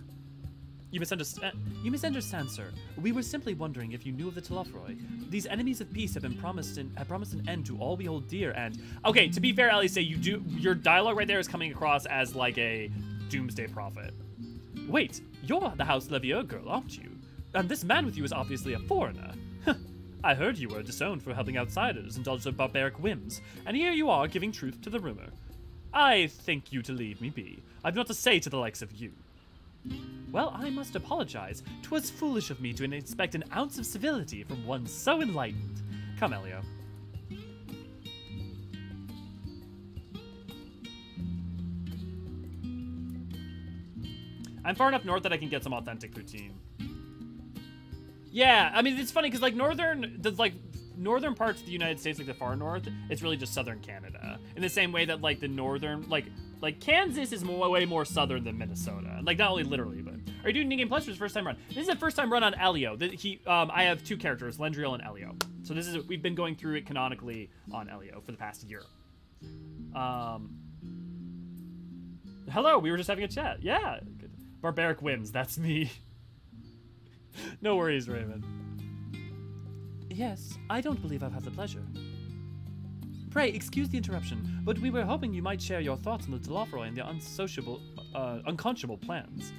You misunderstand, sir. We were simply wondering if you knew of the Telafroy. These enemies of peace have promised an end to all we hold dear, and... Okay, to be fair, Alice, your dialogue right there is coming across as like a doomsday prophet. Wait, you're the House Levier girl, aren't you? And this man with you is obviously a foreigner. I heard you were disowned for helping outsiders indulge their barbaric whims, and here you are giving truth to the rumor. I think you to leave me be. I've not to say to the likes of you. Well, I must apologize. 'Twas foolish of me to expect an ounce of civility from one so enlightened. Come, Elio. I'm far enough north that I can get some authentic poutine. Yeah, I mean, it's funny because like northern parts of the United States, like the far north, it's really just southern Canada. In the same way that like the northern, like Kansas is way more southern than Minnesota. Like not only literally, but are you doing New Game Plus for his first time run? This is the first time run on Elio. I have two characters, Lendriel and Elio. So we've been going through it canonically on Elio for the past year. Hello, we were just having a chat. Yeah, good. Barbaric whims, that's me. No worries, Raymond. Yes, I don't believe I've had the pleasure. Pray, excuse the interruption, but we were hoping you might share your thoughts on the Delafroy and their unconscionable plans.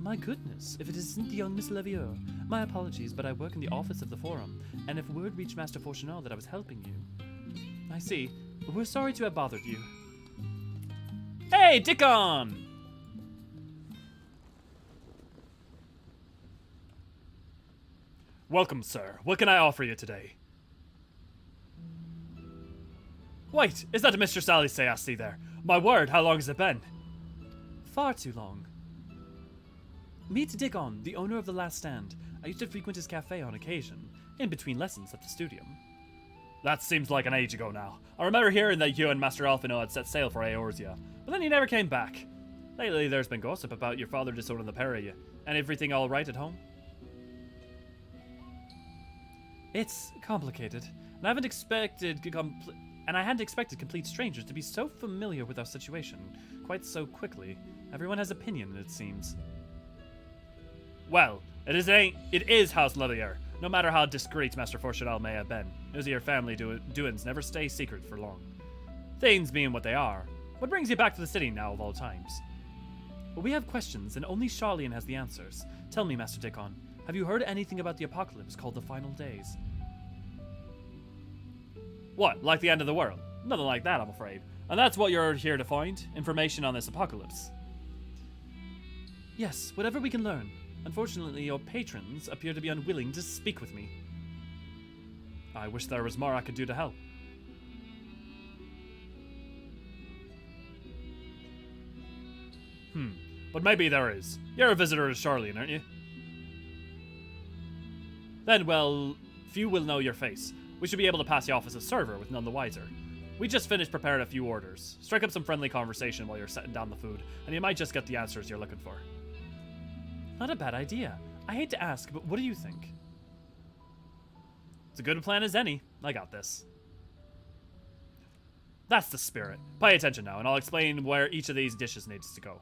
My goodness, if it isn't the young Miss Levier. My apologies, but I work in the office of the Forum, and if word reached Master Fortunal that I was helping you... I see. We're sorry to have bothered you. Hey, Dickon! Welcome, sir. What can I offer you today? Wait, is that Mr. Sally say I see there? My word, how long has it been? Far too long. Meet Dickon, the owner of the Last Stand. I used to frequent his cafe on occasion, in between lessons at the studium. That seems like an age ago now. I remember hearing that you and Master Alphino had set sail for Eorzean, but then you never came back. Lately, there's been gossip about your father disowning the pair of you. And everything all right at home? It's complicated, and I hadn't expected complete strangers to be so familiar with our situation quite so quickly. Everyone has opinion, it seems. Well, it is House Levier. No matter how discreet Master Fortunal may have been, your family doings never stay secret for long. Things being what they are, what brings you back to the city now of all times? Well, we have questions, and only Sharlayan has the answers. Tell me, Master Dickon, have you heard anything about the apocalypse called the Final Days? What, like the end of the world? Nothing like that, I'm afraid. And that's what you're here to find? Information on this apocalypse? Yes, whatever we can learn. Unfortunately, your patrons appear to be unwilling to speak with me. I wish there was more I could do to help. But maybe there is. You're a visitor to Sharlayan, aren't you? Then, well, few will know your face. We should be able to pass you off as a server with none the wiser. We just finished preparing a few orders. Strike up some friendly conversation while you're setting down the food, and you might just get the answers you're looking for. Not a bad idea. I hate to ask, but what do you think? It's a good plan as any. I got this. That's the spirit. Pay attention now, and I'll explain where each of these dishes needs to go.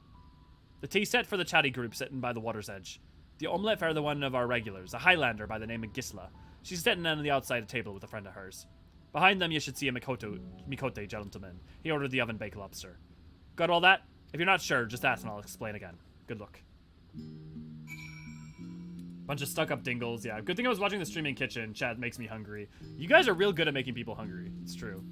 The tea set for the chatty group sitting by the water's edge. The omelette for the one of our regulars, a Highlander by the name of Gisla. She's sitting on the outside of the table with a friend of hers. Behind them, you should see a Mikote gentleman. He ordered the oven-baked lobster. Got all that? If you're not sure, just ask and I'll explain again. Good luck. Bunch of stuck-up dingles. Yeah, good thing I was watching the streaming kitchen. Chat makes me hungry. You guys are real good at making people hungry. It's true.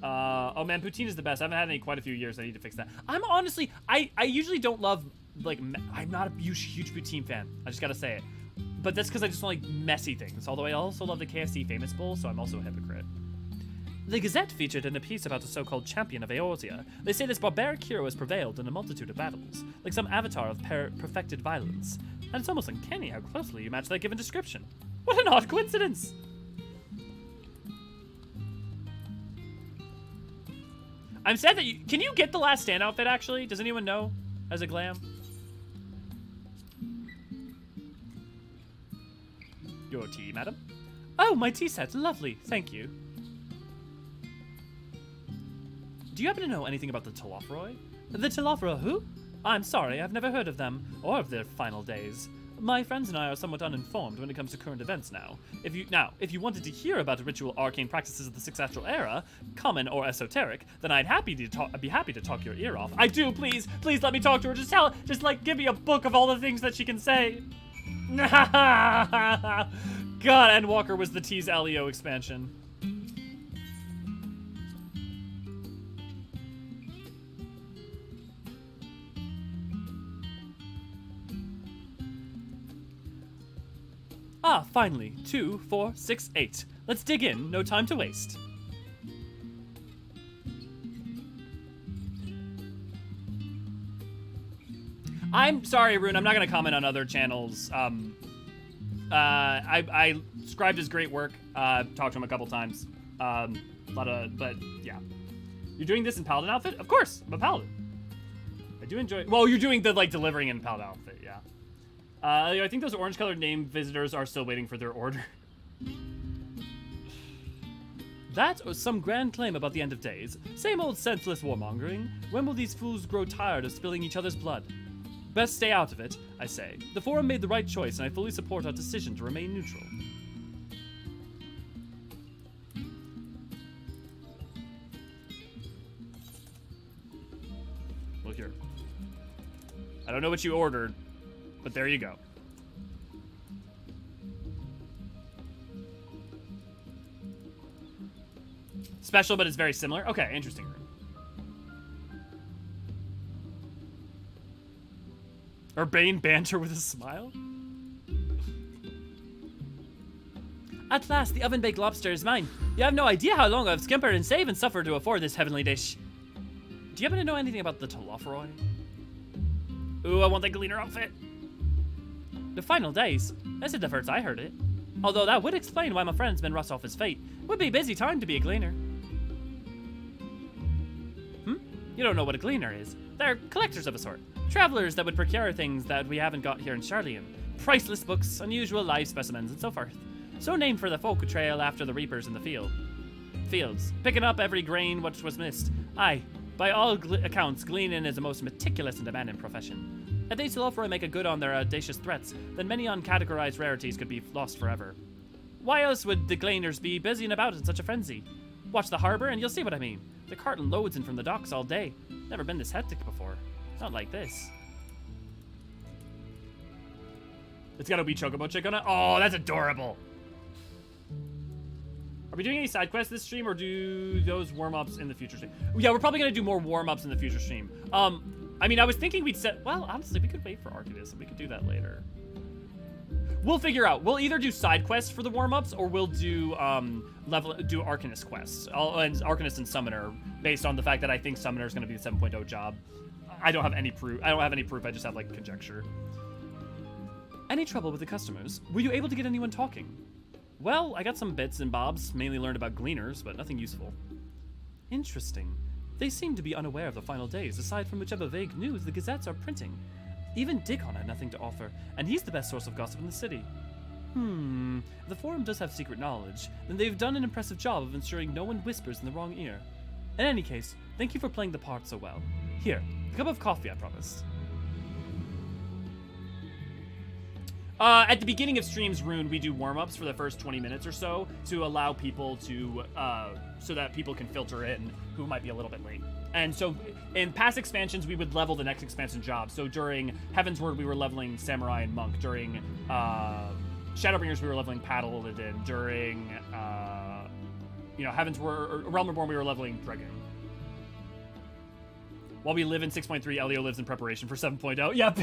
Oh man, poutine is the best. I haven't had any quite a few years. I need to fix that. I'm honestly, I usually don't love, like, I'm not a huge poutine fan. I just gotta say it. But that's because I just don't like messy things. Although I also love the KFC Famous Bowl, so I'm also a hypocrite. The Gazette featured in a piece about the so-called champion of Eorzea. They say this barbaric hero has prevailed in a multitude of battles, like some avatar of perfected violence. And it's almost uncanny how closely you match that given description. What an odd coincidence! I'm sad that you... Can you get the Last Stand outfit, actually? Does anyone know? As a glam? Your tea, madam? Oh, my tea set. Lovely. Thank you. Do you happen to know anything about the Telophroi? The Telophroi who? I'm sorry, I've never heard of them, or of their final days. My friends and I are somewhat uninformed when it comes to current events now. If you wanted to hear about the ritual arcane practices of the Sixth Astral Era, common or esoteric, then I'd be happy to talk your ear off. I do, please let me talk to her. Just like give me a book of all the things that she can say. God, Endwalker was the T's Leo expansion. Ah, finally. 2, 4, 6, 8. Let's dig in. No time to waste. I'm sorry, Rune. I'm not going to comment on other channels. I scribed his great work. Talked to him a couple times. But yeah. You're doing this in Paladin outfit? Of course. I'm a Paladin. I do enjoy... Well, you're doing the, like, delivering in Paladin outfit, yeah. I think those orange-colored name visitors are still waiting for their order. That was some grand claim about the end of days. Same old senseless warmongering. When will these fools grow tired of spilling each other's blood? Best stay out of it, I say. The Forum made the right choice, and I fully support our decision to remain neutral. Look here. I don't know what you ordered, but there you go. Special, but it's very similar. Okay, interesting. Urbane banter with a smile? At last, the oven-baked lobster is mine. You have no idea how long I've scampered and saved and suffered to afford this heavenly dish. Do you happen to know anything about the Telophroi? Ooh, I want the Gleaner outfit. The final days? That's the first I heard it. Although that would explain why my friend's been rushed off his fate. Would be a busy time to be a Gleaner. You don't know what a Gleaner is. They're collectors of a sort. Travelers that would procure things that we haven't got here in Sharlayan. Priceless books, unusual live specimens, and so forth. So named for the folk who trail after the reapers in the fields, picking up every grain which was missed. Aye, by all accounts, gleaning is the most meticulous and demanding profession. If they Telophroi make a good on their audacious threats, then many uncategorized rarities could be lost forever. Why else would the Gleaners be busying about in such a frenzy? Watch the harbor and you'll see what I mean. The carting loads in from the docks all day. Never been this hectic before. Not like this. It's got a wee chocobo chick on it. Oh, that's adorable. Are we doing any side quests this stream, or do those warm-ups in the future stream? Yeah, we're probably going to do more warm-ups in the future stream. I mean, I was thinking we'd set... Well, honestly, we could wait for Arcanist, and we could do that later. We'll figure out. We'll either do side quests for the warm-ups, or we'll do do Arcanist quests. And Arcanist and Summoner, based on the fact that I think Summoner is going to be the 7.0 job. I don't have any proof. I just have, like, conjecture. Any trouble with the customers? Were you able to get anyone talking? Well, I got some bits and bobs, mainly learned about Gleaners, but nothing useful. Interesting. They seem to be unaware of the final days, aside from whichever vague news the gazettes are printing. Even Dickon had nothing to offer, and he's the best source of gossip in the city. If the Forum does have secret knowledge, then they've done an impressive job of ensuring no one whispers in the wrong ear. In any case, thank you for playing the part so well. Here, a cup of coffee, I promised. At the beginning of streams, Rune, we do warm-ups for the first 20 minutes or so to allow people to, so that people can filter in who might be a little bit late. And so in past expansions, we would level the next expansion job. So during Heaven's Word, we were leveling Samurai and Monk. During Shadowbringers, we were leveling Paladin. During, Heaven's Word, or Realm Reborn, we were leveling Dragoon. While we live in 6.3, Elio lives in preparation for 7.0. Yeah,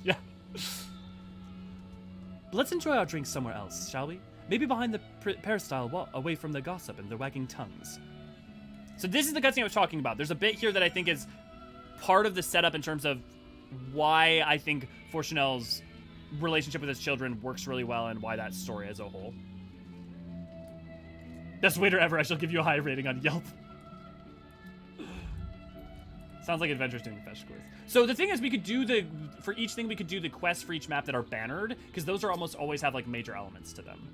yeah. Let's enjoy our drinks somewhere else, shall we? Maybe behind the peristyle wall, away from the gossip and the wagging tongues. So this is the cutscene I was talking about. There's a bit here that I think is part of the setup in terms of why I think Fortunel's relationship with his children works really well and why that story as a whole. Best waiter ever. I shall give you a high rating on Yelp. Sounds like Adventures doing the fetch quiz. So the thing is, we could do for each thing, we could do the quests for each map that are bannered, because those are almost always have like major elements to them.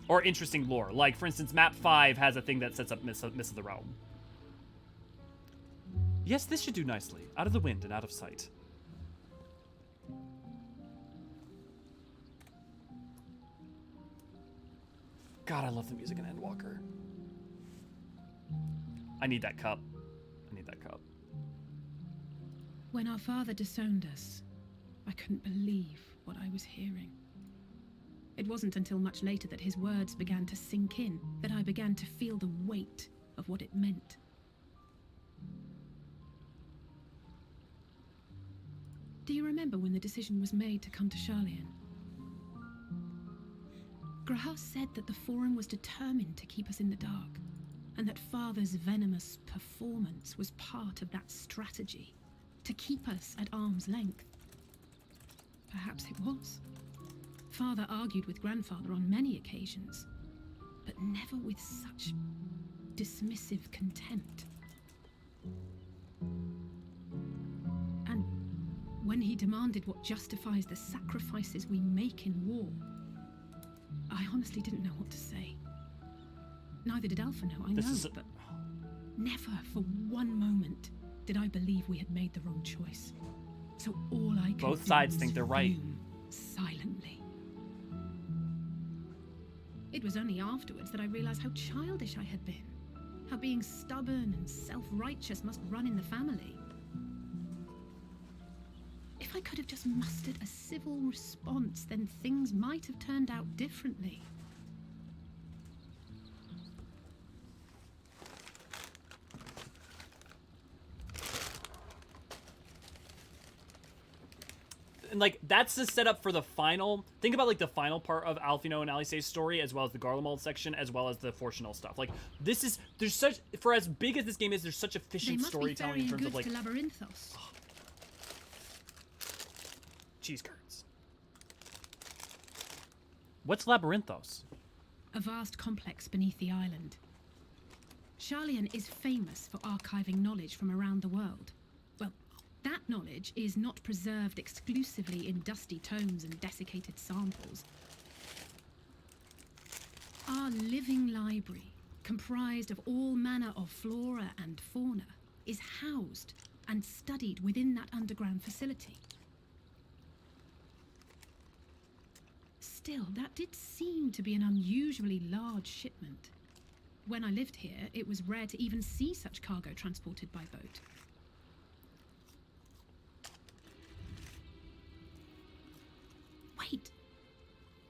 Or interesting lore. Like, for instance, map 5 has a thing that sets up Miss of the Realm. Yes, this should do nicely. Out of the wind and out of sight. God, I love the music in Endwalker. I need that cup. I need that cup. When our father disowned us, I couldn't believe what I was hearing. It wasn't until much later that his words began to sink in, that I began to feel the weight of what it meant. Do you remember when the decision was made to come to Sharlayan? Grahas said that the Forum was determined to keep us in the dark, and that Father's venomous performance was part of that strategy, to keep us at arm's length. Perhaps it was. Father argued with Grandfather on many occasions, but never with such dismissive contempt. And when he demanded what justifies the sacrifices we make in war, I honestly didn't know what to say. Neither did Alpha know, I know, but never for one moment did I believe we had made the wrong choice. So all I could Both sides think they're right. Silently. It was only afterwards that I realized how childish I had been. How being stubborn and self-righteous must run in the family. If I could have just mustered a civil response, then things might have turned out differently. And like that's the setup for the final. Think about like the final part of Alfino and Alice's story, as well as the Garlemald section, as well as the Fortunel stuff. Like this is there's such for as big as this game is, there's such efficient storytelling in terms of like to Labyrinthos. Oh. Cheese curds. What's Labyrinthos? A vast complex beneath the island. Sharlayan is famous for archiving knowledge from around the world. Well, that knowledge is not preserved exclusively in dusty tomes and desiccated samples. Our living library, comprised of all manner of flora and fauna, is housed and studied within that underground facility. Still, that did seem to be an unusually large shipment. When I lived here, it was rare to even see such cargo transported by boat. Wait,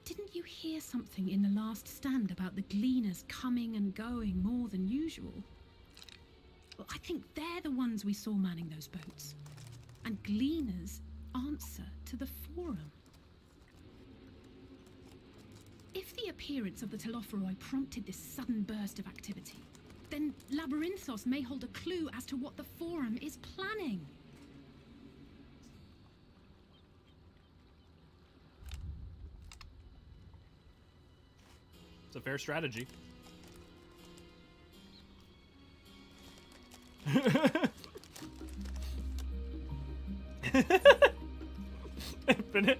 didn't you hear something in the last stand about the Gleaners coming and going more than usual? Well, I think they're the ones we saw manning those boats. And Gleaners answer to the Forum. If the appearance of the Telophoroi prompted this sudden burst of activity, then Labyrinthos may hold a clue as to what the Forum is planning. It's a fair strategy. Infinite.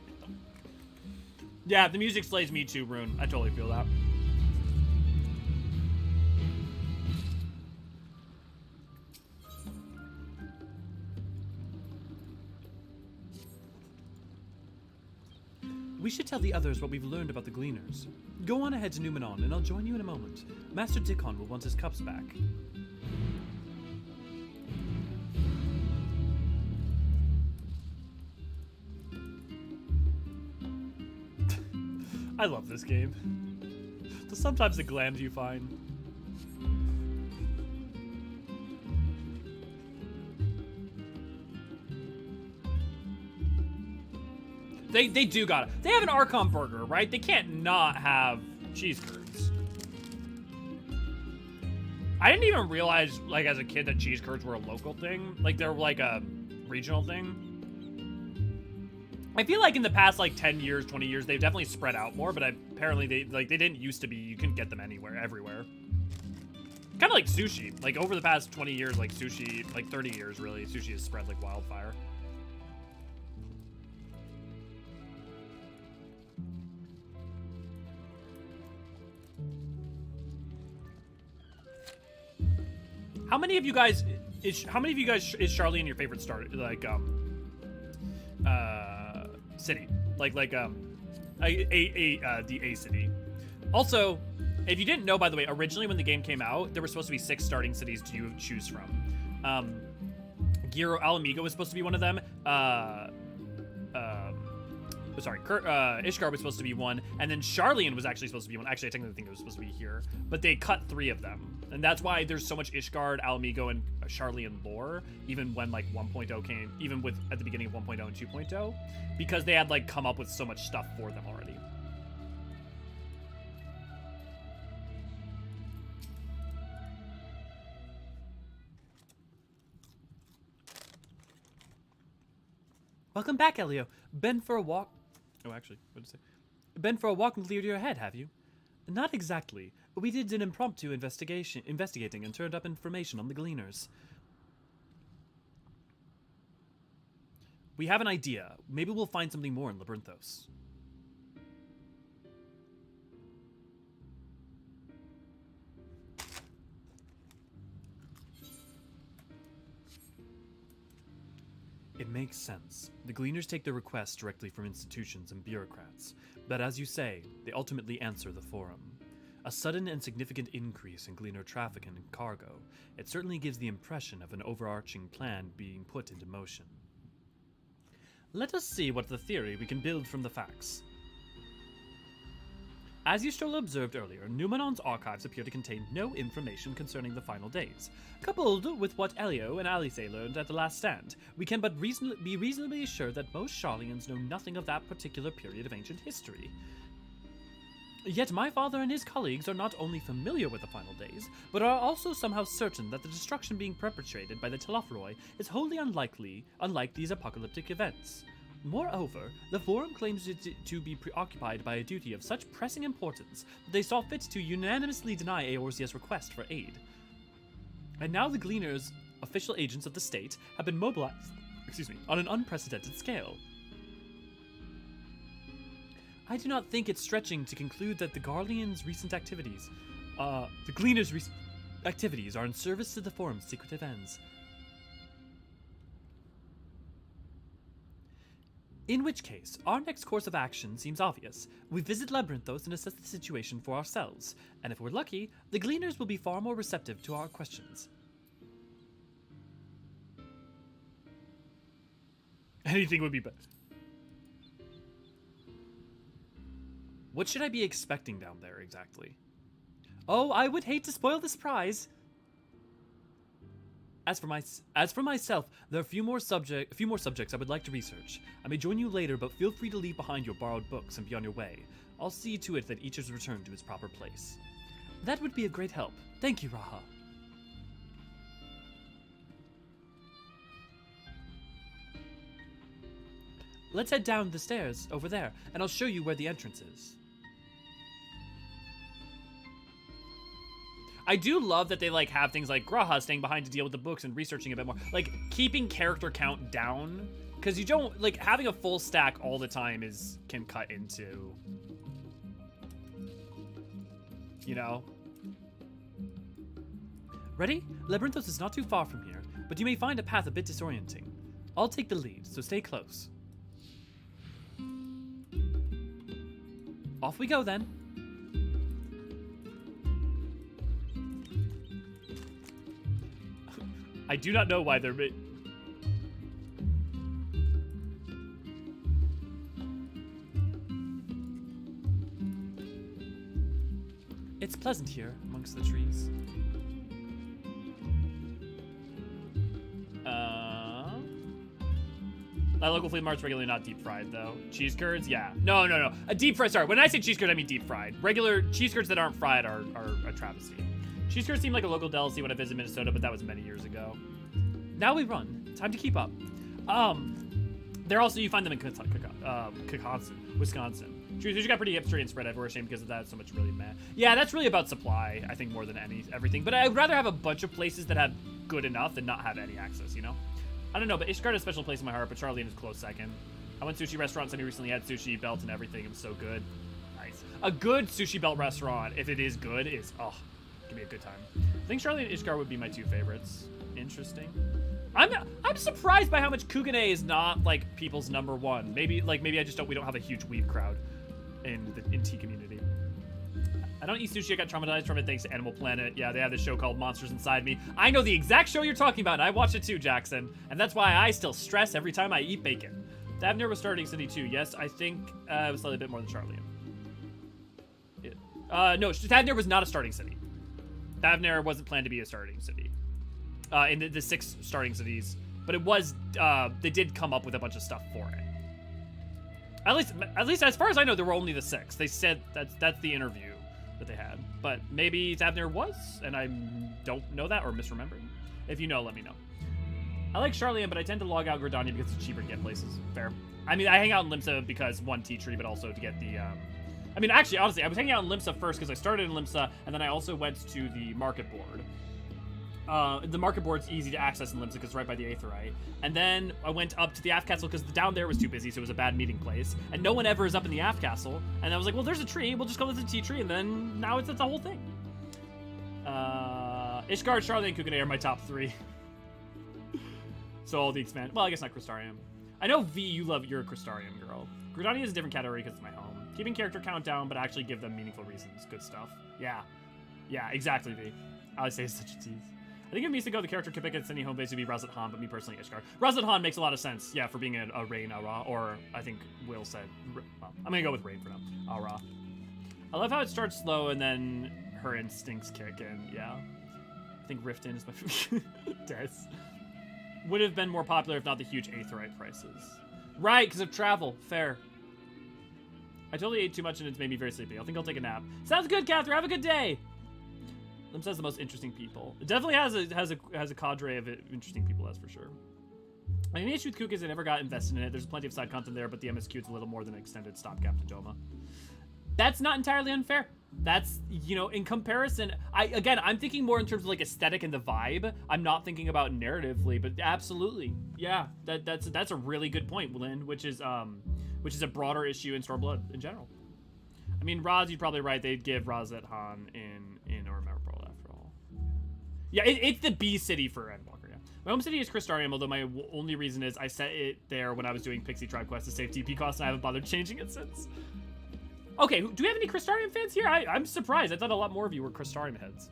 Yeah, the music slays me too, Rune. I totally feel that. We should tell the others what we've learned about the Gleaners. Go on ahead to Numenon, and I'll join you in a moment. Master Dickon will want his cups back. I love this game. So sometimes the glands you find. They do got it. They have an Archon burger, right? They can't not have cheese curds. I didn't even realize, like, as a kid that cheese curds were a local thing. Like, they're like a regional thing. I feel like in the past, like, 10 years, 20 years, they've definitely spread out more, but apparently they didn't used to be, you couldn't get them everywhere. Kind of like sushi. Like, over the past 20 years, like, sushi, like, 30 years, really, sushi has spread like wildfire. How many of you guys is Sharlayan your favorite starter, like, city? The A city. Also, if you didn't know, by the way, originally when the game came out, there were supposed to be 6 starting cities to choose from. Giro Alamigo was supposed to be one of them. Ishgard was supposed to be one, and then Sharlayan was actually supposed to be one. Actually, I technically think it was supposed to be here, but they cut 3 of them, and that's why there's so much Ishgard, Alamigo, and Sharlayan lore, even when like 1.0 came, even with at the beginning of 1.0 and 2.0, because they had like come up with so much stuff for them already. Welcome back, Elio. Been for a walk. Oh, actually, what did it say? Been for a walk and cleared your head, have you? Not exactly, but we did an impromptu investigating and turned up information on the Gleaners. We have an idea. Maybe we'll find something more in Labyrinthos. It makes sense. The Gleaners take their requests directly from institutions and bureaucrats, but as you say, they ultimately answer the Forum. A sudden and significant increase in Gleaner traffic and cargo, it certainly gives the impression of an overarching plan being put into motion. Let us see what the theory we can build from the facts. As you still observed earlier, Numenon's archives appear to contain no information concerning the final days. Coupled with what Elio and Alice learned at the last stand, we can but be reasonably assured that most Sharlayans know nothing of that particular period of ancient history. Yet my father and his colleagues are not only familiar with the final days, but are also somehow certain that the destruction being perpetrated by the Telophroi is wholly unlike these apocalyptic events. Moreover, the Forum claims it to be preoccupied by a duty of such pressing importance that they saw fit to unanimously deny Eorzean's request for aid. And now the Gleaners, official agents of the state, have been mobilized, on an unprecedented scale. I do not think it's stretching to conclude that the Gleaners' recent activities are in service to the Forum's secretive ends. In which case, our next course of action seems obvious. We visit Labyrinthos and assess the situation for ourselves, and if we're lucky, the Gleaners will be far more receptive to our questions. Anything would be better. What should I be expecting down there exactly? Oh, I would hate to spoil the surprise. As for myself, there are a few more subjects I would like to research. I may join you later, but feel free to leave behind your borrowed books and be on your way. I'll see to it that each is returned to its proper place. That would be a great help. Thank you, Raha. Let's head down the stairs over there, and I'll show you where the entrance is. I do love that they like have things like Graha staying behind to deal with the books and researching a bit more, like keeping character count down, because you don't like having a full stack all the time can cut into, you know. Ready? Labyrinthos is not too far from here, but you may find a path a bit disorienting. I'll take the lead, so stay close. Off we go then. I do not know why they're... It's pleasant here amongst the trees. My local flea mart's regularly not deep fried though. Cheese curds, yeah. No. A deep fried, sorry, when I say cheese curd, I mean deep fried. Regular cheese curds that aren't fried are a travesty. Cheese curds seem like a local delicacy when I visited Minnesota, but that was many years ago. Now we run. Time to keep up. They're also, you find them in Wisconsin. Sushi got pretty hipstery and spread everywhere. Shame because of that. So much really meh. Yeah, that's really about supply, I think, more than everything. But I'd rather have a bunch of places that have good enough than not have any access, you know? I don't know, but Ishgard has a special place in my heart, but Sharlayan is close second. I went to sushi restaurants and I recently had sushi belt and everything. It was so good. Nice. A good sushi belt restaurant, if it is good, is, oh, give me a good time. I think Sharlayan and Ishgard would be my two favorites. Interesting. I'm surprised by how much Kugane is not like people's number one. Maybe I just we don't have a huge weeb crowd in the tea community. I don't eat sushi. I got traumatized from it thanks to Animal Planet. Yeah, they have this show called Monsters Inside Me. I know the exact show you're talking about, and I watched it too, Jackson. And that's why I still stress every time I eat bacon. Thavnir was starting city too. Yes, I think it was slightly a bit more than Sharlayan. No, Thavnir was not a starting city. Thavnir wasn't planned to be a starting city. In the 6 starting cities, but it was, they did come up with a bunch of stuff for it. At least as far as I know, there were only the 6. They said that's the interview that they had, but maybe Thavnir was, and I don't know that or misremembered. If you know, let me know. I like Sharlayan, but I tend to log out Gridania because it's cheaper to get places. Fair. I mean, I hang out in Limsa because one tea tree, but also to get the, I mean, actually, honestly, I was hanging out in Limsa first because I started in Limsa, and then I also went to the market board. The market board's easy to access in Limsa because it's right by the Aetherite. And then I went up to the Aft Castle because down there was too busy, so it was a bad meeting place. And no one ever is up in the Aft Castle. And I was like, well, there's a tree. We'll just call it the tea tree. And then now it's the whole thing. Ishgard, Sharlayan, and Kugane are my top 3. So all the expand. Well, I guess not Crystarium. I know V, you're a Crystarium girl. Gridania is a different category because it's my home. Keeping character count down, but actually give them meaningful reasons. Good stuff. Yeah. Yeah, exactly, V. I would say it's such a tease. I think if Misako, the character could pick its any home base would be Razat Han, but me personally, Ishgard. Razat Han makes a lot of sense, yeah, for being a Rain Aura, or I think Will said, well, I'm gonna go with Rain for now, Aura. I love how it starts slow and then her instincts kick in, yeah. I think Riften is my favorite. Des. Would have been more popular if not the huge Aetherite prices. Right, because of travel, fair. I totally ate too much and it's made me very sleepy. I think I'll take a nap. Sounds good, Catherine, have a good day! Limsa has the most interesting people. It definitely has a cadre of interesting people, that's for sure. My main issue with Kook is I never got invested in it. There's plenty of side content there, but the MSQ is a little more than an extended stopgap to Doma. That's not entirely unfair. That's, you know, in comparison, I'm thinking more in terms of like aesthetic and the vibe. I'm not thinking about narratively, but absolutely, yeah, that's a really good point, Lynn, which is a broader issue in Stormblood in general. I mean, Roz, you're probably right. They'd give Razat Han in Ormar Pearl after all. Yeah, it's the B city for Endwalker, yeah. My home city is Crystarium, although my only reason is I set it there when I was doing Pixie Tribe Quest to save TP costs, and I haven't bothered changing it since. Okay, do we have any Crystarium fans here? I'm surprised. I thought a lot more of you were Crystarium heads.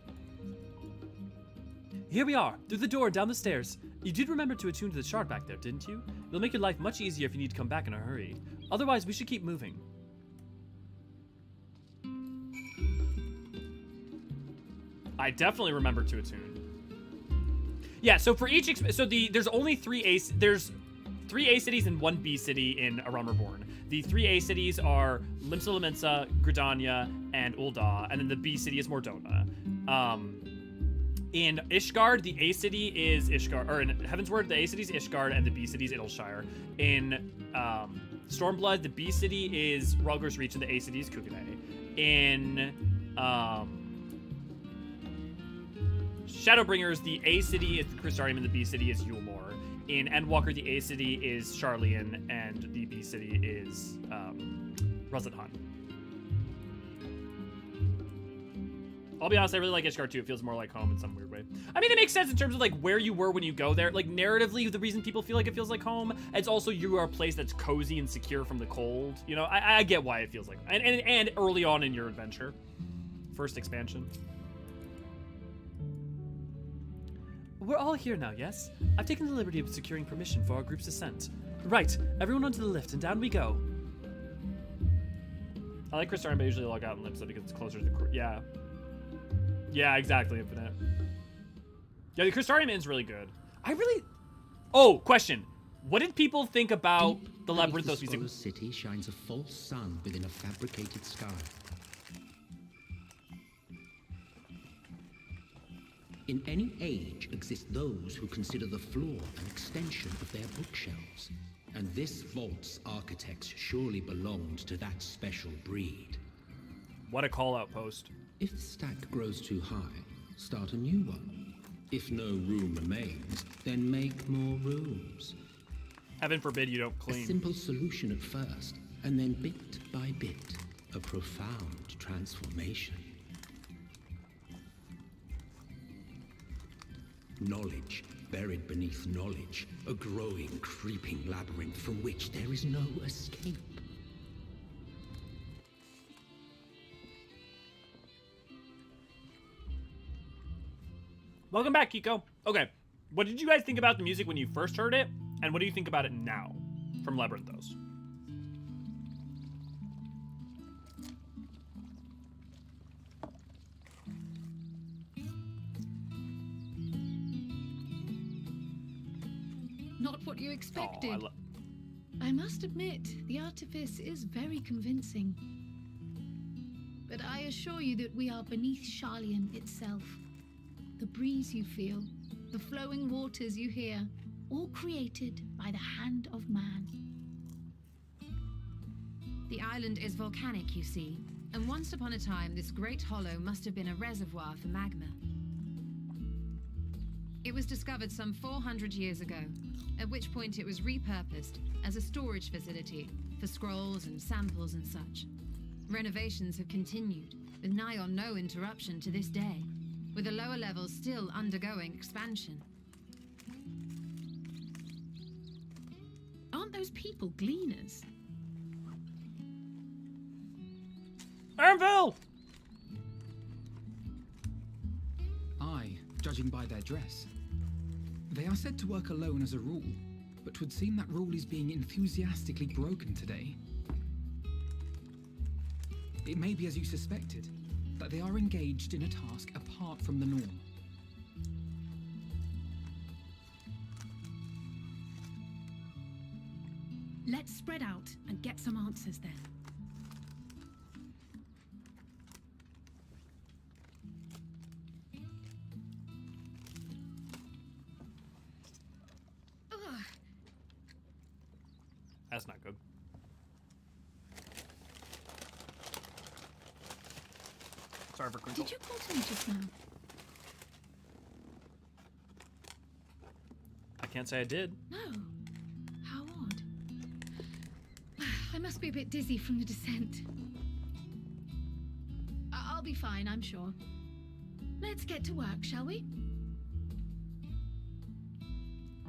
Here we are, through the door, down the stairs. You did remember to attune to the shard back there, didn't you? It'll make your life much easier if you need to come back in a hurry. Otherwise, we should keep moving. I definitely remember to attune. Yeah, so for each, there's only 3 A cities and 1 B city in Aram Reborn. The 3 A cities are Limsa Lominsa, Gridania, and Ul'dah, and then the B city is Mordona. In Ishgard, the A city is Ishgard, or in Heavensward, the A city is Ishgard, and the B city is Idleshire. In Stormblood, the B city is Rulger's Reach, and the A city is Kugane. In Shadowbringers, the A city is Crystarium, and the B city is Yulmore. In Endwalker, the A city is Sharlayan, and the B city is Razat Han. I'll be honest, I really like Ishgard too. It feels more like home in some weird way. I mean, it makes sense in terms of like where you were when you go there. Like narratively, the reason people feel like it feels like home, it's also you are a place that's cozy and secure from the cold. You know, I get why it feels like, and early on in your adventure. First expansion. We're all here now, yes? I've taken the liberty of securing permission for our group's ascent. Right, everyone onto the lift and down we go. I like Crystarium, but I usually log out in Lipsa because it's closer to the yeah. Yeah, exactly, Infinite. Yeah, the Crystarium Inn's really good. Oh, question. What did people think about the Labyrinthos music? The city shines a false sun within a fabricated sky. In any age exist those who consider the floor an extension of their bookshelves. And this vault's architects surely belonged to that special breed. What a call-out post. If the stack grows too high, start a new one. If no room remains, then make more rooms. Heaven forbid you don't clean. A simple solution at first, and then bit by bit, a profound transformation. Knowledge buried beneath knowledge, a growing, creeping labyrinth from which there is no escape. Welcome back, Kiko. Okay, what did you guys think about the music when you first heard it, and what do you think about it now from Labyrinthos? Not what you expected. Oh, I must admit, the artifice is very convincing. But I assure you that we are beneath Sharlayan itself. The breeze you feel, the flowing waters you hear, all created by the hand of man. The island is volcanic, you see, and once upon a time this great hollow must have been a reservoir for magma. It was discovered some 400 years ago, at which point it was repurposed as a storage facility for scrolls and samples and such. Renovations have continued, with nigh on no interruption to this day, with the lower levels still undergoing expansion. Aren't those people Gleaners? Anvil! Aye, judging by their dress. They are said to work alone as a rule, but 'twould seem that rule is being enthusiastically broken today. It may be as you suspected, that they are engaged in a task apart from the norm. Let's spread out and get some answers then. That's not good. Sorry for crinkle. Did you call to me just now? I can't say I did. No. How odd. I must be a bit dizzy from the descent. I'll be fine, I'm sure. Let's get to work, shall we?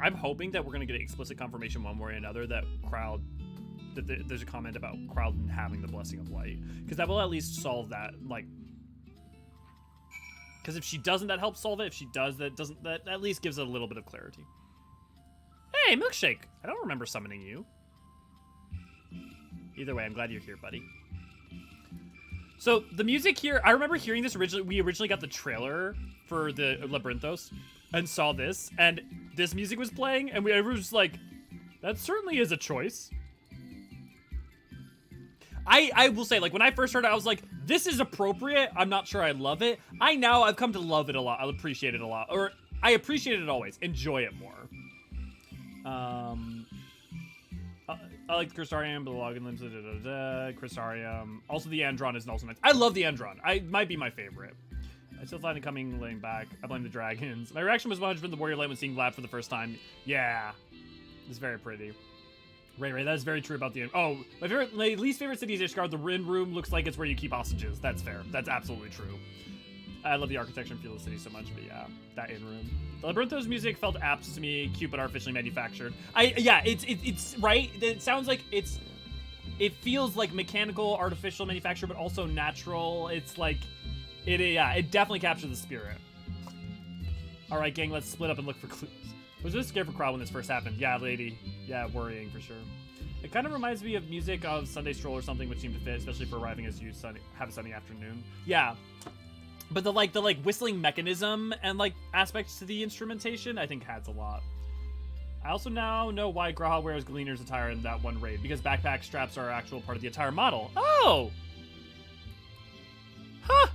I'm hoping that we're going to get explicit confirmation one way or another that there's a comment about Crowdon having the Blessing of Light. Because that will at least solve that, like... Because if she doesn't, that helps solve it. If she does, that doesn't, that at least gives it a little bit of clarity. Hey, Milkshake! I don't remember summoning you. Either way, I'm glad you're here, buddy. So, the music here, I remember hearing this originally, we originally got the trailer for the Labyrinthos and saw this, and this music was playing, and I was just like, that certainly is a choice. I will say, like, when I first heard it, I was like, this is appropriate. I'm not sure I love it. I've come to love it a lot. I appreciate it a lot. Or, I appreciate it always. Enjoy it more. I like the Crystarium, but the login limbs, Crystarium. Also, the Andron is also nice. I love the Andron. It might be my favorite. I still find it coming laying back. I blame the dragons. My reaction was 100% the Warrior Light when seeing Glad for the first time. Yeah. It's very pretty. Right, that is very true about the... Oh, my least favorite city is Ishgard. The Rin Room looks like it's where you keep hostages. That's fair. That's absolutely true. I love the architecture and feel of the city so much, but yeah, that in room. The Labyrinthos music felt apt to me, cute but artificially manufactured. Yeah, it's right. It sounds like it feels like mechanical, artificial manufacture, but also natural. It's like, it definitely captures the spirit. All right, gang, let's split up and look for clues. I was really scared for Crowd when this first happened. Yeah, lady. Yeah, worrying for sure. It kind of reminds me of music of Sunday Stroll or something, which seemed to fit, especially for arriving as you have a sunny afternoon. Yeah, but the whistling mechanism and like aspects to the instrumentation, I think adds a lot. I also now know why Graha wears Gleaner's attire in that one raid, because backpack straps are actual part of the attire model. Oh! Huh!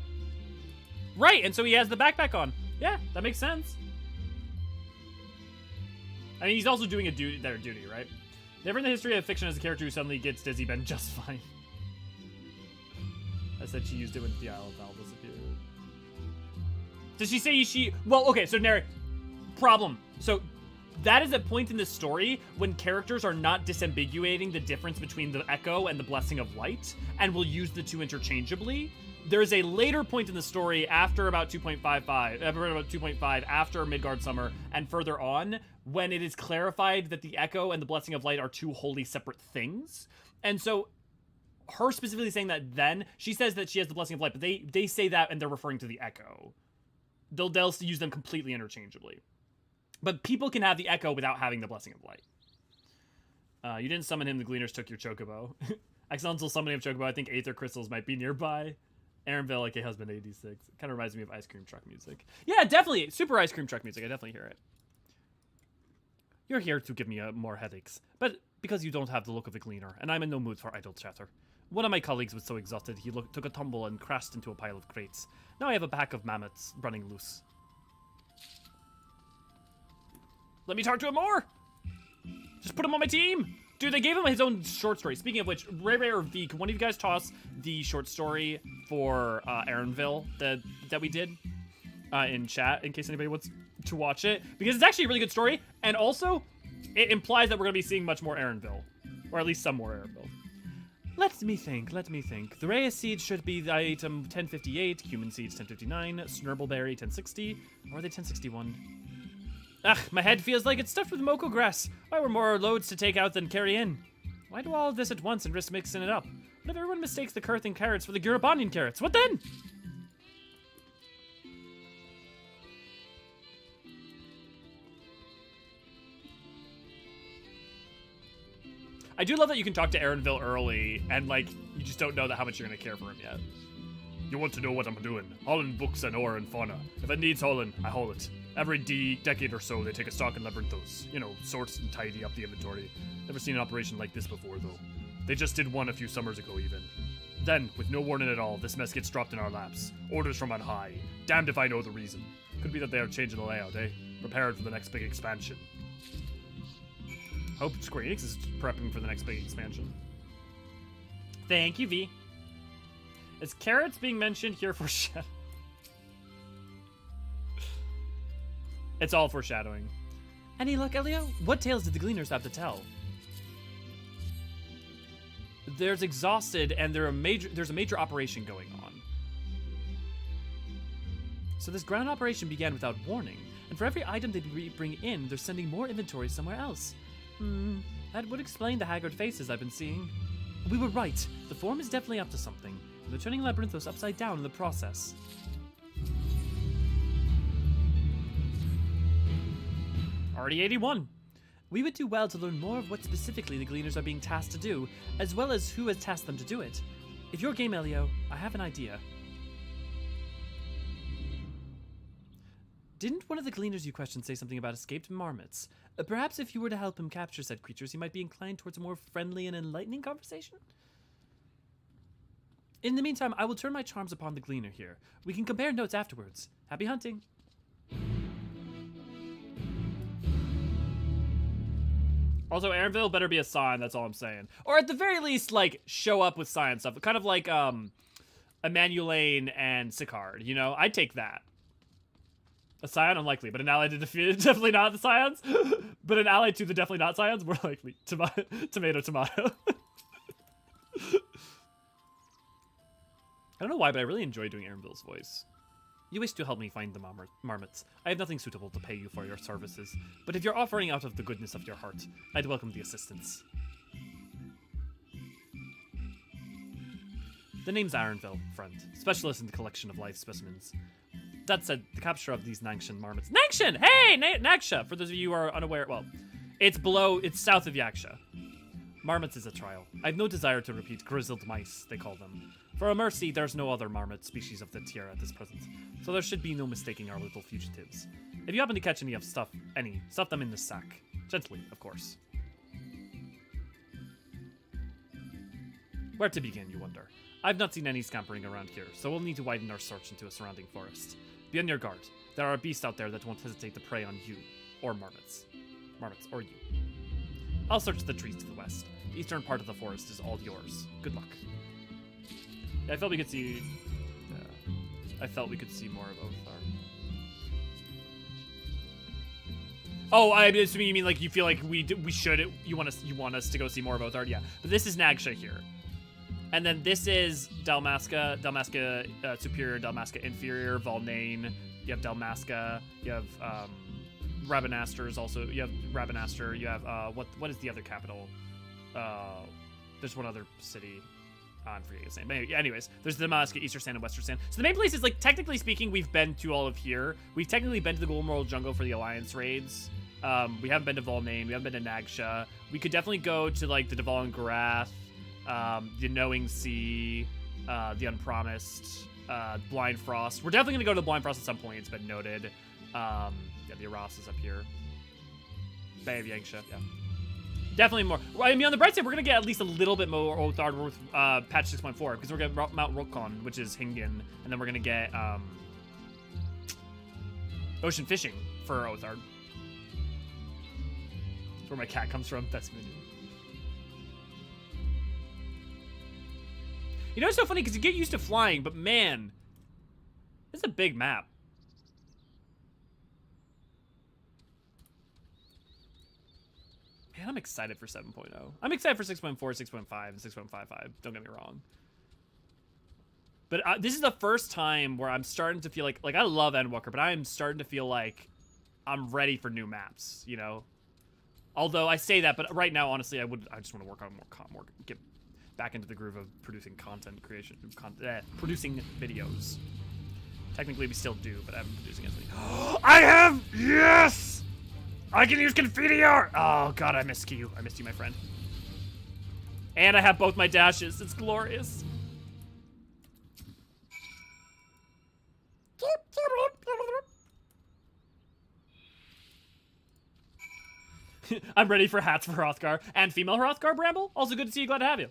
Right, and so he has the backpack on. Yeah, that makes sense. I mean, he's also doing their duty, right? Never in the history of fiction has a character who suddenly gets dizzy been just fine. I said she used it when the Isle of Val disappeared. Does she say well, okay, so problem. So that is a point in the story when characters are not disambiguating the difference between the Echo and the Blessing of Light, and will use the two interchangeably. There's a later point in the story after about 2.5, after Midgard Summer, and further on, when it is clarified that the Echo and the Blessing of Light are two wholly separate things. And so, her specifically saying that then, she says that she has the Blessing of Light, but they say that and they're referring to the Echo. They'll use them completely interchangeably. But people can have the Echo without having the Blessing of Light. You didn't summon him, the Gleaners took your Chocobo. Excellence will summon him Chocobo. I think Aether Crystals might be nearby. Aaronville, like a husband 86. It kind of reminds me of ice cream truck music. Yeah, definitely. Super ice cream truck music. I definitely hear it. You're here to give me more headaches. But because you don't have the look of a Gleaner, and I'm in no mood for idle chatter. One of my colleagues was so exhausted he took a tumble and crashed into a pile of crates. Now I have a pack of mammoths running loose. Let me talk to him more! Just put him on my team! Dude, they gave him his own short story. Speaking of which, Ray or V, can one of you guys toss the short story for Aaronville that we did in chat, in case anybody wants to watch it? Because it's actually a really good story, and also, it implies that we're going to be seeing much more Aaronville. Or at least some more Aaronville. Let me think. The Reyes seed should be the item 1058, human seeds 1059, Snurbbleberry 1060, or are they 1061? Ugh, my head feels like it's stuffed with Moko grass. Why were more loads to take out than carry in? Why do all of this at once and risk mixing it up? What if everyone mistakes the Kurthan carrots for the Gurabanian carrots? What then? I do love that you can talk to Aaronville early, and like, you just don't know how much you're gonna care for him yet. You want to know what I'm doing? Hauling books and ore and fauna. If it needs hauling, I haul it. Every decade or so, they take a stock in Labyrinthos. You know, sorts and tidy up the inventory. Never seen an operation like this before, though. They just did one a few summers ago, even. Then, with no warning at all, this mess gets dropped in our laps. Orders from on high. Damned if I know the reason. Could be that they are changing the layout, eh? Prepared for the next big expansion. Hope Square Enix is prepping for the next big expansion. Thank you, V. Is carrots being mentioned here for shadow? It's all foreshadowing. Any luck, Elio? What tales did the Gleaners have to tell? There's exhausted, and there's a major operation going on. So this ground operation began without warning, and for every item they bring in, they're sending more inventory somewhere else. That would explain the haggard faces I've been seeing. We were right. The Forum is definitely up to something. They're turning Labyrinthos upside down in the process. Already 81. We would do well to learn more of what specifically the Gleaners are being tasked to do, as well as who has tasked them to do it. If you're game, Elio, I have an idea. Didn't one of the Gleaners you questioned say something about escaped marmots? Perhaps if you were to help him capture said creatures, he might be inclined towards a more friendly and enlightening conversation? In the meantime, I will turn my charms upon the Gleaner here. We can compare notes afterwards. Happy hunting! Also, Aaronville better be a Scion, that's all I'm saying. Or at the very least, like, show up with Scion stuff. Kind of like, Emanuelane and Sicard, you know? I'd take that. A Scion, unlikely, but an ally to defeat it, definitely not the Scions. But an ally to the definitely not Scions, more likely. Tomato. I don't know why, but I really enjoy doing Aaronville's voice. You wish to help me find the marmots. I have nothing suitable to pay you for your services, but if you're offering out of the goodness of your heart, I'd welcome the assistance. The name's Ironville, friend, specialist in the collection of live specimens. That said, the capture of these Nangshan marmots... Nangshan! Hey! Naksha! For those of you who are unaware, well, it's south of Yaksha. Marmots is a trial. I've no desire to repeat grizzled mice, they call them. For a mercy, there's no other marmot species of the tier at this present, so there should be no mistaking our little fugitives. If you happen to catch any, stuff them in the sack. Gently, of course. Where to begin, you wonder? I've not seen any scampering around here, so we'll need to widen our search into a surrounding forest. Be on your guard. There are beasts out there that won't hesitate to prey on you, or marmots. Marmots, or you. I'll search the trees to the west. The eastern part of the forest is all yours. Good luck. Yeah, I felt we could see... I felt we could see more of Othar. Oh, I assume you mean like you feel like we should... You want us to go see more of Othar? Yeah. But this is Nagsha here. And then this is Dalmasca Superior, Dalmasca Inferior, Valnane. You have Dalmasca. You have Rabanastor's also. You have Rabanastor. You have what is the other capital? There's one other city. I'm forgetting its name. But anyways, there's Dalmasca, Eastern Sand, and Western Sand. So the main place is, like, technically speaking, we've been to all of here. We've technically been to the Golden World Jungle for the Alliance raids. We haven't been to Valnane. We haven't been to Nagsha. We could definitely go to, like, the Devalin Garath, the Knowing Sea, the Unpromised, Blind Frost. We're definitely going to go to the Blind Frost at some point. It's been noted. Yeah, the Aras is up here. Bay of Yangsha, yeah. Definitely more. I mean, on the bright side, we're going to get at least a little bit more Othard with patch 6.4, because we're going to get Mount Rokon, which is Hingen, and then we're going to get Ocean Fishing for Othard. That's where my cat comes from. That's me. You know, it's so funny, because you get used to flying, but man, this is a big map. Man, I'm excited for 7.0. I'm excited for 6.4, 6.5, and 6.55. Don't get me wrong. But this is the first time where I'm starting to feel like I love Endwalker, but I am starting to feel like I'm ready for new maps, you know? Although I say that, but right now, honestly, I just want to work on more, get back into the groove of producing content creation, producing videos. Technically, we still do, but I haven't been producing anything. I have! Yes! I can use Confiteor! Oh, God, I missed you. I missed you, my friend. And I have both my dashes. It's glorious. I'm ready for hats for Hrothgar. And female Hrothgar, Bramble. Also good to see you. Glad to have you.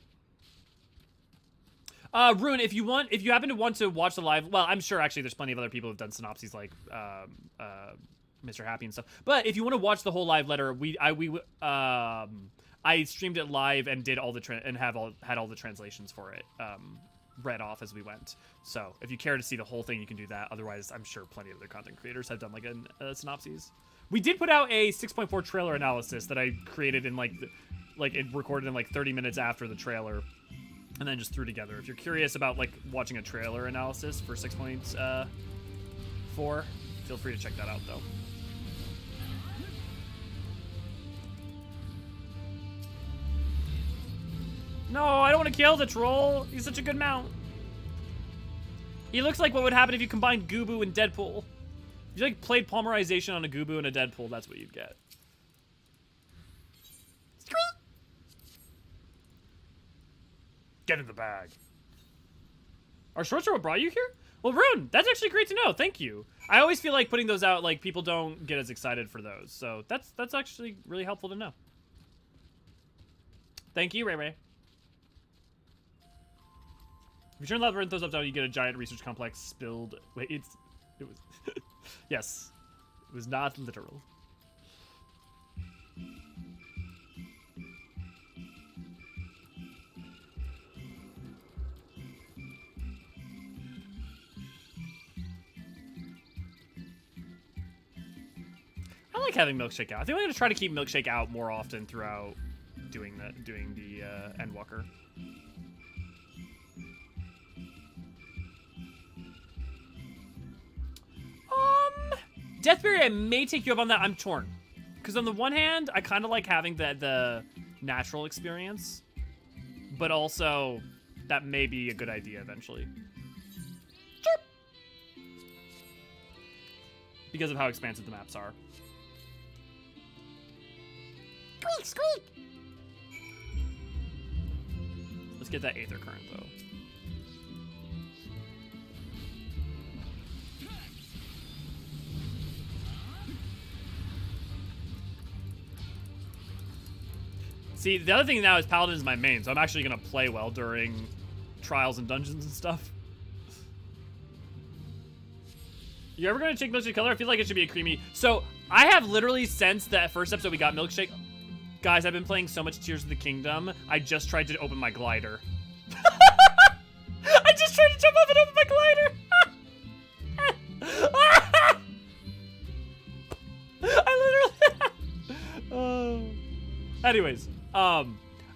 Rune, if you happen to want to watch the live, well, I'm sure actually there's plenty of other people who've done synopses like, Mr. Happy and stuff. But if you want to watch the whole live letter, I streamed it live and did all the had all the translations for it read off as we went. So if you care to see the whole thing, you can do that. Otherwise, I'm sure plenty of other content creators have done like a synopses. We did put out a 6.4 trailer analysis that I created in it recorded in like 30 minutes after the trailer, and then just threw together. If you're curious about like watching a trailer analysis for 6.4, feel free to check that out though. No, I don't want to kill the troll. He's such a good mount. He looks like what would happen if you combined Gubu and Deadpool. If you like played polymerization on a Gubu and a Deadpool, that's what you'd get. Get in the bag. Are shorts what brought you here? Well, Rune, that's actually great to know. Thank you. I always feel like putting those out, like people don't get as excited for those. So that's actually really helpful to know. Thank you, Ray Ray. If you turn Labyrinthos up down, you get a giant research complex spilled. Wait, it was. Yes, it was not literal. I like having Milkshake out. I think I'm gonna try to keep Milkshake out more often throughout doing the Endwalker. Deathberry, I may take you up on that. I'm torn. Because on the one hand, I kind of like having the natural experience. But also, that may be a good idea eventually. Chirp! Because of how expansive the maps are. Squeak, squeak! Let's get that Aether Current, though. See, the other thing now is Paladin is my main, so I'm actually going to play well during trials and dungeons and stuff. You ever going to take Milkshake color? I feel like it should be a creamy. So, I have literally since that first episode we got Milkshake. Guys, I've been playing so much Tears of the Kingdom, I just tried to open my glider. I just tried to jump off and open my glider! I literally... Anyways,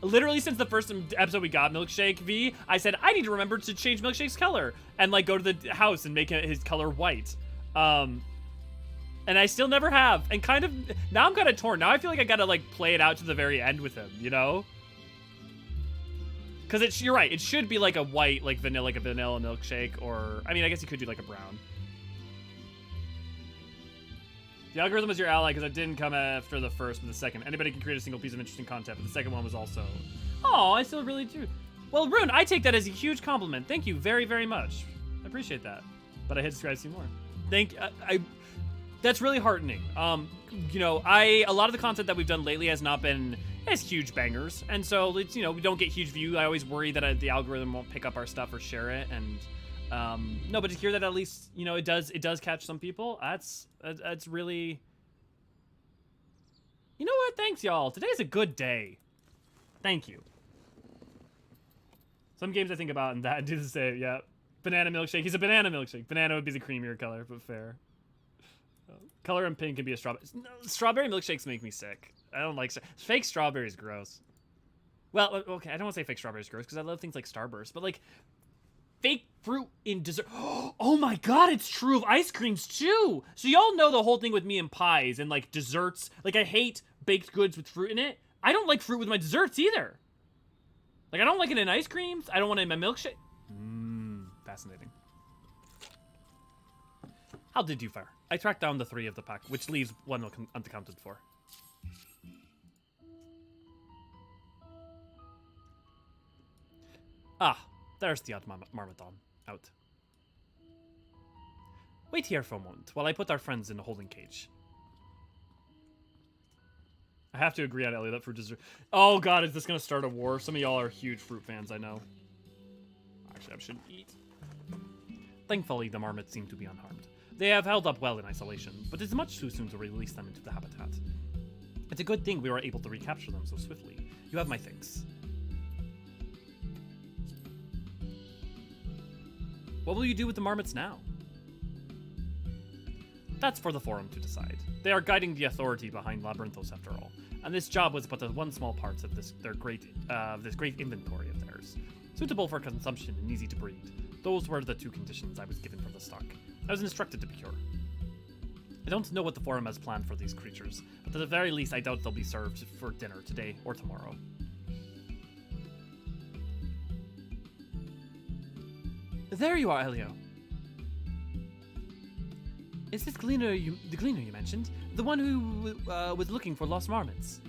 literally since the first episode we got Milkshake V, I said I need to remember to change Milkshake's color and like go to the house and make his color white. And I still never have. And kind of now I'm kind of torn. Now I feel like I gotta like play it out to the very end with him, you know? Because you're right. It should be like a white, like a vanilla milkshake, or I mean, I guess you could do like a brown. The algorithm was your ally because it didn't come after the first, but the second. Anybody can create a single piece of interesting content, but the second one was also... Oh, I still really do. Well, Rune, I take that as a huge compliment. Thank you very, very much. I appreciate that. But I hit subscribe to see more. That's really heartening. You know, a lot of the content that we've done lately has not been as huge bangers, and so it's, you know, we don't get huge views. I always worry that the algorithm won't pick up our stuff or share it, and no, but to hear that at least, you know, it does catch some people. That's really, you know what? Thanks, y'all. Today's a good day. Thank you. Some games I think about and that do the same. Yeah, banana milkshake. He's a banana milkshake. Banana would be the creamier color, but fair. Color and pink can be a strawberry. No, strawberry milkshakes make me sick. I don't like fake strawberries. Gross. Well, okay, I don't want to say fake strawberries gross because I love things like Starburst, but like fake fruit in dessert. Oh my god, it's true of ice creams too. So y'all know the whole thing with me and pies and like desserts. Like I hate baked goods with fruit in it. I don't like fruit with my desserts either. Like I don't like it in ice creams. I don't want it in my milkshake. Fascinating. How did you fare? I tracked down the 3 of the pack, which leaves 1 unaccounted for. Ah, there's the odd Marmaton out. Wait here for a moment while I put our friends in a holding cage. I have to agree on Ellie that fruit dessert. Oh god, is this gonna start a war? Some of y'all are huge fruit fans, I know. Actually, I shouldn't eat. Thankfully, the marmots seem to be unharmed. They have held up well in isolation, but it's much too soon to release them into the habitat. It's a good thing we were able to recapture them so swiftly. You have my thanks. What will you do with the marmots now? That's for the Forum to decide. They are guiding the authority behind Labyrinthos after all, and this job was but one small part of this great inventory of theirs. Suitable for consumption and easy to breed. Those were the 2 conditions I was given from the start. I was instructed to procure. I don't know what the Forum has planned for these creatures, but at the very least I doubt they'll be served for dinner today or tomorrow. There you are, Elio. Is this Gleaner the Gleaner you mentioned? The one who was looking for lost marmots?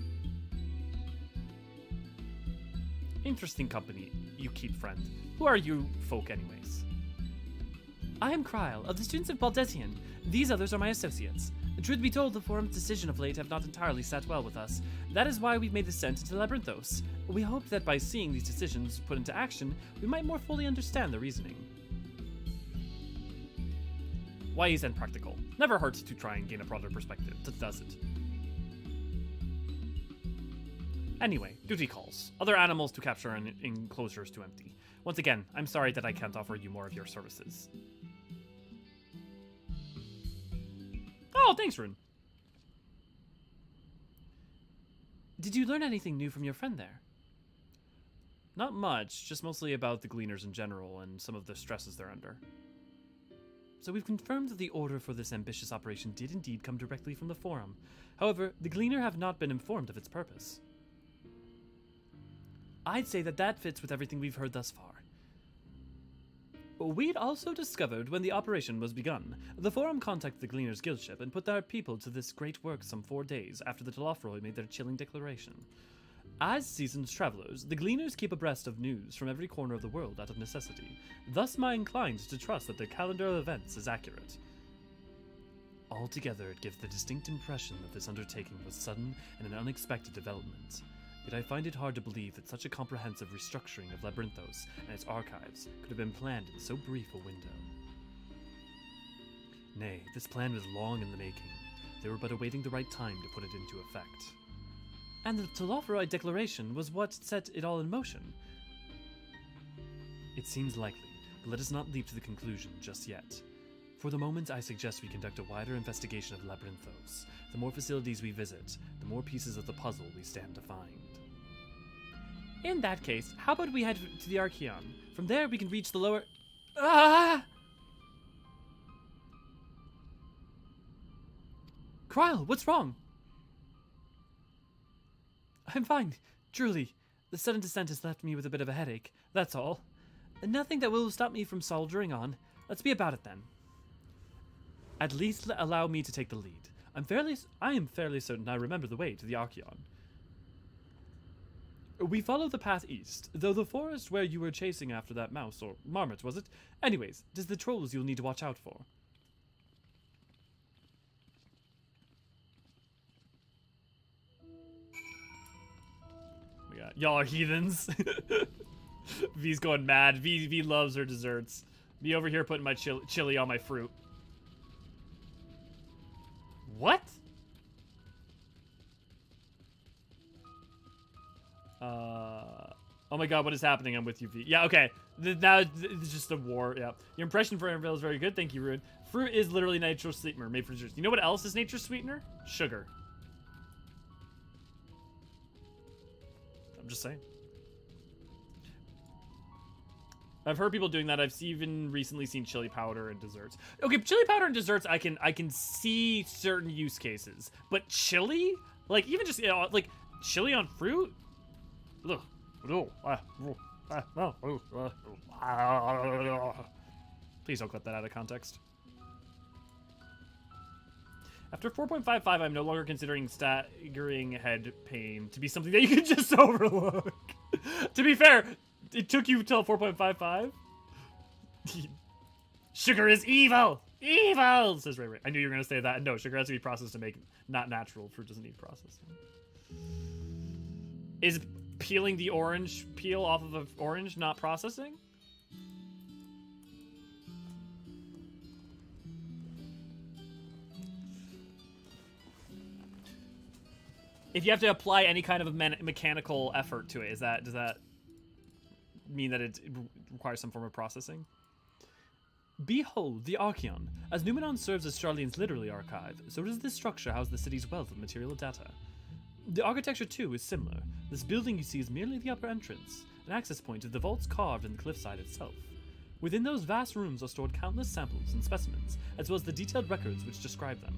Interesting company you keep, friend. Who are you folk anyways? I am Kryl, of the students of Baldesian. These others are my associates. Truth be told, the Forum's decision of late have not entirely sat well with us. That is why we've made the descent into Labyrinthos. We hope that by seeing these decisions put into action, we might more fully understand the reasoning. Wise and practical. Never hurts to try and gain a broader perspective, does it? Anyway, duty calls. Other animals to capture and enclosures to empty. Once again, I'm sorry that I can't offer you more of your services. Oh, thanks, Rune. Did you learn anything new from your friend there? Not much, just mostly about the Gleaners in general and some of the stresses they're under. So we've confirmed that the order for this ambitious operation did indeed come directly from the Forum. However, the Gleaner have not been informed of its purpose. I'd say that fits with everything we've heard thus far. We'd also discovered when the operation was begun, the Forum contacted the Gleaners' guild ship and put their people to this great work some 4 days after the Telofroi made their chilling declaration. As seasoned travelers, the Gleaners keep abreast of news from every corner of the world out of necessity, thus am I inclined to trust that their calendar of events is accurate. Altogether, it gives the distinct impression that this undertaking was sudden and an unexpected development. Yet I find it hard to believe that such a comprehensive restructuring of Labyrinthos and its archives could have been planned in so brief a window. Nay, this plan was long in the making. They were but awaiting the right time to put it into effect. And the Telofroi declaration was what set it all in motion. It seems likely, but let us not leap to the conclusion just yet. For the moment, I suggest we conduct a wider investigation of Labyrinthos. The more facilities we visit, the more pieces of the puzzle we stand to find. In that case, how about we head to the Archeon? From there, we can reach the lower... Ah! Kryl, what's wrong? I'm fine, truly. The sudden descent has left me with a bit of a headache, that's all. Nothing that will stop me from soldiering on. Let's be about it then. At least allow me to take the lead. I am fairly certain I remember the way to the Archeon. We follow the path east, though the forest where you were chasing after that mouse, or marmot, was it? Anyways, it is the trolls you'll need to watch out for. Y'all are heathens. V's going mad. V loves her desserts. Me over here putting my chili on my fruit. What? Oh my god, what is happening? I'm with you, V. Yeah, okay. Now it's just a war. Yeah. Your impression for Anvil is very good. Thank you, Ruin. Fruit is literally natural sweetener made for desserts. You know what else is natural sweetener? Sugar. I'm just saying. I've heard people doing that. I've even recently seen chili powder in desserts. Okay, chili powder in desserts, I can see certain use cases, but chili, like even just like chili on fruit. Ugh. Please don't cut that out of context. After 4.55, I'm no longer considering staggering head pain to be something that you can just overlook. To be fair, it took you till 4.55. Sugar is evil! Evil! Says Ray Ray. I knew you were going to say that. No, sugar has to be processed to make not natural. Fruit doesn't need processing. Is peeling the orange peel off of an orange not processing? If you have to apply any kind of mechanical effort to it, does that mean that it requires some form of processing? Behold, the Archeon. As Numenon serves as Sharlayan's literary archive, so does this structure house the city's wealth of material data. The architecture, too, is similar. This building you see is merely the upper entrance, an access point to the vaults carved in the cliffside itself. Within those vast rooms are stored countless samples and specimens, as well as the detailed records which describe them.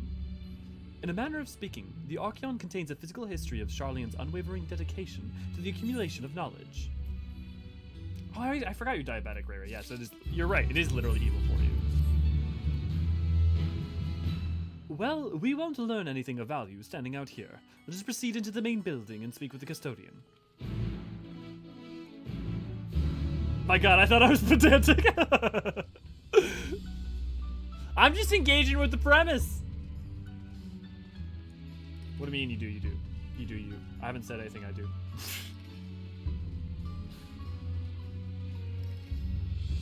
In a manner of speaking, the Archeon contains a physical history of Sharlayan's unwavering dedication to the accumulation of knowledge. Oh, I forgot you're diabetic, Ray Ray. Yeah, so you're right, it is literally evil for you. Well, we won't learn anything of value standing out here. Let us proceed into the main building and speak with the custodian. My god, I thought I was pedantic. I'm just engaging with the premise. What do you mean you do? You do. You do you. I haven't said anything I do.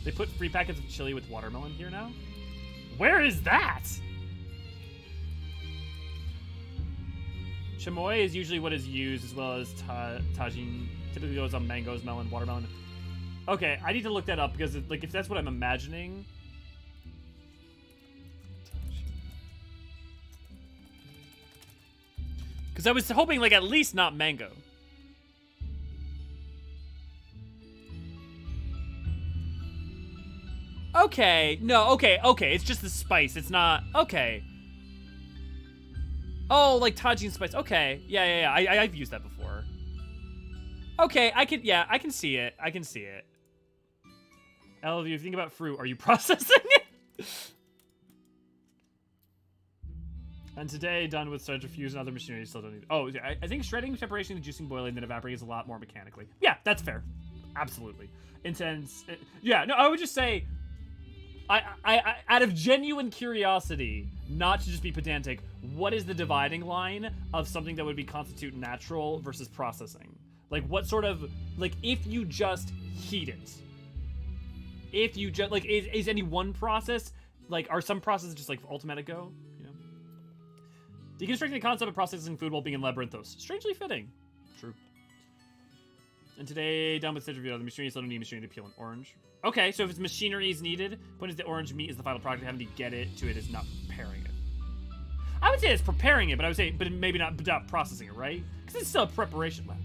They put free packets of chili with watermelon here now? Where is that? Chamoy is usually what is used, as well as tajin. Typically goes on mangoes, melon, watermelon. Okay, I need to look that up because, like, if that's what I'm imagining. Because I was hoping, like, at least not mango. Okay. No, okay. It's just the spice. It's not... Okay. Oh, like tagine spice. Okay. Yeah. I've used that before. Okay, I can see it. I can see it. Elvie, if you think about fruit, are you processing it? And today, done with centrifuge and other machinery, you still don't need... Oh, yeah, I think shredding, separation, juicing, boiling, then evaporating is a lot more mechanically. Yeah, that's fair. Absolutely. Intense. Yeah, no, I would just say... I out of genuine curiosity, not to just be pedantic, what is the dividing line of something that would be constitute natural versus processing? Like, what sort of... Like, if you just heat it... If you just... Like, is any one process... Like, are some processes just, like, automatic go? You know? Deconstructing the concept of processing food while being in Labyrinthos. Strangely fitting. True. And today, done with centrifuge, the machinery still don't need machinery to peel an orange. Okay, so if it's machinery is needed, point is the orange meat is the final product. Having to get it to it is not preparing it. I would say it's preparing it, but I would say, but maybe not processing it, right? Because it's still a preparation lab.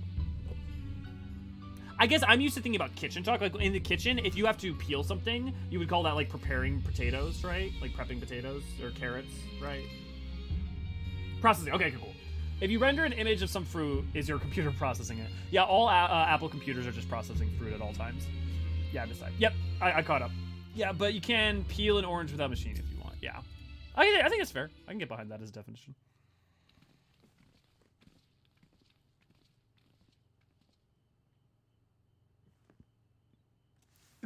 I guess I'm used to thinking about kitchen talk. Like, in the kitchen, if you have to peel something, you would call that, like, preparing potatoes, right? Like, prepping potatoes or carrots, right? Processing. Okay, cool. If you render an image of some fruit, is your computer processing it? Yeah, all Apple computers are just processing fruit at all times. Yeah, I missed that. Yep, I caught up. Yeah, but you can peel an orange without machine if you want. Yeah. I think it's fair. I can get behind that as a definition.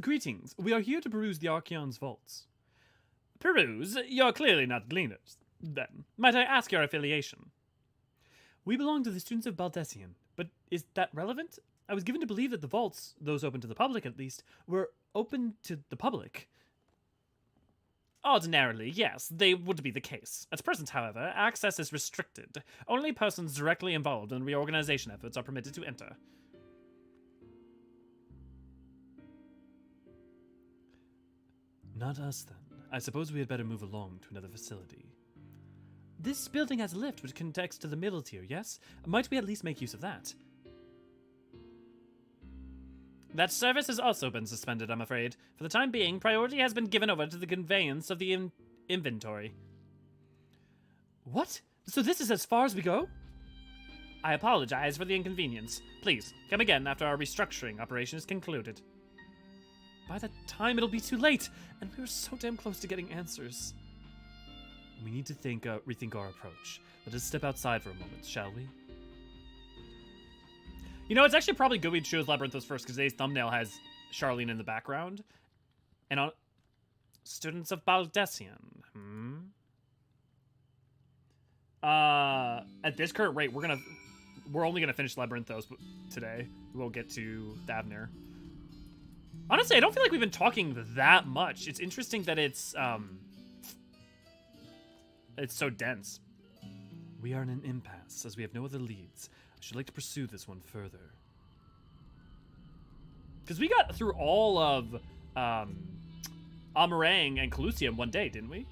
Greetings. We are here to peruse the Archeon's vaults. Peruse? You're clearly not Gleaners. Then, might I ask your affiliation? We belong to the students of Baldesion, but is that relevant? I was given to believe that the vaults, those open to the public at least, were open to the public. Ordinarily, yes, they would be the case. At present, however, access is restricted. Only persons directly involved in reorganization efforts are permitted to enter. Not us, then. I suppose we had better move along to another facility. This building has a lift which connects to the middle tier, yes? Might we at least make use of that? That service has also been suspended, I'm afraid. For the time being, priority has been given over to the conveyance of the inventory. What? So this is as far as we go? I apologize for the inconvenience. Please, come again after our restructuring operation is concluded. By that time, it'll be too late, and we were so damn close to getting answers. We need to rethink our approach. Let us step outside for a moment, shall we? You know, it's actually probably good we chose Labyrinthos first, because today's thumbnail has Sharlayan in the background. And on... Students of Baldesion. At this current rate, we're only gonna finish Labyrinthos today. We'll get to Thavnir. Honestly, I don't feel like we've been talking that much. It's interesting that it's so dense. We are in an impasse, as we have no other leads. I should like to pursue this one further. Because we got through all of Amarang and Calusia in one day, didn't we?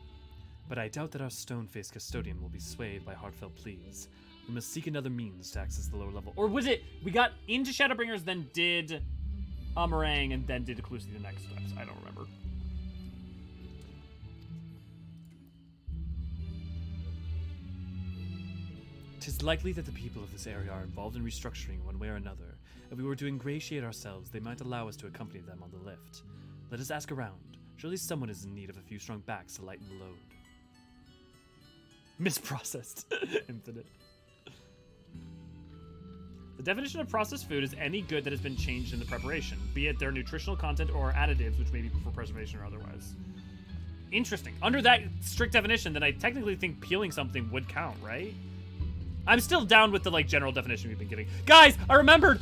But I doubt that our stone-faced custodian will be swayed by heartfelt pleas. We must seek another means to access the lower level. Or was it, we got into Shadowbringers, then did Amarang, and then did Calusia the next steps? I don't remember. Tis likely that the people of this area are involved in restructuring one way or another. If we were to ingratiate ourselves, they might allow us to accompany them on the lift. Let us ask around. Surely someone is in need of a few strong backs to lighten the load. Misprocessed. Infinite. The definition of processed food is any good that has been changed in the preparation, be it their nutritional content or additives, which may be for preservation or otherwise. Interesting. Under that strict definition, then I technically think peeling something would count, right? I'm still down with the, like, general definition we've been getting. Guys, I remembered!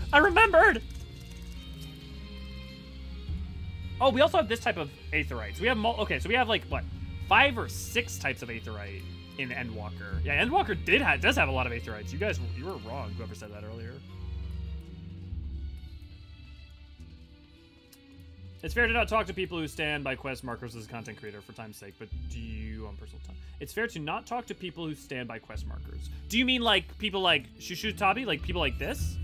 Oh, we also have this type of Aetherites. We have, okay, so we have, like, what, 5 or 6 types of Aetherite in Endwalker. Yeah, Endwalker does have a lot of Aetherites. You were wrong, whoever said that earlier. It's fair to not talk to people who stand by quest markers as a content creator for time's sake, but do you on personal time? It's fair to not talk to people who stand by quest markers. Do you mean like people like Shushu Tabi, like people like this?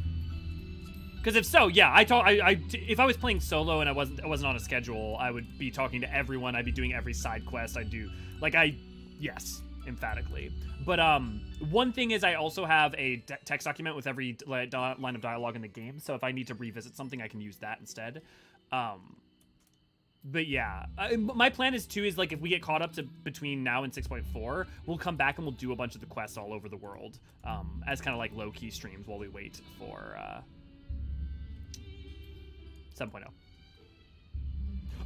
Because if so, yeah, if I was playing solo and I wasn't on a schedule, I would be talking to everyone. I'd be doing every side quest. I'd do yes, emphatically. But one thing is I also have a text document with every line of dialogue in the game. So if I need to revisit something, I can use that instead. But yeah, my plan is like if we get caught up to between now and 6.4, we'll come back and we'll do a bunch of the quests all over the world as kind of like low-key streams while we wait for 7.0.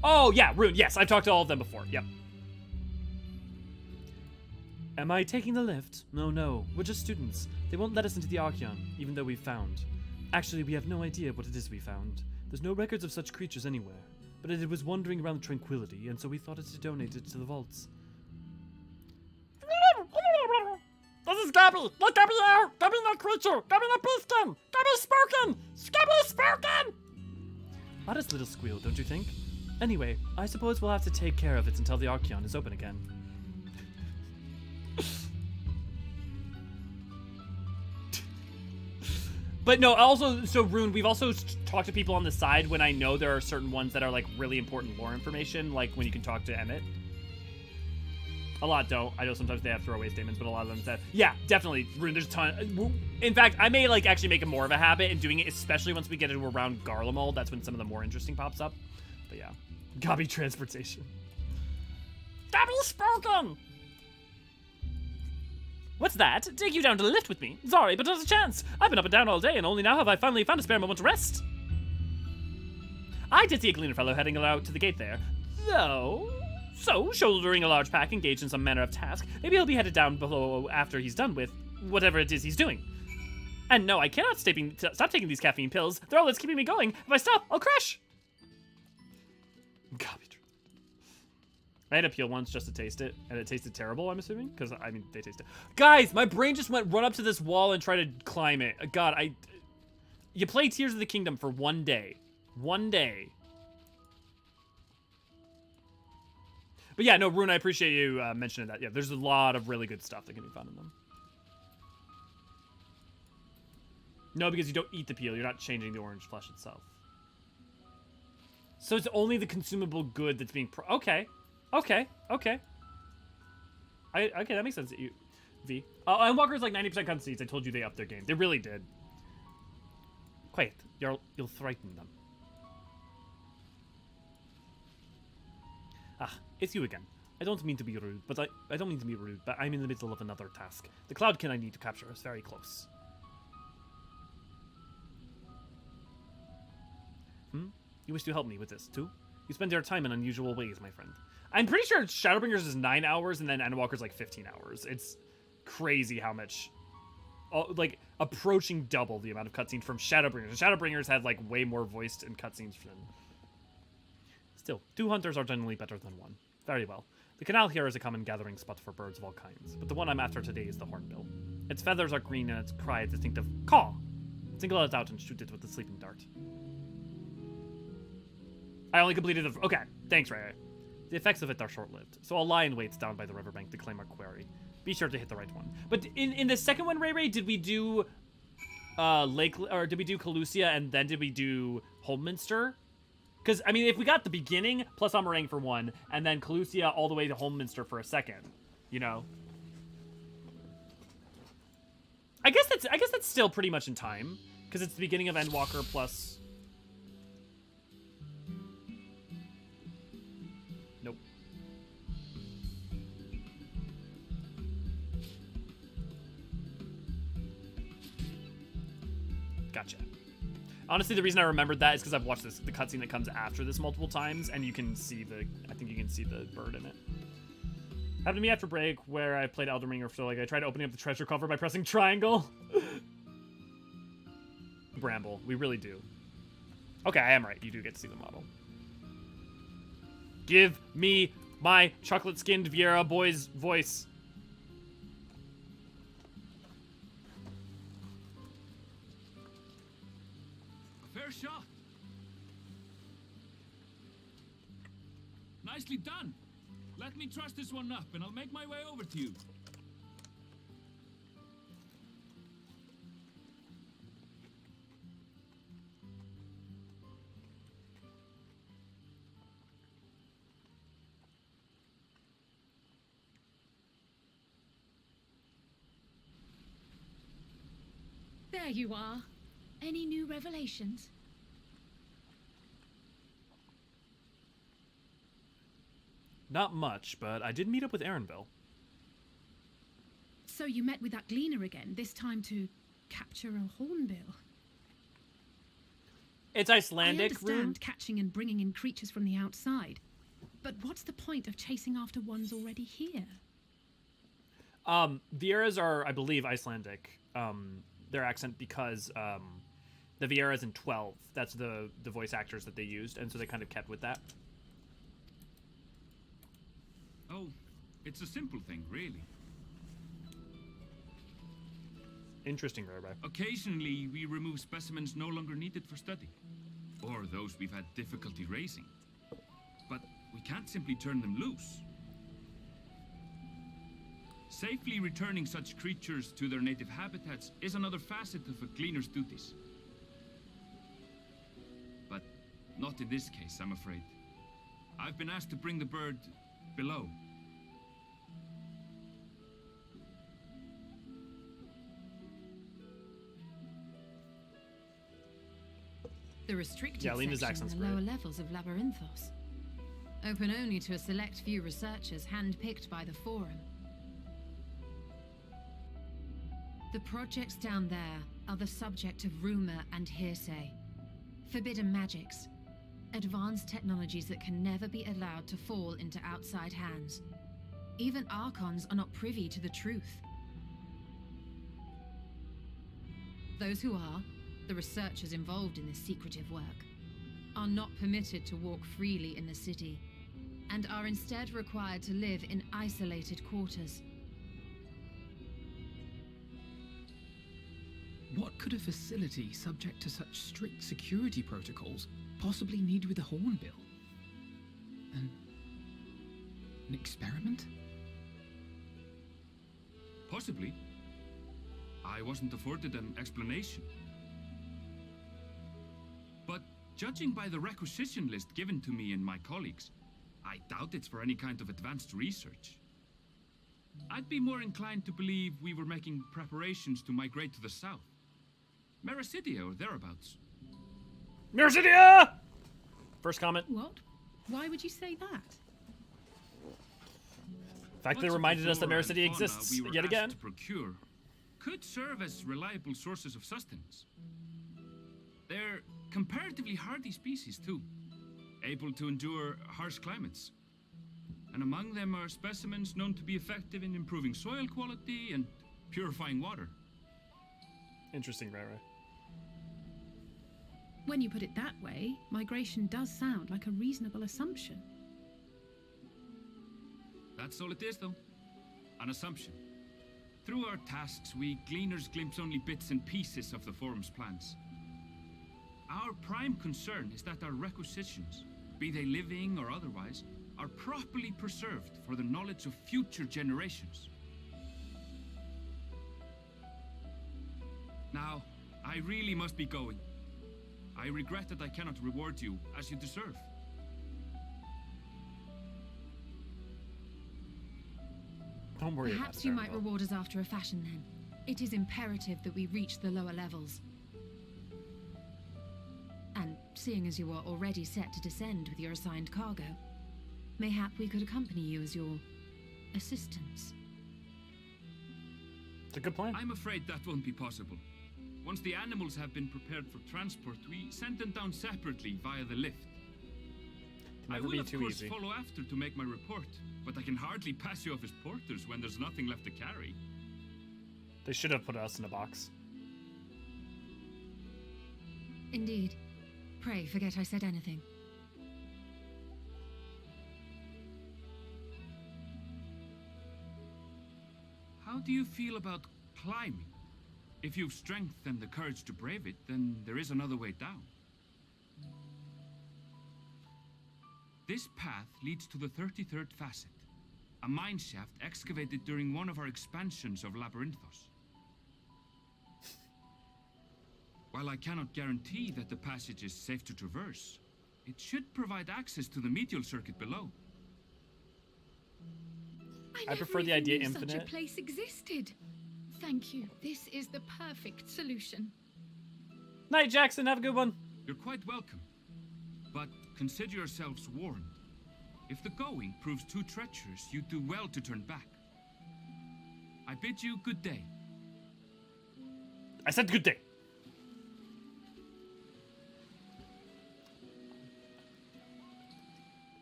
Oh yeah, Rune. Yes, I've talked to all of them before. Yep. Am I taking the lift? No, we're just students. They won't let us into the Archeon, even though we've found. Actually, we have no idea what it is we found. There's no records of such creatures anywhere. But it was wandering around Tranquility, and so we thought to donate it to the vaults. This is Gabby! Let Gabby out! Gabby no creature! Gabby no beastin! Gabby spoken! Gabby spoken! Oddest little squeal, don't you think? Anyway, I suppose we'll have to take care of it until the Archeon is open again. But no, also, so Rune, we've also talked to people on the side when I know there are certain ones that are like really important lore information, like when you can talk to Emmett. A lot don't. I know sometimes they have throwaway statements, but a lot of them said, yeah, definitely, Rune, there's a ton. In fact, I may like actually make it more of a habit in doing it, especially once we get into around Garlemald. That's when some of the more interesting pops up. But yeah, Gabby transportation. Gabby spoken! What's that? Take you down to the lift with me? Sorry, but not a chance. I've been up and down all day, and only now have I finally found a spare moment to rest. I did see a Gleaner fellow heading out to the gate there. So, shouldering a large pack, engaged in some manner of task, maybe he'll be headed down below after he's done with whatever it is he's doing. And no, I cannot stop taking these caffeine pills. They're all that's keeping me going. If I stop, I'll crash. Garbage. I had a peel once just to taste it, and it tasted terrible, I'm assuming, because, I mean, they taste it. Guys, my brain just went run up to this wall and try to climb it. God, you play Tears of the Kingdom for one day. One day. But yeah, no, Rune, I appreciate you mentioning that. Yeah, there's a lot of really good stuff that can be found in them. No, because you don't eat the peel. You're not changing the orange flesh itself. So it's only the consumable good that's being... Okay. Okay. Okay, that makes sense. V. And Walker's like 90% cutscenes. I told you they upped their game. They really did. Quiet. You'll frighten them. Ah, it's you again. I don't mean to be rude, but I'm in the middle of another task. The Cloudkin I need to capture is very close. You wish to help me with this, too? You spend your time in unusual ways, my friend. I'm pretty sure Shadowbringers is 9 hours, and then Endwalker's like 15 hours. It's crazy how much, like, approaching double the amount of cutscenes from Shadowbringers. Shadowbringers had, like, way more voiced and cutscenes than... Still, 2 hunters are generally better than 1. Very well. The canal here is a common gathering spot for birds of all kinds, but the one I'm after today is the hornbill. Its feathers are green, and its cry a distinctive caw. Single it out and shoot it with the sleeping dart. I only completed the... Okay, thanks, Ray. The effects of it are short-lived, so I'll lie in waits down by the riverbank to claim our quarry. Be sure to hit the right one. But in the second one, Ray, did we do did we do Calusia and then did we do Holminster? Because, I mean, if we got the beginning plus Amarang for 1, and then Calusia all the way to Holminster for a second, you know? I guess that's still pretty much in time, because it's the beginning of Endwalker plus... Nope. Gotcha. Honestly, the reason I remembered that is because I've watched the cutscene that comes after this multiple times, and you can see I think you can see the bird in it. Happened to me after break, where I played Elden Ring, or so like I tried opening up the treasure cover by pressing triangle. Bramble, we really do. Okay, I am right. You do get to see the model. Give me my chocolate-skinned Viera boy's voice. Fair shot. Nicely done. Let me truss this one up, and I'll make my way over to you. There you are. Any new revelations? Not much, but I did meet up with Erenville. So you met with that Gleaner again, this time to capture a hornbill. It's Icelandic, I understand catching and bringing in creatures from the outside, but what's the point of chasing after ones already here? Vieras are, I believe, Icelandic. Their accent because the Vieras in 12, that's the voice actors that they used, and so they kind of kept with that. Oh, it's a simple thing, really. Interesting, Rabbi. Occasionally, we remove specimens no longer needed for study, or those we've had difficulty raising. But we can't simply turn them loose. Safely returning such creatures to their native habitats is another facet of a Gleaner's duties. But not in this case, I'm afraid. I've been asked to bring the bird below. The restricted Lena's section in the lower levels of Labyrinthos. Open only to a select few researchers handpicked by the Forum. The projects down there are the subject of rumor and hearsay. Forbidden magics. Advanced technologies that can never be allowed to fall into outside hands. Even archons are not privy to the truth. Those who are, the researchers involved in this secretive work, are not permitted to walk freely in the city, and are instead required to live in isolated quarters. What could a facility subject to such strict security protocols possibly need with a hornbill? An experiment? Possibly. I wasn't afforded an explanation. But judging by the requisition list given to me and my colleagues, I doubt it's for any kind of advanced research. I'd be more inclined to believe we were making preparations to migrate to the south. Mericidia or thereabouts. Mericidia! First comment. What? Why would you say that? The fact that they reminded us that Mericidia exists we were yet again. asked to procure could serve as reliable sources of sustenance. They're comparatively hardy species too, able to endure harsh climates. And among them are specimens known to be effective in improving soil quality and purifying water. Interesting, Rara. When you put it that way, migration does sound like a reasonable assumption. That's all it is, though. An assumption. Through our tasks, we Gleaners glimpse only bits and pieces of the Forum's plans. Our prime concern is that our requisitions, be they living or otherwise, are properly preserved for the knowledge of future generations. Now, I really must be going. I regret that I cannot reward you as you deserve. Don't worry about it. Perhaps you might reward us after a fashion then. It is imperative that we reach the lower levels. And seeing as you are already set to descend with your assigned cargo, mayhap we could accompany you as your assistants. It's a good plan. I'm afraid that won't be possible. Once the animals have been prepared for transport, we send them down separately via the lift. I will, of course, follow after to make my report, but I can hardly pass you off as porters when there's nothing left to carry. They should have put us in a box. Indeed. Pray forget I said anything. How do you feel about climbing? If you've strength and the courage to brave it, then there is another way down. This path leads to the 33rd facet, a mine shaft excavated during one of our expansions of Labyrinthos. While I cannot guarantee that the passage is safe to traverse, it should provide access to the medial circuit below. I prefer the idea knew infinite. Such a place existed. Thank you. This is the perfect solution. Night, Jackson. Have a good one. You're quite welcome. But consider yourselves warned. If the going proves too treacherous, you do well to turn back. I bid you good day. I said good day.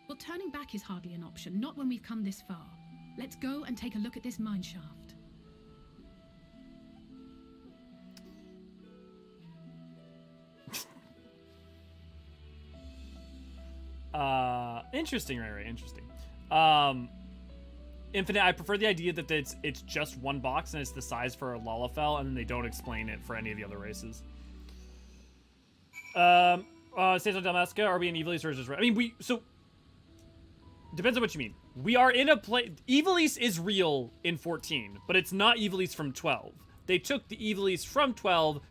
Well, turning back is hardly an option, not when we've come this far. Let's go and take a look at this mine shaft. Interesting, right, interesting. Infinite, I prefer the idea that it's just one box and it's the size for a Lalafell, and then they don't explain it for any of the other races. States on Dalmasca, are we in Evilise or is this right? I mean, depends on what you mean. We are in a place. Evilise is real in 14, but it's not Evilise from 12. They took the Evilise from 12,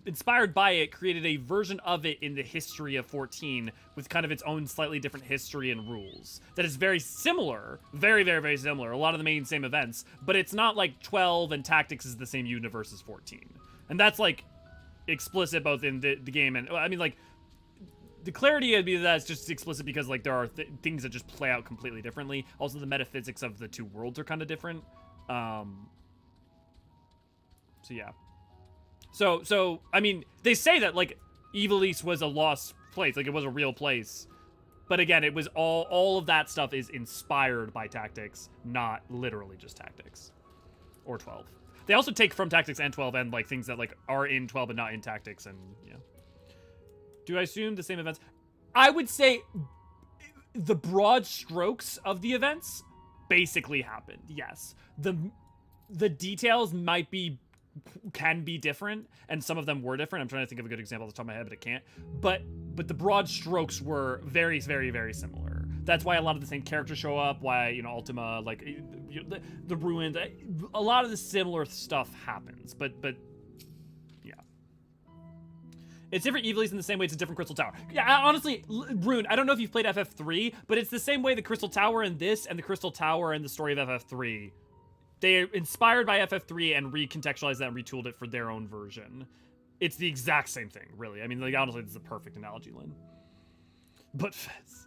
inspired by it, created a version of it in the history of 14 with kind of its own slightly different history and rules. That is very similar, very, very, very similar. A lot of the main same events, but it's not like 12 and Tactics is the same universe as 14. And that's like explicit both in the game and, I mean, like, the clarity would be that it's just explicit because like there are things that just play out completely differently. Also, the metaphysics of the two worlds are kind of different. So yeah. So I mean, they say that like Evilise was a lost place, like it was a real place. But again, it was all of that stuff is inspired by Tactics, not literally just Tactics. Or 12. They also take from Tactics and 12 and like things that like are in 12 but not in Tactics, and yeah. Do I assume the same events? I would say the broad strokes of the events basically happened, yes. The details can be different, and some of them were different. I'm trying to think of a good example off the top of my head, but I can't. But the broad strokes were very, very, very similar. That's why a lot of the same characters show up, why, you know, Ultima, like, the ruins, a lot of the similar stuff happens, but yeah. It's different Evilise in the same way it's a different Crystal Tower. Yeah, honestly, Rune, I don't know if you've played FF3, but it's the same way the Crystal Tower in this and the Crystal Tower in the story of FF3. They inspired by FF3 and recontextualized that and retooled it for their own version. It's the exact same thing, really. I mean, like, honestly, this is a perfect analogy, Lynn. But Fez.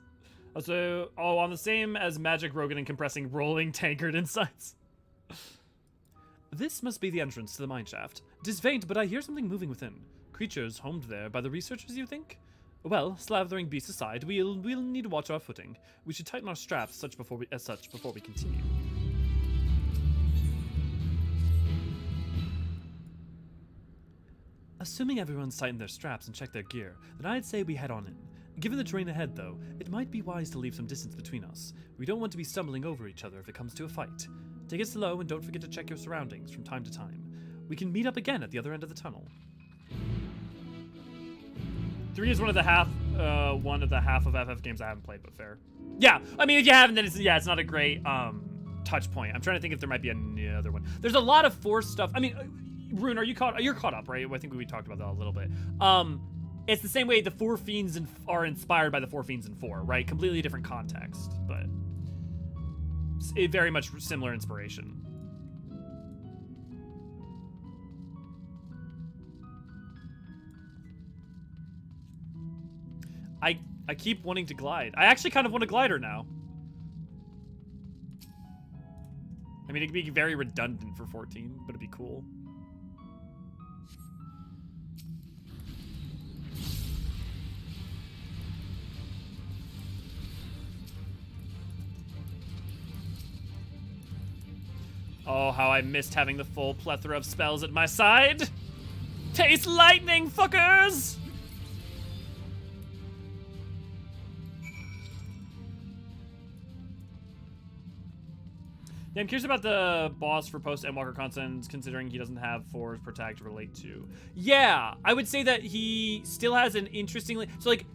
Also, on the same as Magic Rogan and compressing rolling tankard insights. This must be the entrance to the mineshaft. It is faint, but I hear something moving within. Creatures homed there by the researchers, you think? Well, slavering beasts aside, we'll need to watch our footing. We should tighten our straps before we continue. Assuming everyone's tightened their straps and checked their gear, then I'd say we head on in. Given the terrain ahead, though, it might be wise to leave some distance between us. We don't want to be stumbling over each other if it comes to a fight. Take it slow and don't forget to check your surroundings from time to time. We can meet up again at the other end of the tunnel. 3 is one of the half of FF games I haven't played, but fair. Yeah, I mean, if you haven't, then it's not a great touch point. I'm trying to think if there might be another one. There's a lot of Force stuff. I mean, Rune, you're caught up, right? I think we talked about that a little bit. It's the same way the Four Fiends are inspired by the Four Fiends in 4, right? Completely different context, but very much similar inspiration. I keep wanting to glide. I actually kind of want a glider now. I mean, it could be very redundant for 14, but it'd be cool. Oh, how I missed having the full plethora of spells at my side. Taste lightning, fuckers! Yeah, I'm curious about the boss for post-Endwalker content, considering he doesn't have Force Protect to relate to. Yeah, I would say that he still has an interestingly... So, like...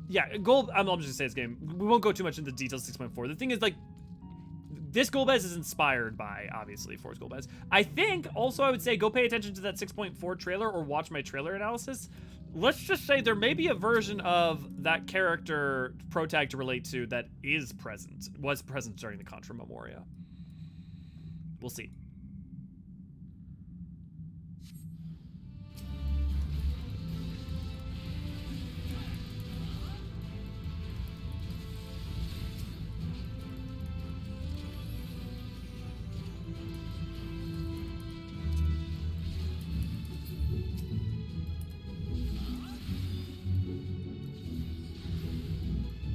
Yeah, Gold... I'm just gonna say this game. We won't go too much into details 6.4. The thing is, like... This Golbez is inspired by, obviously, Force Golbez. I think, also, I would say, go pay attention to that 6.4 trailer or watch my trailer analysis. Let's just say there may be a version of that character protag to relate to that was present during the Contra Memoria. We'll see.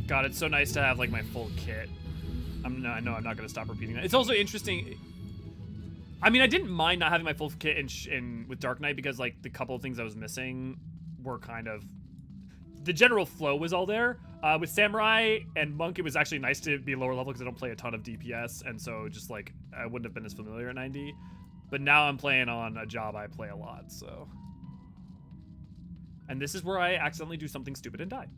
God, it's so nice to have like my full kit. I know I'm not gonna stop repeating that. It's also interesting. I mean, I didn't mind not having my full kit in with Dark Knight because like the couple of things I was missing were kind of, the general flow was all there. With Samurai and Monk, it was actually nice to be lower level because I don't play a ton of DPS, and so just like I wouldn't have been as familiar at 90. But now I'm playing on a job I play a lot, so. And this is where I accidentally do something stupid and die.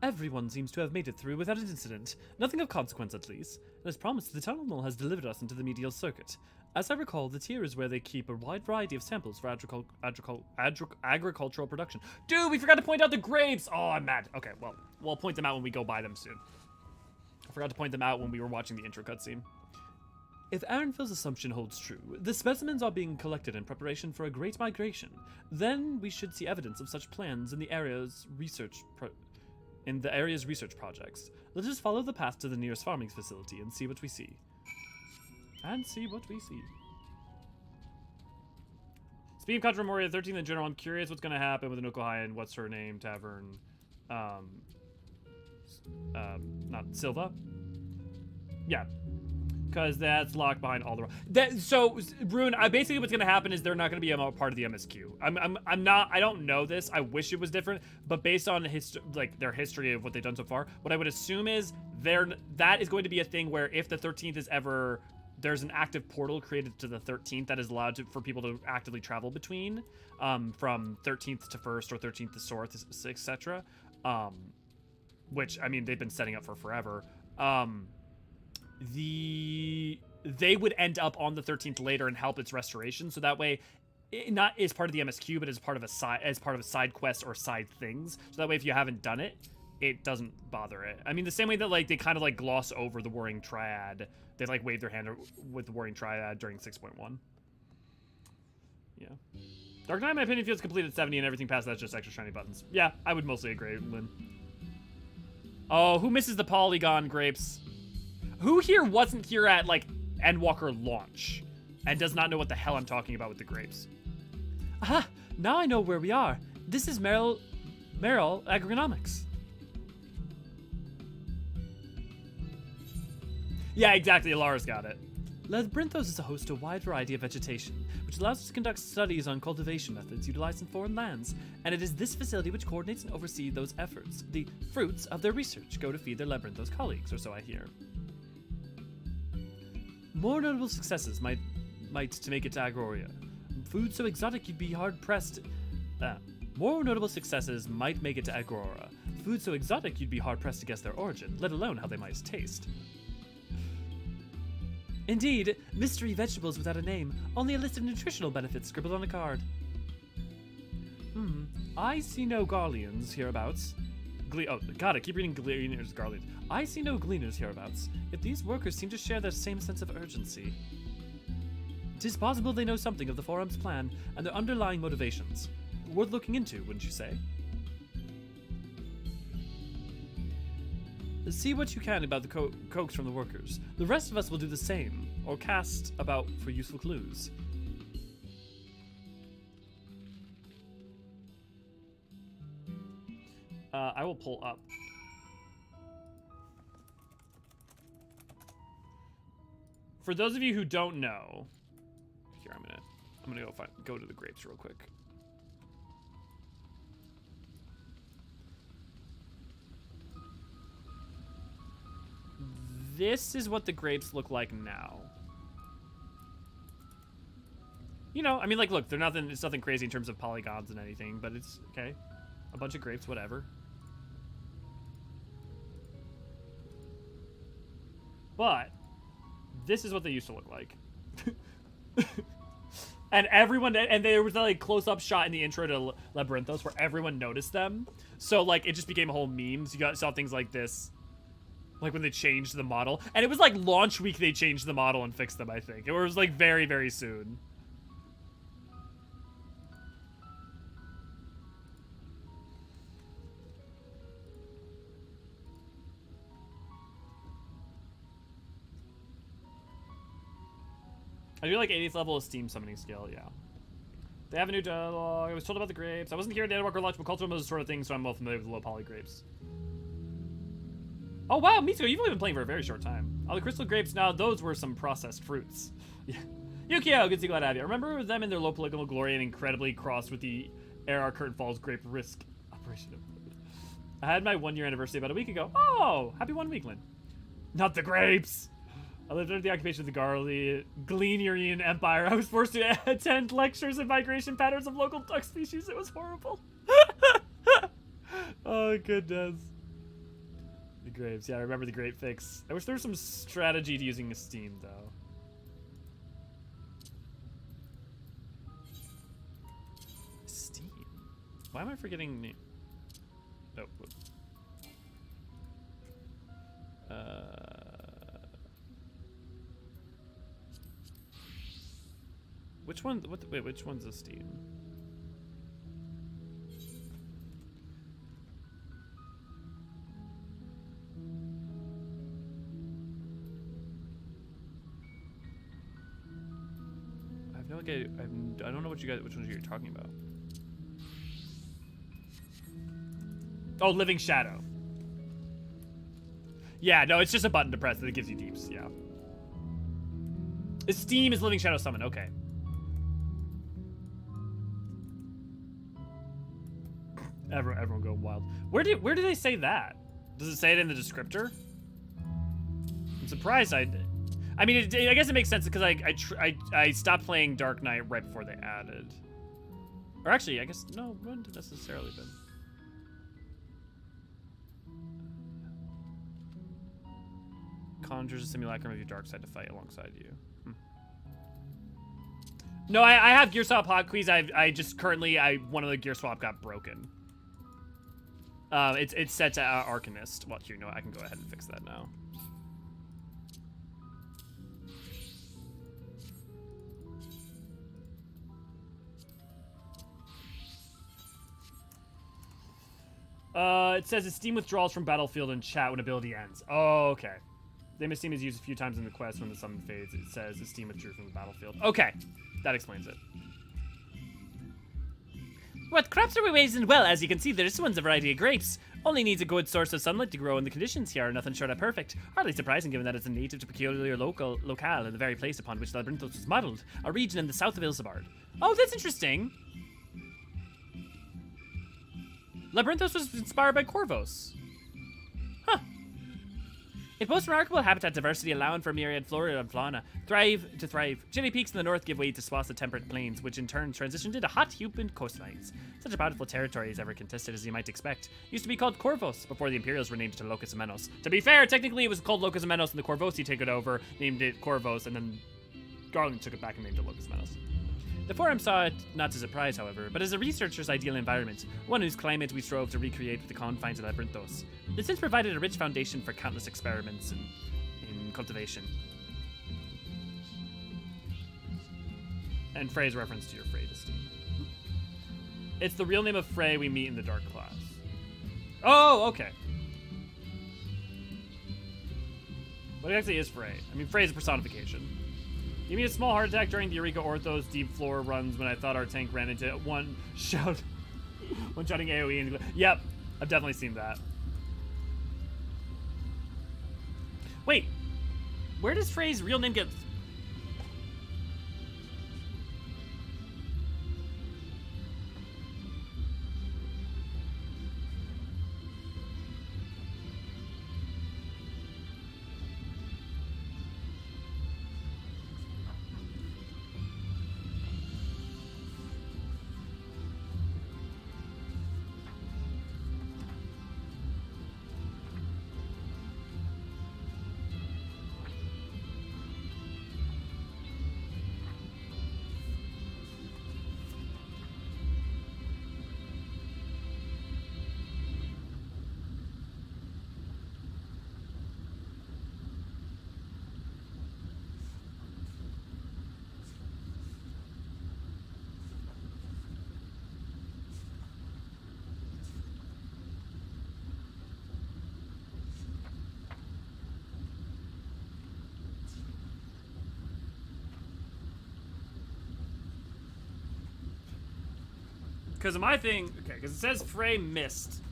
Everyone seems to have made it through without an incident. Nothing of consequence, at least. And as promised, the tunnel has delivered us into the medial circuit. As I recall, the tier is where they keep a wide variety of samples for agricultural production. Dude, we forgot to point out the grapes! Oh, I'm mad. Okay, well, we'll point them out when we go buy them soon. I forgot to point them out when we were watching the intro cutscene. If Arenville's assumption holds true, the specimens are being collected in preparation for a great migration. Then we should see evidence of such plans in the area's research projects. Let us follow the path to the nearest farming facility and see what we see. Speaking of Contra Moria 13 in general, I'm curious what's going to happen with the Nokohayan, what's her name, Tavern, not Silva? Yeah. Because that's locked behind all the... So, Rune, basically what's going to happen is they're not going to be a part of the MSQ. I don't know this. I wish it was different. But based on their history of what they've done so far, what I would assume is that is going to be a thing where if the 13th is ever... There's an active portal created to the 13th that is allowed for people to actively travel between, from 13th to 1st or 13th to 4th, etc. Which, I mean, they've been setting up for forever. They would end up on the 13th later and help its restoration, so that way not as part of the MSQ but as part of a side quest or side things, so that way if you haven't done it, it doesn't bother it. I mean, the same way that like they kind of like gloss over the Warring Triad, they like wave their hand with the Warring Triad during 6.1. Yeah, Dark Knight in my opinion feels complete at 70 and everything past that's just extra shiny buttons. Yeah, I would mostly agree, Lynn. Oh, who misses the polygon grapes? Who here wasn't here at, like, Endwalker launch and does not know what the hell I'm talking about with the grapes? Aha! Now I know where we are. This is Merrill Agronomics. Yeah, exactly. Alara's got it. Labyrinthos is a host to a wide variety of vegetation, which allows us to conduct studies on cultivation methods utilized in foreign lands, and it is this facility which coordinates and oversees those efforts. The fruits of their research go to feed their Labyrinthos colleagues, or so I hear. More notable successes might to make it to Agoria. Food so exotic you'd be hard-pressed... more notable successes might make it to Agora. Food so exotic you'd be hard-pressed to guess their origin, let alone how they might taste. Indeed, mystery vegetables without a name, only a list of nutritional benefits scribbled on a card. I see no Garleans hereabouts. Oh, God, I keep reading Gleaners, Garleans. I see no Gleaners hereabouts, yet these workers seem to share that same sense of urgency. 'Tis possible they know something of the Forum's plan and their underlying motivations. Worth looking into, wouldn't you say? See what you can about the coax from the workers. The rest of us will do the same, or cast about for useful clues. I will pull up. For those of you who don't know, here I'm gonna go to the grapes real quick. This is what the grapes look like now. You know, I mean, like, look, it's nothing crazy in terms of polygons and anything, but it's okay. A bunch of grapes, whatever. But this is what they used to look like. And everyone, and there was a like close-up shot in the intro to Labyrinthos where everyone noticed them. So like it just became a whole memes. You saw things like this, like when they changed the model, and it was like launch week they changed the model and fixed them. I think it was like very, very soon. I do like 80th level esteem summoning skill, yeah. They have a new dialogue. I was told about the grapes. I wasn't here at Data Walker Launch, but cultural was the sort of thing, so I'm well familiar with low poly grapes. Oh wow, Mitsuko, you've only been playing for a very short time. Oh, the crystal grapes, now those were some processed fruits. Yeah. Yukio, good to see, glad to have you. I remember them in their low political glory and incredibly crossed with the AR Curtain Falls grape risk operation. I had my 1-year anniversary about a week ago. Oh, happy 1 week, Lynn. Not the grapes! I lived under the occupation of the Gleanerian Empire. I was forced to attend lectures and migration patterns of local duck species. It was horrible. Oh, goodness. The grapes. Yeah, I remember the grape fix. I wish there was some strategy to using Esteem, though. Esteem? Why am I forgetting... Oh, whoops. Which one? Wait, which one's Esteem? I have no idea. I don't know which ones you're talking about. Oh, Living Shadow. Yeah, no, it's just a button to press that gives you deeps. Yeah. Esteem is Living Shadow Summon. Okay. Everyone going wild. Where do they say that? Does it say it in the descriptor? I'm surprised I mean, I guess it makes sense because I stopped playing Dark Knight right before they added. Or actually, I guess no, wouldn't have necessarily been. Conjures a simulacrum of your dark side to fight alongside you. No, I have gear swap hotkeys. I just currently one of the gear swap got broken. It's set to Arcanist. Well, here, you know what? I can go ahead and fix that now. It says Esteem withdrawals from battlefield and chat when ability ends. Oh, okay. The Esteem is used a few times in the quest when the summon fades. It says Esteem withdrew from the battlefield. Okay, that explains it. What crops are we raising? Well, as you can see, this one's a variety of grapes. Only needs a good source of sunlight to grow, and the conditions here are nothing short of perfect. Hardly surprising given that it's a native to peculiar locale in the very place upon which Labyrinthos was modelled, a region in the south of Ilsabard. Oh, that's interesting. Labyrinthos was inspired by Corvos. Huh. It boasts remarkable habitat diversity, allowing for myriad flora and fauna. Thrive. Chilly peaks in the north give way to swaths of temperate plains, which in turn transitioned into hot, humid coastlines. Such a bountiful territory is ever contested as you might expect. Used to be called Corvos before the Imperials were named to Locus Amenos. To be fair, technically it was called Locus Amenos, and the Corvosi took it over, named it Corvos, and then Garland took it back and named it Locus Amenos. The Forum saw it not as a prize, however, but as a researcher's ideal environment, one whose climate we strove to recreate with the confines of Labyrinthos. It since provided a rich foundation for countless experiments in cultivation. And Frey's reference to your Frey Esteem. It's the real name of Frey we meet in the Dark class. Oh, okay. What exactly is Frey? I mean, Frey is a personification. Give me a small heart attack during the Eureka Orthos deep floor runs when I thought our tank ran into one shouting AoE. And yep, I've definitely seen that. Wait, where does Frey's real name get? Because my thing, okay, because it says Frey mist.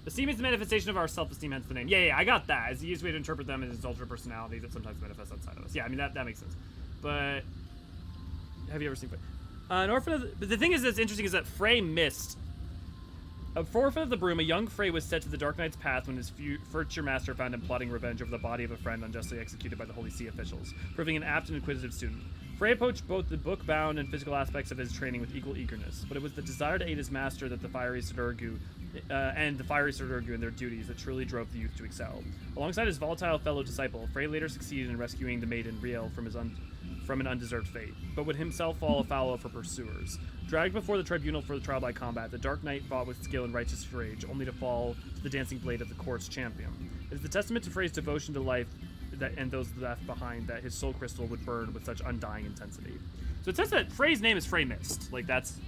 Esteem is the manifestation of our self-esteem, hence the name. Yeah, I got that. It's the easiest way to interpret them as alternate personalities that sometimes manifest outside of us. Yeah, I mean, that makes sense. But, have you ever seen Frey? An orphan of the, but the thing is that's interesting is that Frey mist. A orphan of the broom, a young Frey was set to the Dark Knight's path when his future master found him plotting revenge over the body of a friend unjustly executed by the Holy See officials, proving an apt and inquisitive student. Frey approached both the book-bound and physical aspects of his training with equal eagerness, but it was the desire to aid his master that the fiery Sudurgu in their duties that truly drove the youth to excel. Alongside his volatile fellow disciple, Frey later succeeded in rescuing the maiden Riel from an undeserved fate, but would himself fall afoul of her pursuers. Dragged before the tribunal for the trial by combat, the Dark Knight fought with skill and righteous rage, only to fall to the dancing blade of the court's champion. It is the testament to Frey's devotion to life and those left behind that his soul crystal would burn with such undying intensity. So it says that Frey's name is Frey Mist. Like, that's...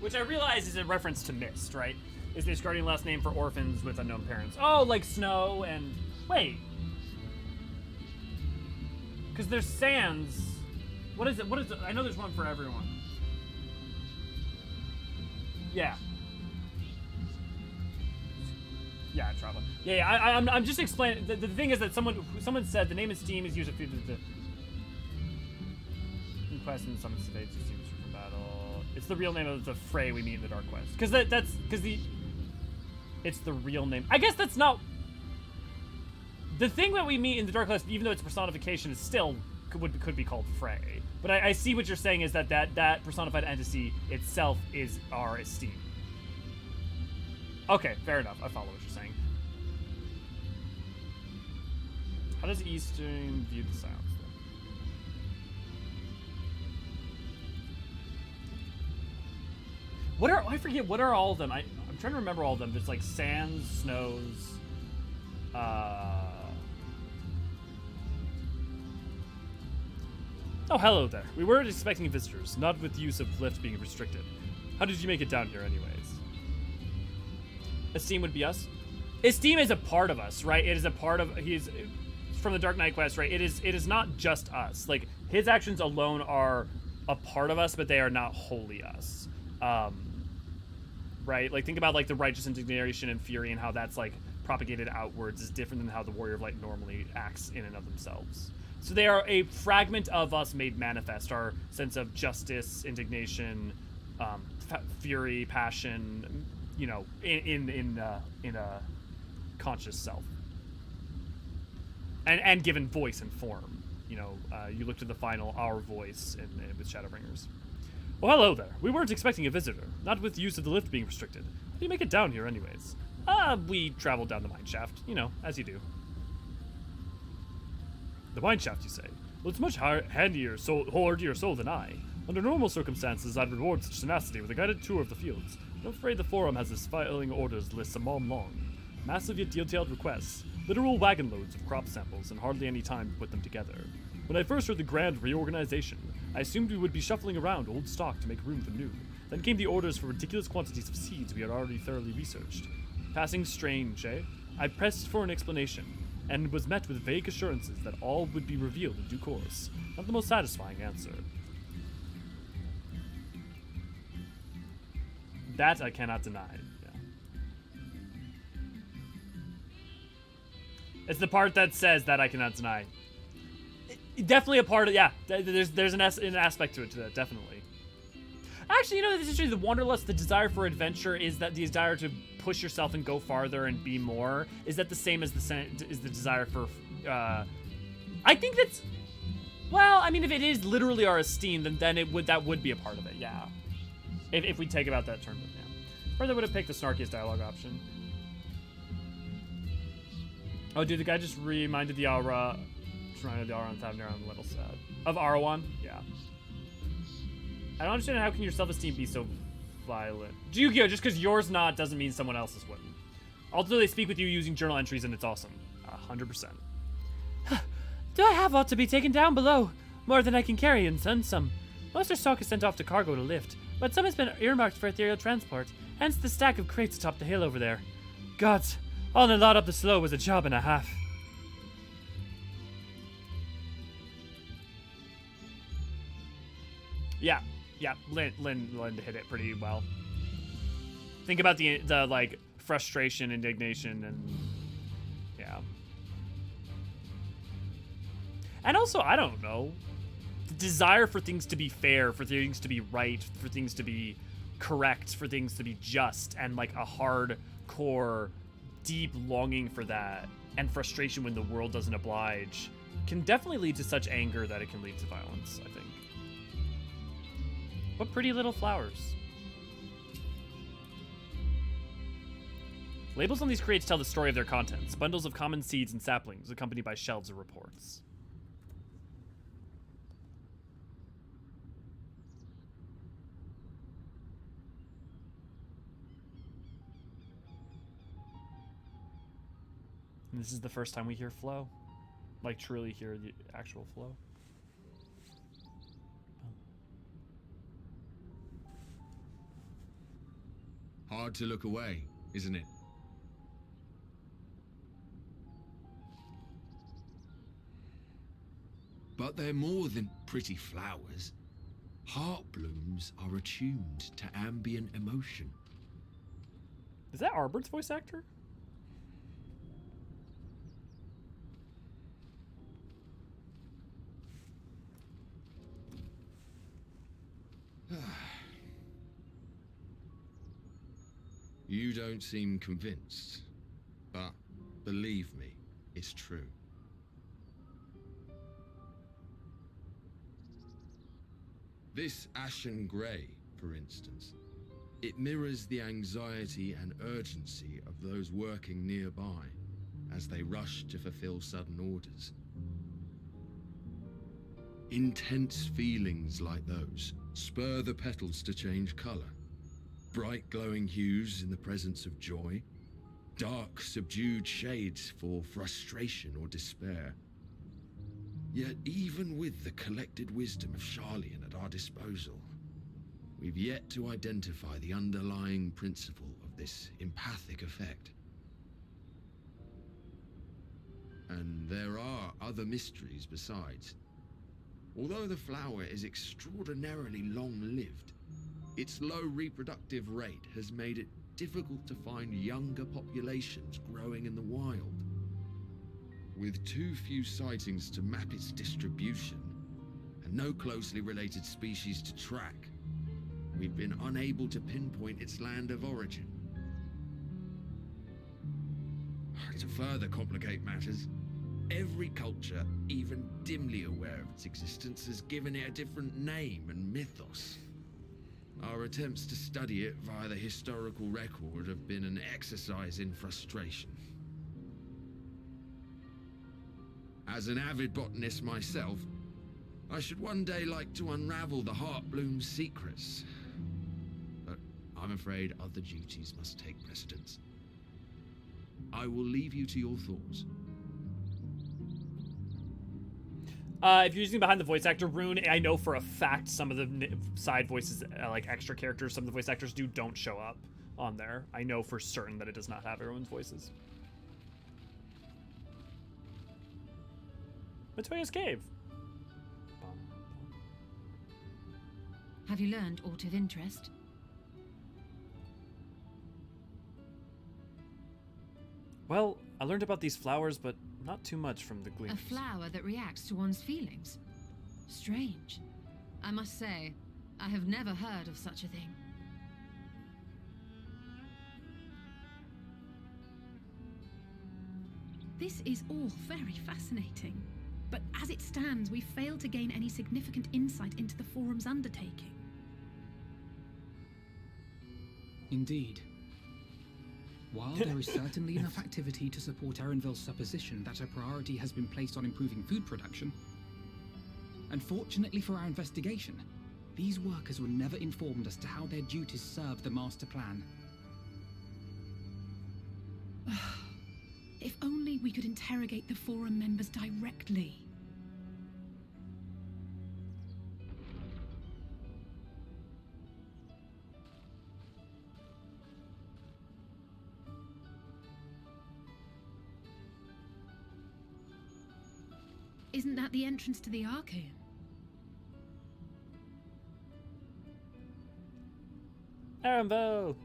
Which I realize is a reference to Mist, right? Is this guardian last name for orphans with unknown parents. Oh, like Snow and... Wait. Because there's Sands. What is it? I know there's one for everyone. Yeah. Yeah, travel. Yeah, I'm just explaining. The thing is that someone said the name of Steam is used for the quest and summons the Steam for battle. It's the real name of the Frey we meet in the Dark Quest. Because it's the real name. I guess that's not the thing that we meet in the Dark Quest. Even though it's a personification, is still could be called Frey. But I see what you're saying is that personified entity itself is our Esteem. Okay, fair enough. I follow what you're saying. How does Eastern view the sounds? I forget, what are all of them? I'm trying to remember all of them. There's like Sands, Snows, Oh, hello there. We weren't expecting visitors, not with use of lift being restricted. How did you make it down here anyways? Esteem would be us? Esteem is a part of us, right? It is a part of, he's from the Dark Knight quest, right? It is not just us. Like, his actions alone are a part of us, but they are not wholly us. Right? Like, think about, like, the righteous indignation and fury and how that's, like, propagated outwards is different than how the Warrior of Light normally acts in and of themselves. So they are a fragment of us made manifest, our sense of justice, indignation, fury, passion, you know, in a conscious self. And given voice and form. You know, you look to the final Our Voice with Shadowbringers. Well, hello there. We weren't expecting a visitor, not with use of the lift being restricted. How do you make it down here anyways? We traveled down the mine shaft, you know, as you do. The mine shaft, you say? Well, it's much hardier soul than I. Under normal circumstances, I'd reward such tenacity with a guided tour of the fields. I'm afraid the Forum has this filing orders list a mom long. Massive yet detailed requests, literal wagon loads of crop samples, and hardly any time to put them together. When I first heard the grand reorganization, I assumed we would be shuffling around old stock to make room for new. Then came the orders for ridiculous quantities of seeds we had already thoroughly researched. Passing strange, eh? I pressed for an explanation, and was met with vague assurances that all would be revealed in due course. Not the most satisfying answer. That I cannot deny. Yeah. It's the part that says that I cannot deny. Definitely a part of, yeah. There's an aspect to it, definitely. Actually, you know, this is true. The wanderlust, the desire for adventure, is that the desire to push yourself and go farther and be more. Is that the same as the desire for? I think that's. Well, I mean, if it is literally our esteem, then that would be a part of it. Yeah. If we take about that term, yeah. Or they would have picked the snarkiest dialogue option. Oh, dude, the guy just reminded the aura. Reminded the Arawan Tavernera. I'm a little sad. Of Arawan? Yeah. I don't understand how can your self-esteem be so violent. Yu-Gi-Oh! Just because yours not doesn't mean someone else's wouldn't. Also, they speak with you using journal entries, and it's awesome. 100%. Do I have aught to be taken down below? More than I can carry and then some. Most our stock is sent off to cargo to lift, but some has been earmarked for ethereal transport, hence the stack of crates atop the hill over there. Gods, all in a lot up the slow was a job and a half. Yeah, Lynn hit it pretty well. Think about the like frustration, indignation, and yeah. And also, I don't know, the desire for things to be fair, for things to be right, for things to be correct, for things to be just, and like a hardcore, deep longing for that, and frustration when the world doesn't oblige, can definitely lead to such anger that it can lead to violence, I think. What pretty little flowers. Labels on these crates tell the story of their contents. Bundles of common seeds and saplings, accompanied by shelves of reports. And this is the first time we hear flow. Like, truly hear the actual flow. Hard to look away, isn't it? But they're more than pretty flowers. Heart blooms are attuned to ambient emotion. Is that Arbert's voice actor? You don't seem convinced, but believe me, it's true. This ashen grey, for instance, it mirrors the anxiety and urgency of those working nearby as they rush to fulfill sudden orders. Intense feelings like those spur the petals to change colour. Bright glowing hues in the presence of joy, dark subdued shades for frustration or despair. Yet even with the collected wisdom of Sharlayan at our disposal, we've yet to identify the underlying principle of this empathic effect. And there are other mysteries besides. Although the flower is extraordinarily long-lived, its low reproductive rate has made it difficult to find younger populations growing in the wild. With too few sightings to map its distribution, and no closely related species to track, we've been unable to pinpoint its land of origin. To further complicate matters, every culture, even dimly aware of its existence, has given it a different name and mythos. Our attempts to study it via the historical record have been an exercise in frustration. As an avid botanist myself, I should one day like to unravel the Heartbloom's secrets. But I'm afraid other duties must take precedence. I will leave you to your thoughts. If you're using behind the voice actor rune, I know for a fact some of the side voices, like extra characters, some of the voice actors don't show up on there. I know for certain that it does not have everyone's voices. Matoya's Cave. Have you learned aught of interest? Well, I learned about these flowers, but not too much from the Gleaners. A flower that reacts to one's feelings. Strange. I must say, I have never heard of such a thing. This is all very fascinating. But as it stands, we fail to gain any significant insight into the Forum's undertaking. Indeed. While there is certainly enough activity to support Erenvil's supposition that a priority has been placed on improving food production, unfortunately for our investigation, these workers were never informed as to how their duties serve the master plan. If only we could interrogate the Forum members directly. Isn't that the entrance to the Archaean? Erenville!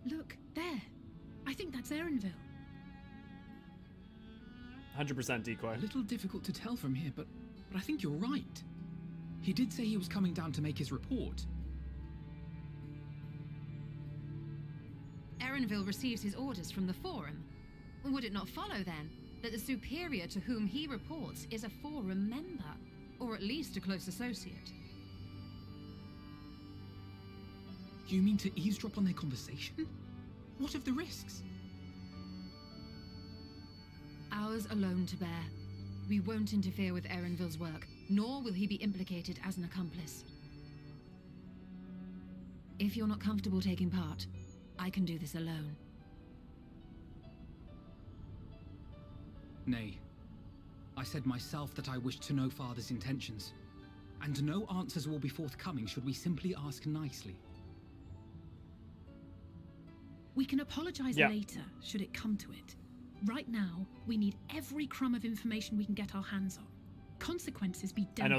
Look, there. I think that's Erenville. 100% decoy. A little difficult to tell from here, but I think you're right. He did say he was coming down to make his report. Erenville receives his orders from the Forum. Would it not follow, then, that the superior to whom he reports is a Forum member, or at least a close associate? You mean to eavesdrop on their conversation? What of the risks? Ours alone to bear. We won't interfere with Erenville's work, nor will he be implicated as an accomplice. If you're not comfortable taking part, I can do this alone. Nay. I said myself that I wished to know Father's intentions, and no answers will be forthcoming should we simply ask nicely. We can apologize later, should it come to it. Right now, we need every crumb of information we can get our hands on. Consequences be damned.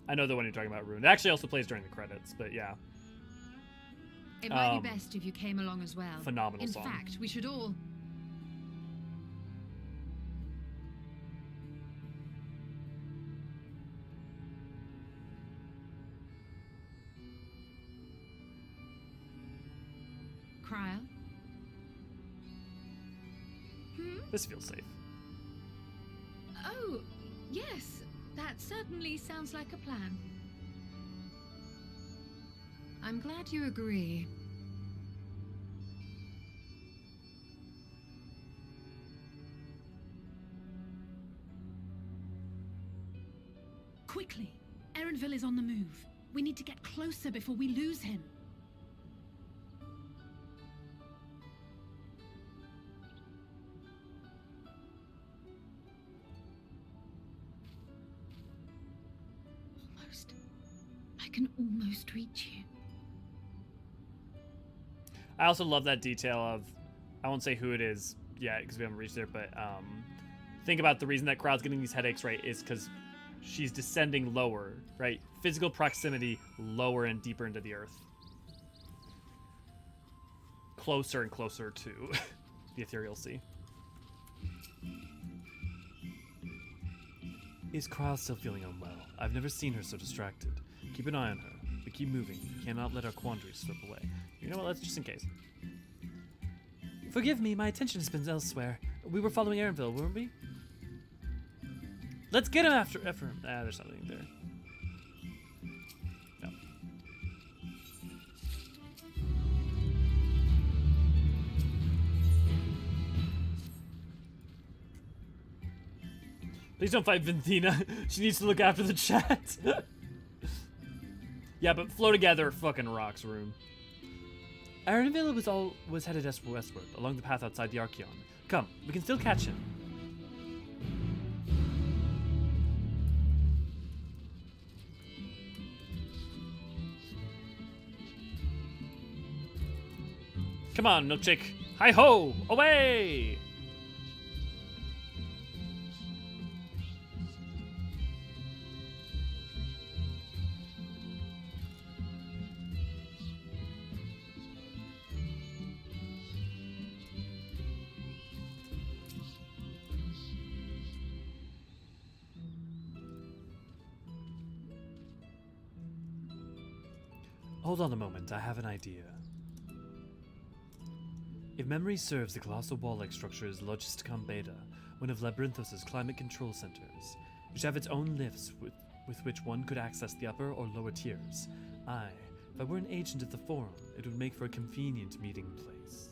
I know the one you're talking about, Rune. It actually also plays during the credits, but yeah. It might be best if you came along as well. Phenomenal song. In fact, we should all... Cryo? This feels safe. Oh, yes. That certainly sounds like a plan. I'm glad you agree. Quickly! Erenville is on the move. We need to get closer before we lose him. I can almost reach you. I also love that detail of, I won't say who it is yet because we haven't reached there, but think about the reason that Crowd's getting these headaches, right, is because she's descending lower, right? Physical proximity lower and deeper into the earth. Closer and closer to the ethereal sea. Is Crowd still feeling unwell? I've never seen her so distracted. Keep an eye on her, but keep moving. We cannot let our quandary slip away. You know what, let's just in case. Forgive me, my attention has been elsewhere. We were following Erenville, weren't we? Let's get him after him. Ah, there's something there. No. Please don't fight Vinthina. She needs to look after the chat. Yeah, but flow together fucking rocks, Rune. Erenville was headed westward, along the path outside the Archeon. Come, we can still catch him. Come on, milkshake. Hi-ho! Away! Hold on a moment, I have an idea. If memory serves, the colossal wall-like structure is Logisticon Beta, one of Labyrinthos' climate control centers, which have its own lifts with which one could access the upper or lower tiers. If I were an agent of the Forum, it would make for a convenient meeting place.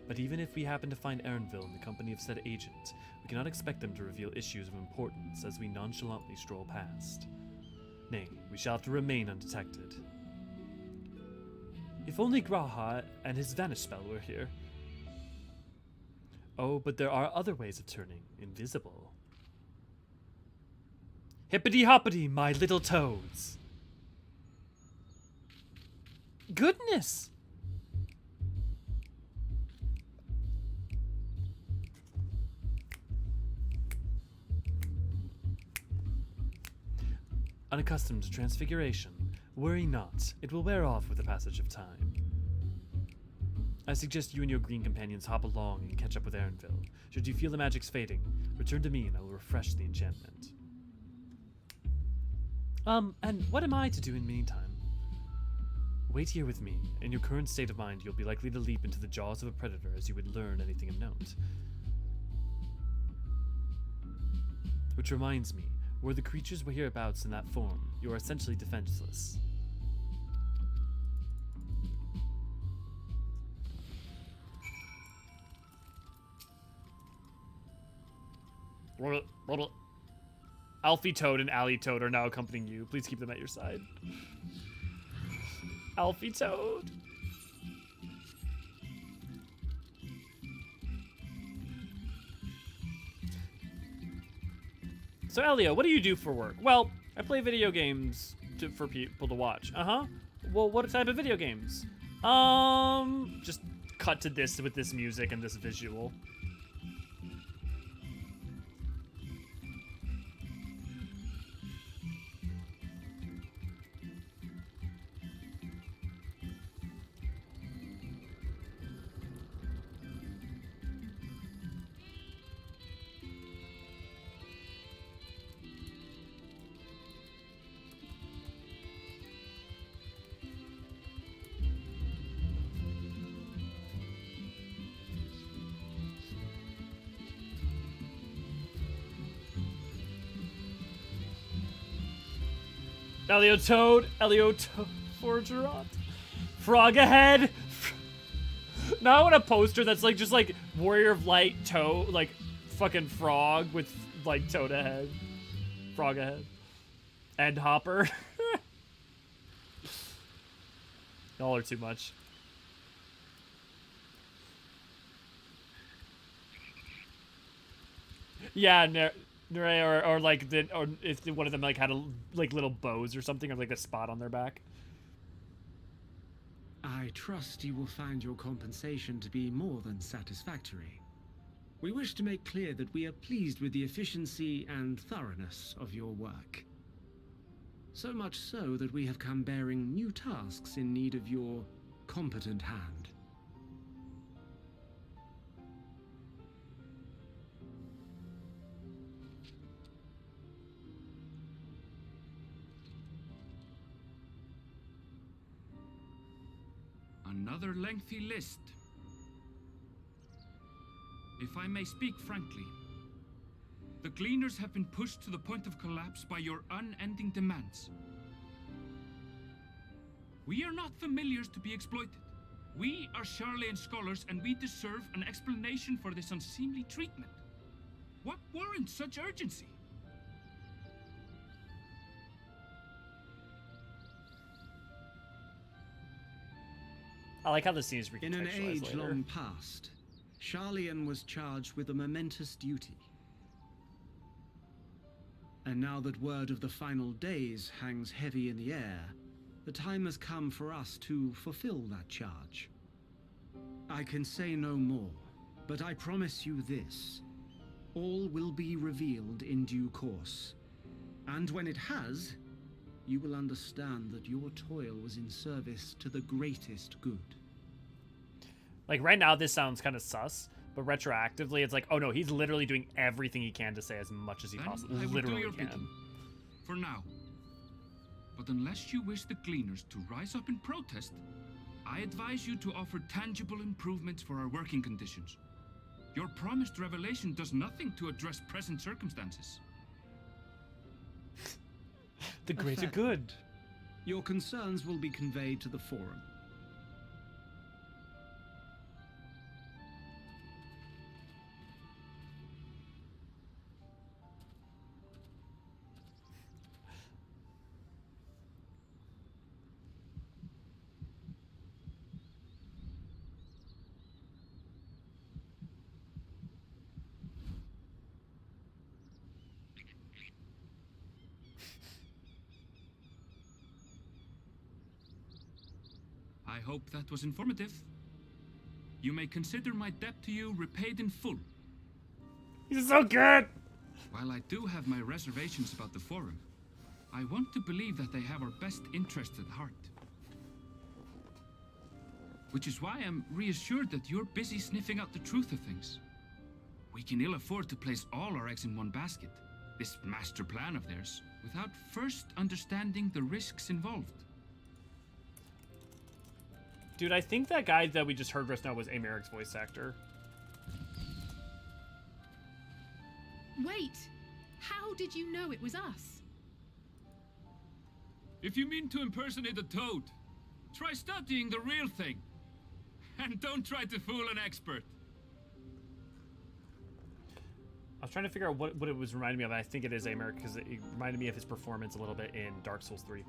But even if we happen to find Erenville in the company of said agent, we cannot expect them to reveal issues of importance as we nonchalantly stroll past. Nay, we shall have to remain undetected. If only Graha and his vanish spell were here. Oh, but there are other ways of turning invisible. Hippity-hoppity, my little toads! Goodness! Unaccustomed to transfiguration, worry not. It will wear off with the passage of time. I suggest you and your green companions hop along and catch up with Erenville. Should you feel the magic's fading, return to me and I will refresh the enchantment. And what am I to do in the meantime? Wait here with me. In your current state of mind, you'll be likely to leap into the jaws of a predator as you would learn anything of note. Which reminds me, were the creatures were hereabouts in that form, you are essentially defenseless. Alfie Toad and Allie Toad are now accompanying you. Please keep them at your side. Alfie Toad. So Elio, what do you do for work? Well, I play video games for people to watch. Well, what type of video games? Just cut to this with this music and this visual. Elio Toad, Forgerot, Frog ahead. Now I want a poster that's like just like Warrior of Light Toad, like fucking frog with like Toad ahead, Frog ahead, and Hopper. Y'all are too much. Yeah, or like or if one of them like had like little bows or something, or like a spot on their back. I trust you will find your compensation to be more than satisfactory. We wish to make clear that we are pleased with the efficiency and thoroughness of your work. So much so that we have come bearing new tasks in need of your competent hand. Another lengthy list. If I may speak frankly, the Gleaners have been pushed to the point of collapse by your unending demands. We are not familiars to be exploited. We are Sharlayan scholars and we deserve an explanation for this unseemly treatment. What warrants such urgency? I like how the scene is recontextualized In an age later. long past, Sharlayan was charged with a momentous duty. And now that word of the final days hangs heavy in the air, the time has come for us to fulfill that charge. I can say no more, but I promise you this. All will be revealed in due course. And when it has, you will understand that your toil was in service to the greatest good. Like right now, this sounds kind of sus, but retroactively, it's like, oh no, he's literally doing everything he can to say as much as he possibly I will literally do your can. bidding. For now. But unless you wish the Gleaners to rise up in protest, I advise you to offer tangible improvements for our working conditions. Your promised revelation does nothing to address present circumstances. The greater good. Your concerns will be conveyed to the Forum. I hope that was informative. You may consider my debt to you repaid in full. He's so good! While I do have my reservations about the Forum, I want to believe that they have our best interests at heart. Which is why I'm reassured that you're busy sniffing out the truth of things. We can ill afford to place all our eggs in one basket, this master plan of theirs, without first understanding the risks involved. Dude, I think that guy that we just heard just now was Americ's voice actor. Wait! How did you know it was us? If you mean to impersonate a toad, try studying the real thing. And don't try to fool an expert. I was trying to figure out what it was reminding me of. I think it is Americ because it reminded me of his performance a little bit in Dark Souls 3.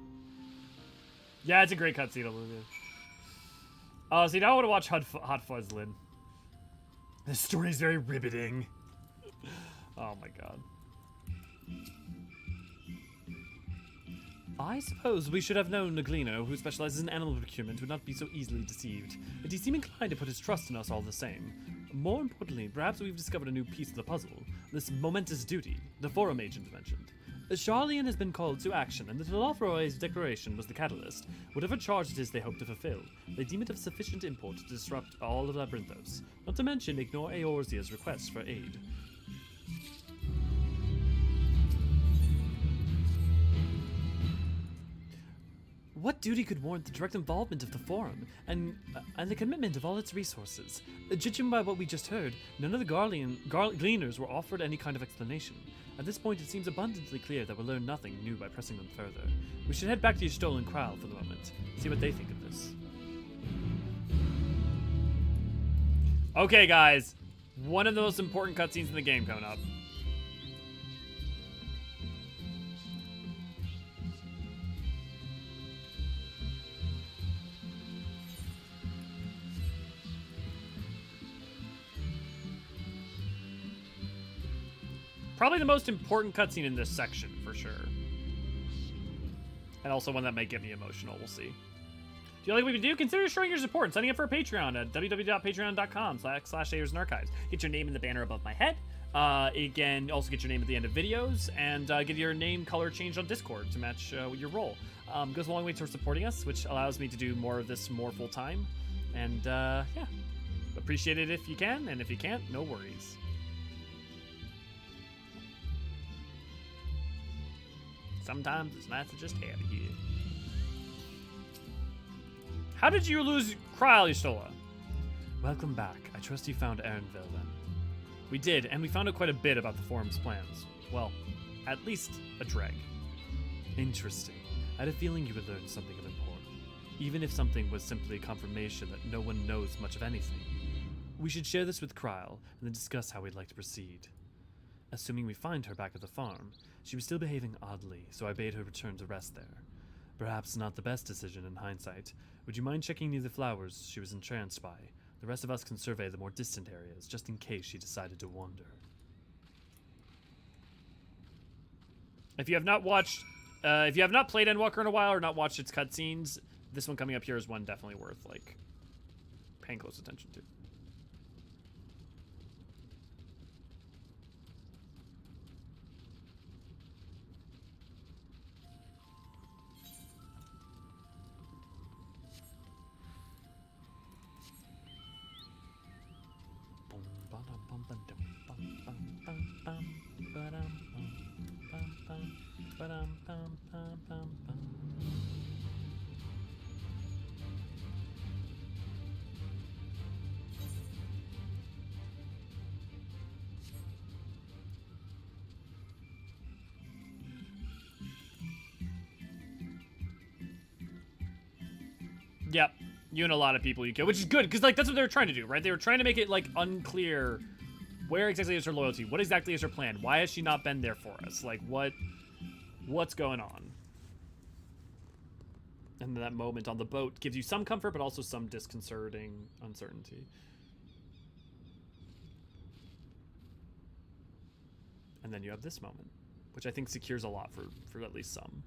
Yeah, it's a great cutscene. Oh, see, now I want to watch Hot Fuzz, Lynn. This story is very riveting. Oh my god. I suppose we should have known a Gleaner who specializes in animal procurement would not be so easily deceived, but he seemed inclined to put his trust in us all the same. More importantly, perhaps we've discovered a new piece of the puzzle, this momentous duty the Forum agent mentioned. Sharlayan has been called to action, and the Telofroy's declaration was the catalyst. Whatever charge it is they hope to fulfill, they deem it of sufficient import to disrupt all of Labyrinthos, not to mention ignore Eorzean's requests for aid. What duty could warrant the direct involvement of the Forum, and the commitment of all its resources? Judging by what we just heard, none of the Gleaners were offered any kind of explanation. At this point, it seems abundantly clear that we'll learn nothing new by pressing them further. We should head back to your stolen Kraal for the moment, see what they think of this. Okay, guys. One of the most important cutscenes in the game coming up. Probably the most important cutscene in this section, for sure. And also one that might get me emotional, we'll see. Do you like what we do? Consider showing your support and signing up for a Patreon at www.patreon.com/AeorzeanArchives. Get your name in the banner above my head. Again, also get your name at the end of videos, and get your name color changed on Discord to match your role. Goes a long way towards supporting us, which allows me to do more of this more full-time. And, yeah. Appreciate it if you can, and if you can't, no worries. Sometimes it's nice to just have you here. How did you lose Kraal, Y'shtola? Welcome back. I trust you found Erenville then. We did, and we found out quite a bit about the Forum's plans. Well, at least a dreg. Interesting. I had a feeling you would learn something of import. Even if something was simply a confirmation that no one knows much of anything. We should share this with Kraal, and then discuss how we'd like to proceed. Assuming we find her back at the farm, she was still behaving oddly, so I bade her return to rest there. Perhaps not the best decision in hindsight. Would you mind checking near the flowers she was entranced by? The rest of us can survey the more distant areas, just in case she decided to wander. If you have not watched, if you have not played Endwalker in a while or not watched its cutscenes, this one coming up here is one definitely worth, like, paying close attention to. Yep, you and a lot of people you kill, which is good, because, like, that's what they were trying to do, right? They were trying to make it, like, unclear where exactly is her loyalty, what exactly is her plan, why has she not been there for us, like, what's going on? And that moment on the boat gives you some comfort, but also some disconcerting uncertainty. And then you have this moment, which I think secures a lot for at least some.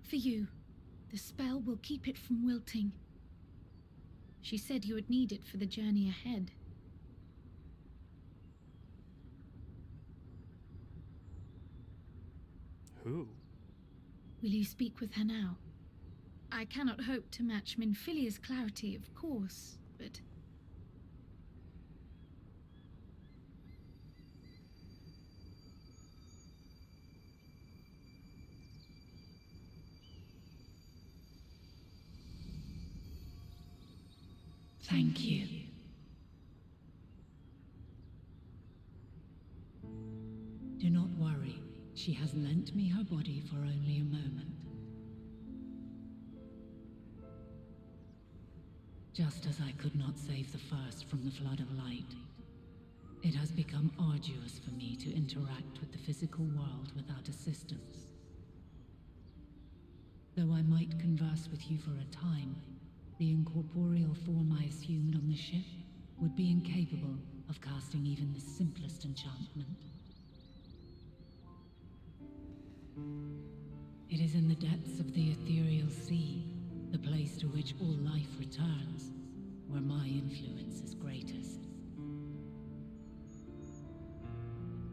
For you, the spell will keep it from wilting. She said you would need it for the journey ahead. Who? Will you speak with her now? I cannot hope to match Minfilia's clarity, of course, but... Thank you. Do not worry. She has lent me her body for only a moment. Just as I could not save the first from the flood of light, it has become arduous for me to interact with the physical world without assistance. Though I might converse with you for a time, the incorporeal form I assumed on the ship would be incapable of casting even the simplest enchantment. It is in the depths of the ethereal sea, the place to which all life returns, where my influence is greatest.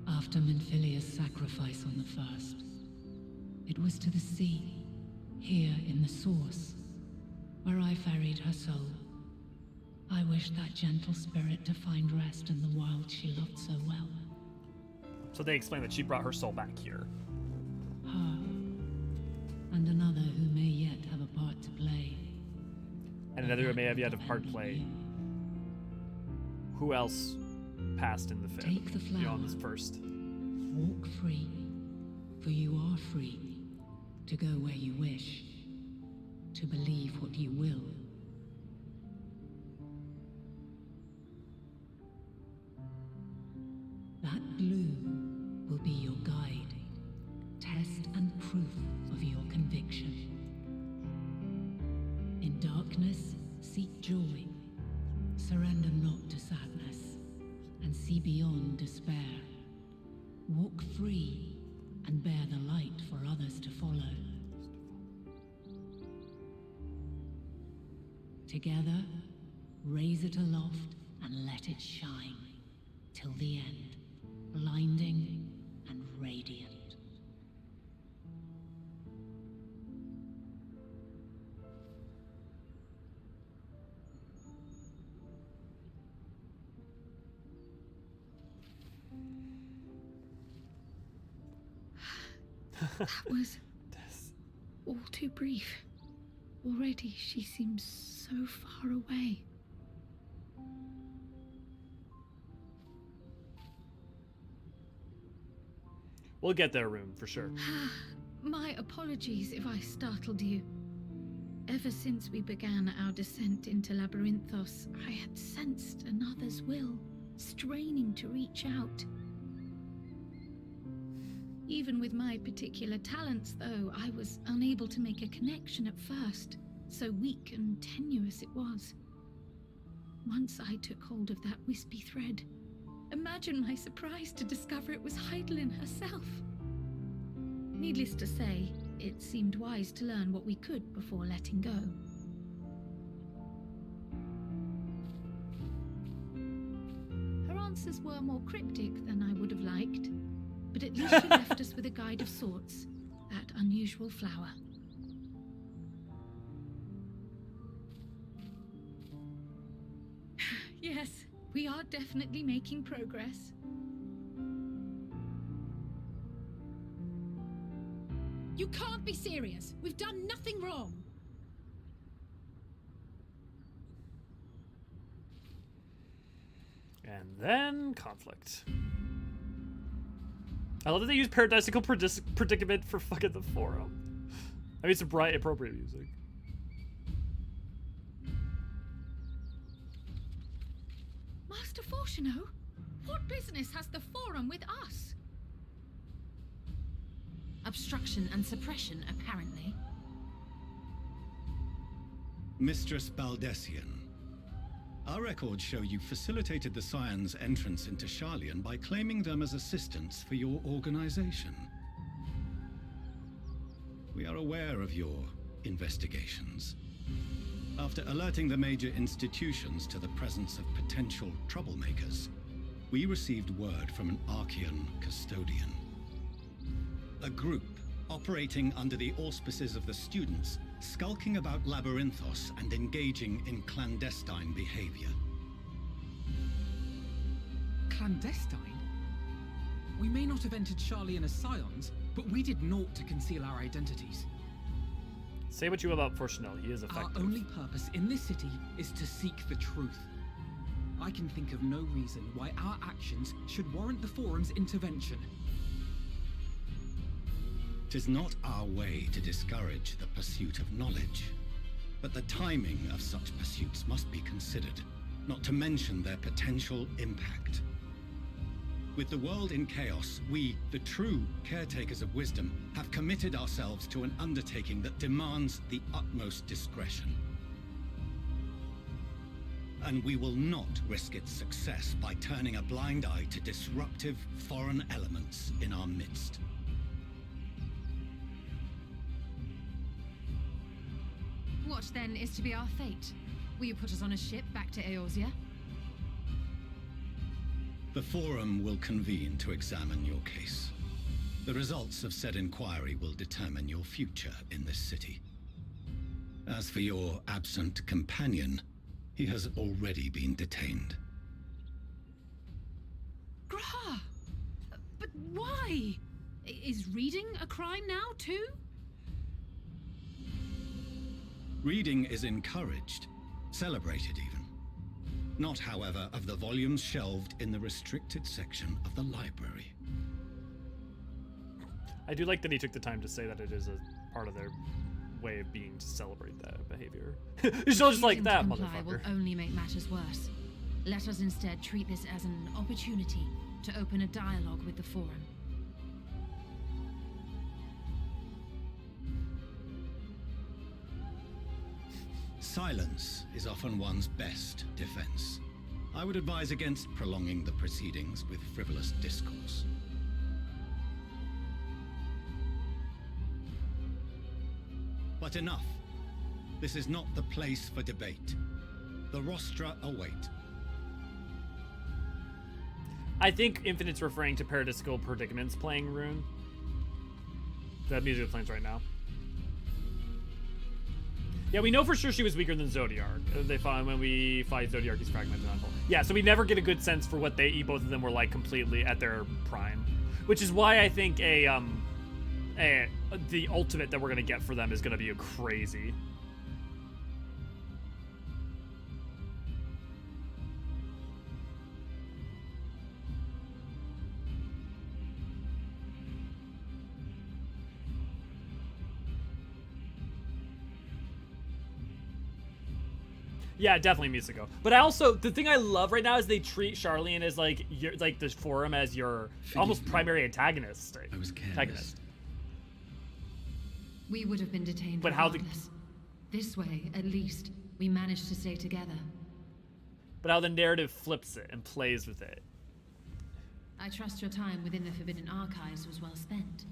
After Minfilia's sacrifice on the first, it was to the sea, here in the source, where I ferried her soul. I wish that gentle spirit to find rest in the world she loved so well. So they explain that she brought her soul back here. Her, and another who may yet have a part to play. And another who may have yet a part to play. Who else passed in the fifth? Take the flower. Beyond this first. Walk free, for you are free to go where you wish, to believe what you will. That blue will be your guide, test and proof of your conviction. In darkness, seek joy. Surrender not to sadness, and see beyond despair. Walk free, and bear the light for others to follow. Together, raise it aloft and let it shine, till the end, blinding and radiant. That was all too brief. Already she seems so far away. We'll get there, Rune, for sure. My apologies if I startled you. Ever since we began our descent into Labyrinthos, I had sensed another's will, straining to reach out. Even with my particular talents, though, I was unable to make a connection at first, so weak and tenuous it was. Once I took hold of that wispy thread, imagine my surprise to discover it was Hydaelyn herself. Needless to say, it seemed wise to learn what we could before letting go. Her answers were more cryptic than I would have liked, but at least she left us with a guide of sorts, that unusual flower. Yes, we are definitely making progress. You can't be serious. We've done nothing wrong. And then conflict. I love that they use paradisical predicament for fucking the forum. I mean, it's bright, appropriate music. Master Fortuno, what business has the forum with us? Obstruction and suppression, apparently. Mistress Baldessian, our records show you facilitated the Scions' entrance into Sharlayan by claiming them as assistants for your organization. We are aware of your investigations. After alerting the major institutions to the presence of potential troublemakers, we received word from an Archean custodian. A group operating under the auspices of the students, skulking about Labyrinthos and engaging in clandestine behavior. Clandestine? We may not have entered Sharlayan as scions, but we did naught to conceal our identities. Say what you will about Fortunel, he is effective. Our only purpose in this city is to seek the truth. I can think of no reason why our actions should warrant the Forum's intervention. 'Tis not our way to discourage the pursuit of knowledge, but the timing of such pursuits must be considered, not to mention their potential impact. With the world in chaos, we, the true caretakers of wisdom, have committed ourselves to an undertaking that demands the utmost discretion. And we will not risk its success by turning a blind eye to disruptive foreign elements in our midst. What then is to be our fate? Will you put us on a ship back to Eorzea? The Forum will convene to examine your case. The results of said inquiry will determine your future in this city. As for your absent companion, he has already been detained. Grah! But why? Is reading a crime now, too? Reading is encouraged, celebrated even. Not, however, of the volumes shelved in the restricted section of the library. I do like that he took the time to say that it is a part of their way of being to celebrate that behavior. You're still just like that, motherfucker. Will only make matters worse. Let us instead treat this as an opportunity to open a dialogue with the Forum. Silence is often one's best defense. I would advise against prolonging the proceedings with frivolous discourse. But enough. This is not the place for debate. The rostra await. I think Infinite's referring to Paradisical Predicaments playing Rune. That music is playing right now. Yeah, we know for sure she was weaker than Zodiark. They find when we fight Zodiark, he's fragmented on whole. Yeah, so we never get a good sense for what both of them were like completely at their prime, which is why I think the ultimate that we're gonna get for them is gonna be crazy. Yeah, definitely Musico. But I also, the thing I love right now is they treat Sharlayan as like the Forum as your almost primary antagonist. I was careless. Antagonist. We would have been detained but regardless. This way, at least, we managed to stay together. But how the narrative flips it and plays with it. I trust your time within the Forbidden Archives was well spent.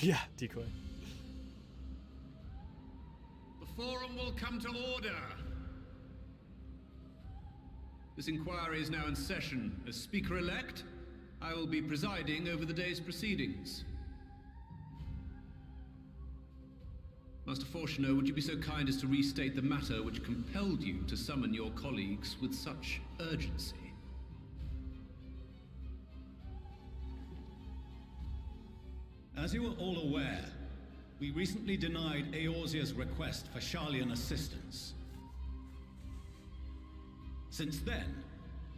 Yeah, decoy. The Forum will come to order. This inquiry is now in session. As Speaker-elect, I will be presiding over the day's proceedings. Master Fortuner, would you be so kind as to restate the matter which compelled you to summon your colleagues with such urgency? As you are all aware, we recently denied Eorzea's request for Sharlayan assistance. Since then,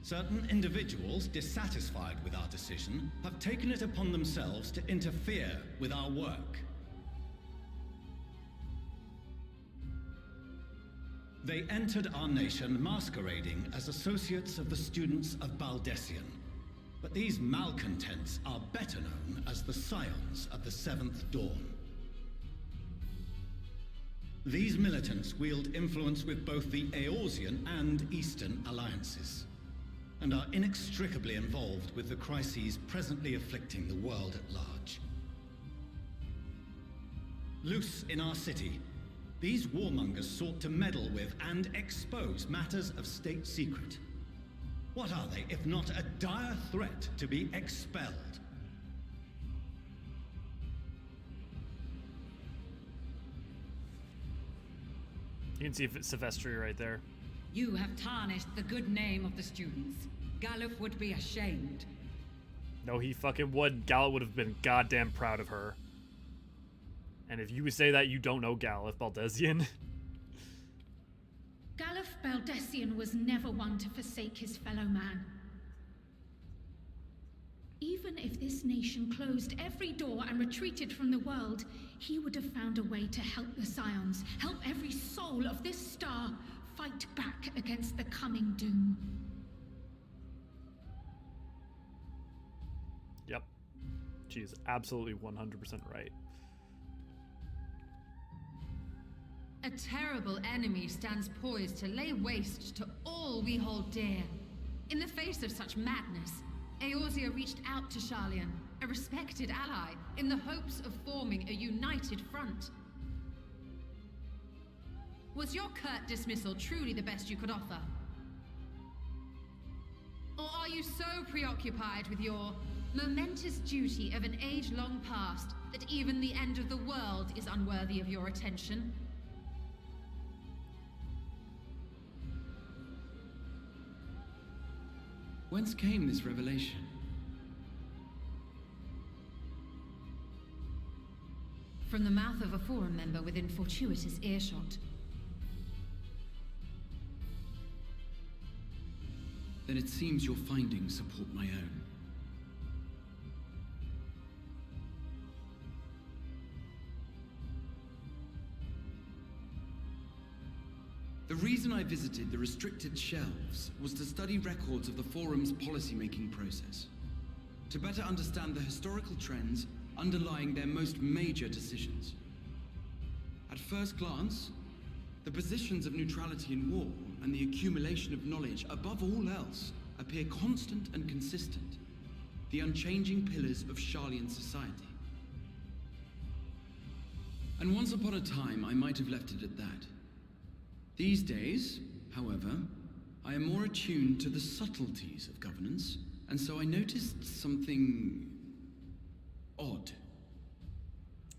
certain individuals dissatisfied with our decision have taken it upon themselves to interfere with our work. They entered our nation masquerading as associates of the students of Baldesion. But these malcontents are better known as the Scions of the Seventh Dawn. These militants wield influence with both the Eorzean and Eastern alliances, and are inextricably involved with the crises presently afflicting the world at large. loose in our city. These warmongers sought to meddle with and expose matters of state secret. What are they, if not a dire threat to be expelled? You can see if it's Sylvestri right there. You have tarnished the good name of the students. Galuf would be ashamed. No, he fucking would. Galuf would have been goddamn proud of her. And if you would say that, you don't know Galuf Baldesion. Galuf Baldesion was never one to forsake his fellow man. Even if this nation closed every door and retreated from the world, he would have found a way to help the Scions, help every soul of this star fight back against the coming doom. Yep. She is absolutely 100% right. A terrible enemy stands poised to lay waste to all we hold dear. In the face of such madness, Eorzea reached out to Sharlayan, a respected ally, in the hopes of forming a united front. Was your curt dismissal truly the best you could offer? Or are you so preoccupied with your momentous duty of an age long past that even the end of the world is unworthy of your attention? Whence came this revelation? From the mouth of a forum member within fortuitous earshot. Then it seems your findings support my own. The reason I visited the restricted shelves was to study records of the Forum's policymaking process, to better understand the historical trends underlying their most major decisions. At first glance, the positions of neutrality in war and the accumulation of knowledge above all else appear constant and consistent, the unchanging pillars of Sharlayan society. And once upon a time, I might have left it at that. These days, however, I am more attuned to the subtleties of governance, and so I noticed something odd.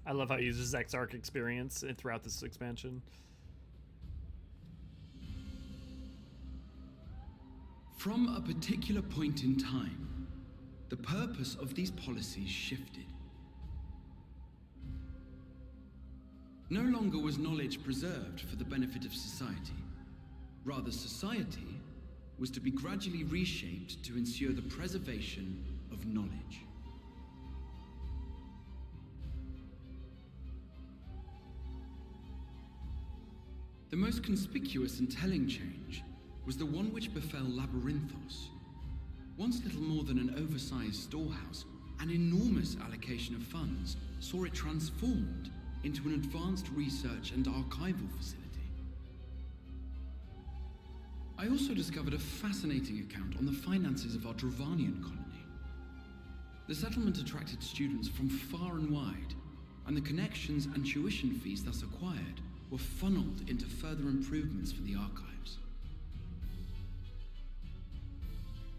I love how he uses Exarch experience throughout this expansion. From a particular point in time, the purpose of these policies shifted. No longer was knowledge preserved for the benefit of society. Rather, society was to be gradually reshaped to ensure the preservation of knowledge. The most conspicuous and telling change was the one which befell Labyrinthos. Once little more than an oversized storehouse, an enormous allocation of funds saw it transformed into an advanced research and archival facility. I also discovered a fascinating account on the finances of our Dravanian colony. The settlement attracted students from far and wide, and the connections and tuition fees thus acquired were funneled into further improvements for the archives.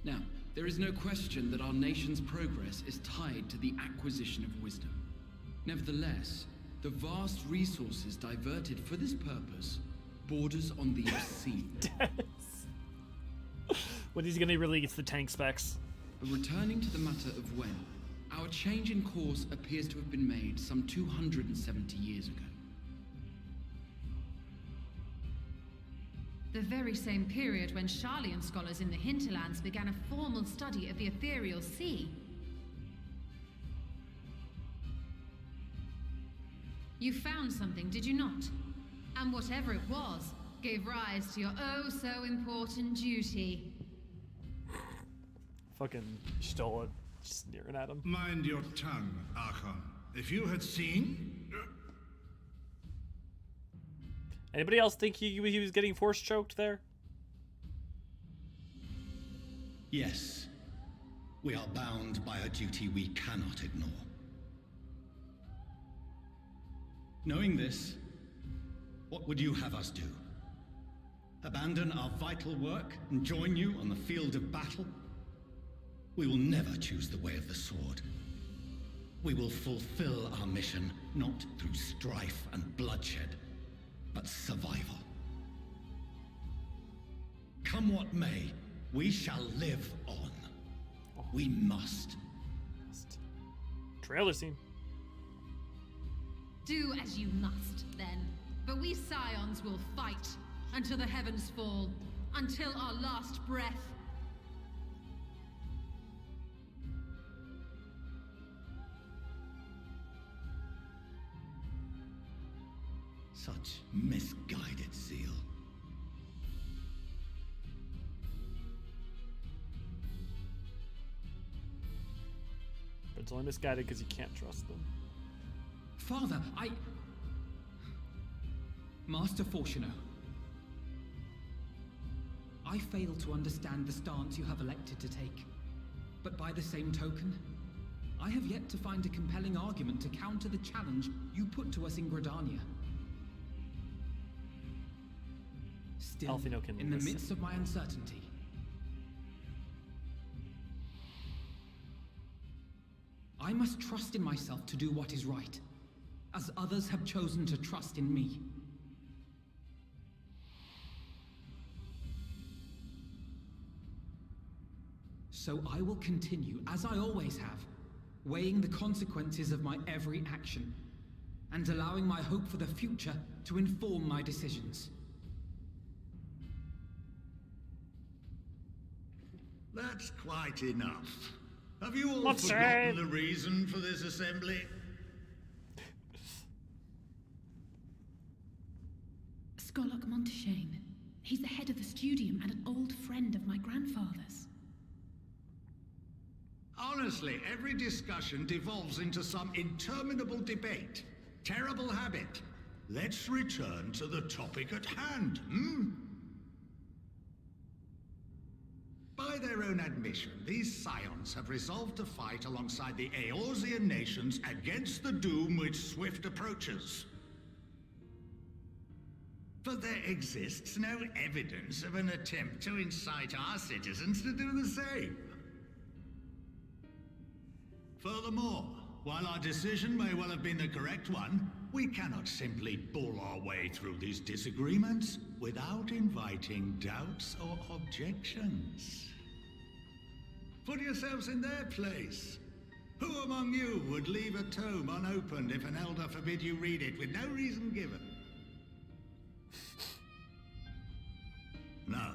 Now, there is no question that our nation's progress is tied to the acquisition of wisdom. Nevertheless, the vast resources diverted for this purpose borders on the obscene. When he's gonna release the tank specs. But returning to the matter of when, our change in course appears to have been made some 270 years ago. The very same period when Sharlayan scholars in the hinterlands began a formal study of the ethereal sea. You found something, did you not? And whatever it was, gave rise to your oh-so-important duty. Fucking stole it, sneering at him. Mind your tongue, Archon. If you had seen... Anybody else think he was getting force choked there? Yes. We are bound by a duty we cannot ignore. Knowing this, what would you have us do? Abandon our vital work and join you on the field of battle? We will never choose the way of the sword. We will fulfill our mission not through strife and bloodshed, but survival. Come what may, we shall live on. We must. Trailer scene. Do as you must, then. But we Scions will fight until the heavens fall, until our last breath. Such misguided zeal. But it's only misguided because you can't trust them. Father, Master Fortuno, I fail to understand the stance you have elected to take. But by the same token, I have yet to find a compelling argument to counter the challenge you put to us in Gridania. Still, in the midst of my uncertainty, I must trust in myself to do what is right, as others have chosen to trust in me. So I will continue, as I always have, weighing the consequences of my every action, and allowing my hope for the future to inform my decisions. That's quite enough. Have you all forgotten the reason for this assembly? Skolok Monteshane. He's the head of the studium and an old friend of my grandfather's. Honestly, every discussion devolves into some interminable debate. Terrible habit. Let's return to the topic at hand, By their own admission, these Scions have resolved to fight alongside the Eorzean nations against the doom which swift approaches. But there exists no evidence of an attempt to incite our citizens to do the same. Furthermore, while our decision may well have been the correct one, we cannot simply bull our way through these disagreements without inviting doubts or objections. Put yourselves in their place. Who among you would leave a tome unopened if an elder forbid you read it with no reason given? Now,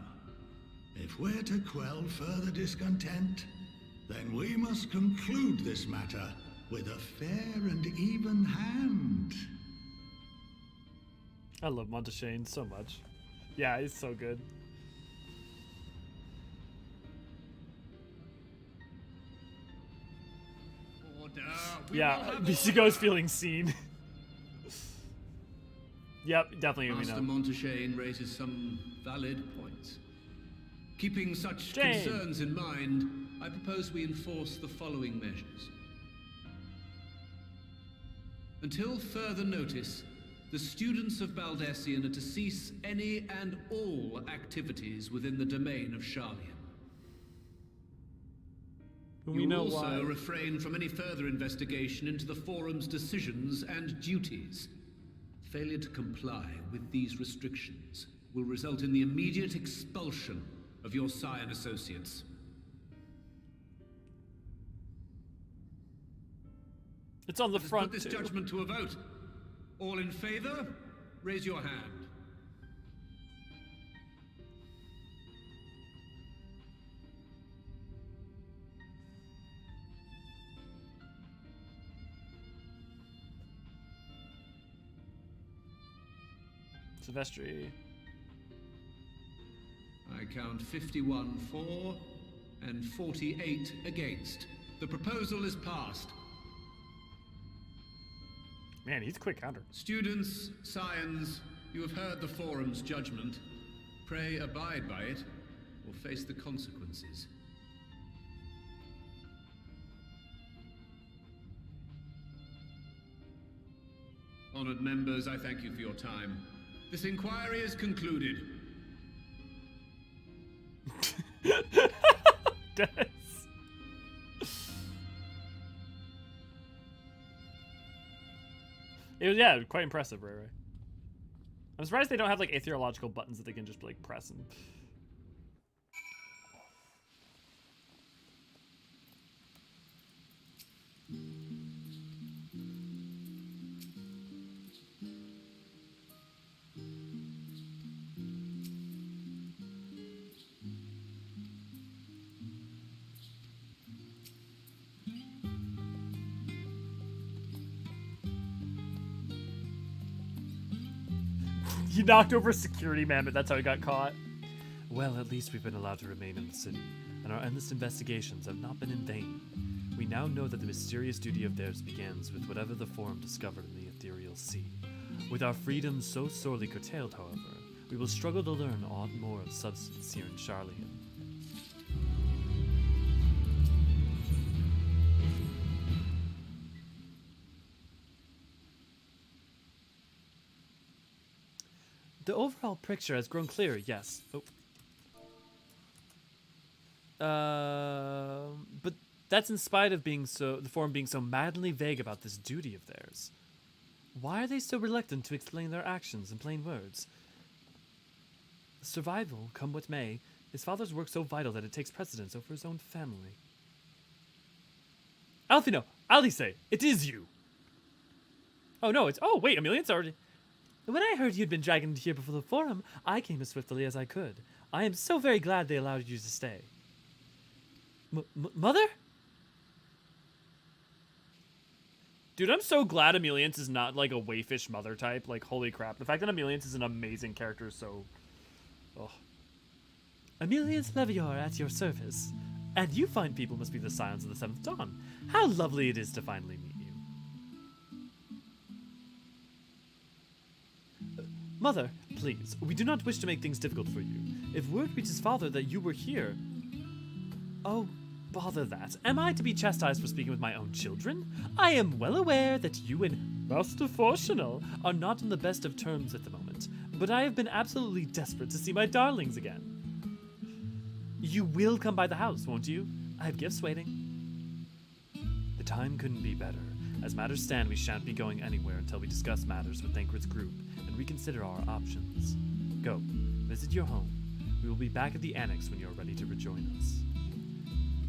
if we're to quell further discontent, then we must conclude this matter with a fair and even hand. I love Monteshane so much. Yeah, he's so good. Yeah, Bisigo's feeling seen. Yep, definitely. Master Monteshane raises some valid points. Keeping such concerns in mind, I propose we enforce the following measures. Until further notice, the students of Baldesion are to cease any and all activities within the domain of Sharlayan. You will also refrain from any further investigation into the Forum's decisions and duties. Failure to comply with these restrictions will result in the immediate expulsion of your Scion associates. It's on the front. Put this judgment to a vote. All in favor, raise your hand. Silvestri. I count 51 for and 48 against. The proposal is passed. Man, he's a quick counter. Students, Scions, you have heard the Forum's judgment. Pray abide by it, or face the consequences. Honored members, I thank you for your time. This inquiry is concluded. It was, yeah, quite impressive, Ray. I'm surprised they don't have like atheological buttons that they can just like press and. He knocked over a security man, but that's how he got caught. Well, at least we've been allowed to remain in the city, and our endless investigations have not been in vain. We now know that the mysterious duty of theirs begins with whatever the Forum discovered in the ethereal sea. With our freedom so sorely curtailed, however, we will struggle to learn aught more of substance here in Sharlayan. The overall picture has grown clearer, yes. Oh. But that's in spite of the Forum being so madly vague about this duty of theirs. Why are they so reluctant to explain their actions in plain words? Survival, come what may, his father's work so vital that it takes precedence over his own family. Alfino! Alice! It is you! Oh no, it's... Oh, wait, Amelia's already... When I heard you'd been dragged here before the Forum, I came as swiftly as I could. I am so very glad they allowed you to stay. Mother? Dude, I'm so glad Ameliance is not like a wayfish mother type. Like, holy crap. The fact that Ameliance is an amazing character is so... Oh. Ameliance Levior at your service. And you fine people must be the Scions of the Seventh Dawn. How lovely it is to finally meet you. Mother, please, we do not wish to make things difficult for you. If word reaches father that you were here... Oh, bother that. Am I to be chastised for speaking with my own children? I am well aware that you and Master Fortunal are not on the best of terms at the moment, but I have been absolutely desperate to see my darlings again. You will come by the house, won't you? I have gifts waiting. The time couldn't be better. As matters stand, we shan't be going anywhere until we discuss matters with Thancred's group and reconsider our options. Go, visit your home. We will be back at the annex when you're ready to rejoin us.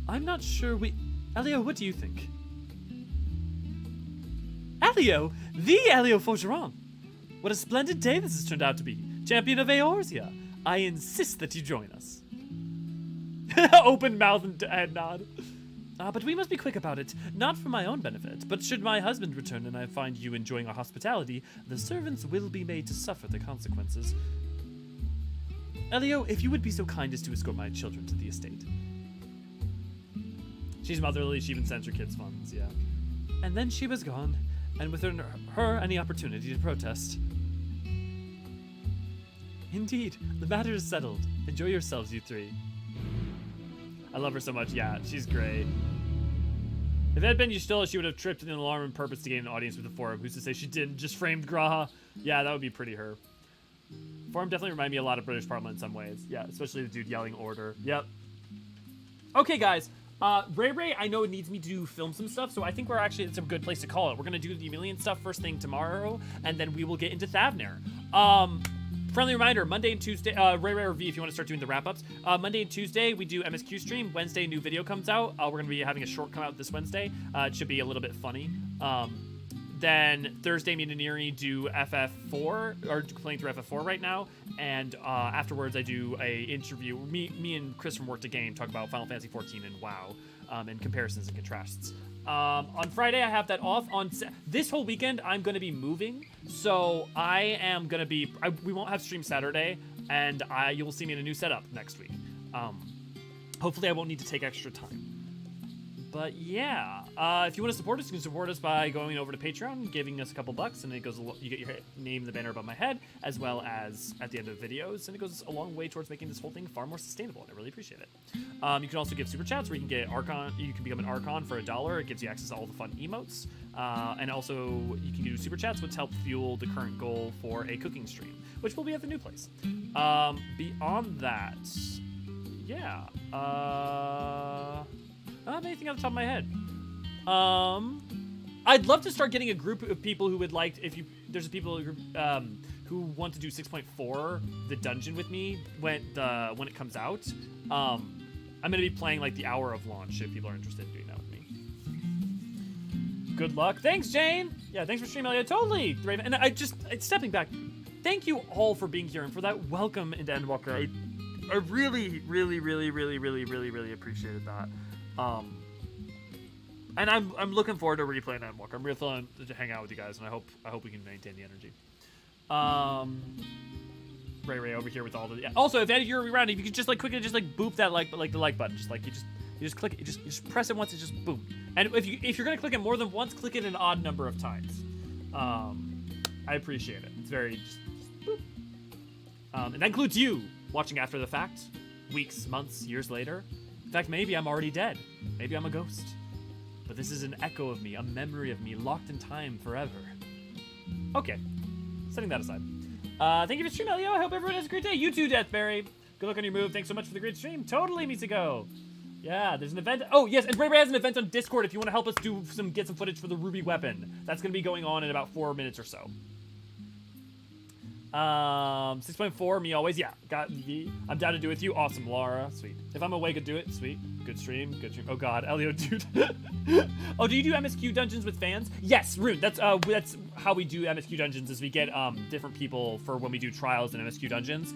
I'm not sure Elio, what do you think? Elio? The Elio Forgeron! What a splendid day this has turned out to be. Champion of Eorzea. I insist that you join us. Open mouth and head nod. But we must be quick about it, not for my own benefit, but should my husband return and I find you enjoying our hospitality, the servants will be made to suffer the consequences. Elio, if you would be so kind as to escort my children to the estate. She's motherly, she even sends her kids funds, yeah. And then she was gone, and with her any opportunity to protest. Indeed, the matter is settled. Enjoy yourselves, you three. I love her so much. Yeah, she's great. If it had been Ystilla, she would have tripped an alarm on purpose to gain an audience with the Forum. Who's to say she didn't? Just framed Graha. Yeah, that would be pretty her. Forum definitely remind me a lot of British Parliament in some ways. Yeah, especially the dude yelling order. Yep. Okay, guys. Ray, I know it needs me to film some stuff, so I think it's a good place to call it. We're going to do the Emilian stuff first thing tomorrow, and then we will get into Thavner. Friendly reminder, Monday and Tuesday, Ray or V if you want to start doing the wrap-ups. Monday and Tuesday, we do MSQ stream. Wednesday, new video comes out. We're going to be having a short come out this Wednesday. It should be a little bit funny. Then Thursday, me and Neri do FF4, or playing through FF4 right now. And afterwards, I do a interview. Me and Chris from Work to Game talk about Final Fantasy XIV and WoW, and comparisons and contrasts. On Friday, I have that off. This whole weekend, I'm going to be moving. So I am going to be... we won't have stream Saturday, and you will see me in a new setup next week. Hopefully, I won't need to take extra time. But yeah, if you want to support us, you can support us by going over to Patreon, giving us a couple bucks, and it goes. You get your name in the banner above my head, as well as at the end of videos, and it goes a long way towards making this whole thing far more sustainable. And I really appreciate it. You can also give super chats, where you can get Archon. You can become an Archon for $1. It gives you access to all the fun emotes, and also you can do super chats, which help fuel the current goal for a cooking stream, which will be at the new place. Beyond that, yeah. I don't have anything off the top of my head. I'd love to start getting a group of people who would like, there's people who want to do 6.4, the dungeon with me when it comes out. I'm gonna be playing like the hour of launch if people are interested in doing that with me. Good luck. Thanks, Jane. Yeah, thanks for streaming, Elliot. Totally, Raven. And stepping back, thank you all for being here and for that welcome into Endwalker. I really, really, really, really, really, really, really appreciated that. And I'm looking forward to replaying Endwalker. I'm really fun to hang out with you guys, and I hope we can maintain the energy. Ray over here with all the. Yeah. Also, if you're around, if you could just like quickly just like boop that the like button, just like you just click it, you just press it once, it's just boom. And if you're gonna click it more than once, click it an odd number of times. I appreciate it. It's very just boop. And that includes you watching after the fact, weeks, months, years later. In fact, maybe I'm already dead. Maybe I'm a ghost. But this is an echo of me, a memory of me, locked in time forever. Okay, setting that aside. Thank you for streaming, Elio. I hope everyone has a great day. You too, Deathberry. Good luck on your move. Thanks so much for the great stream. Totally, Mitsuko. Yeah, there's an event. Oh, yes, and Ray has an event on Discord if you want to help us get some footage for the Ruby weapon. That's going to be going on in about 4 minutes or so. 6.4, me always. Yeah, I'm down to do it with you. Awesome, Laura. Sweet. If I'm awake, I'd do it. Sweet. Good stream. Good stream. Oh God, Elio, dude. Oh, do you do MSQ dungeons with fans? Yes, Rune. That's how we do MSQ dungeons. Is we get different people for when we do trials in MSQ dungeons.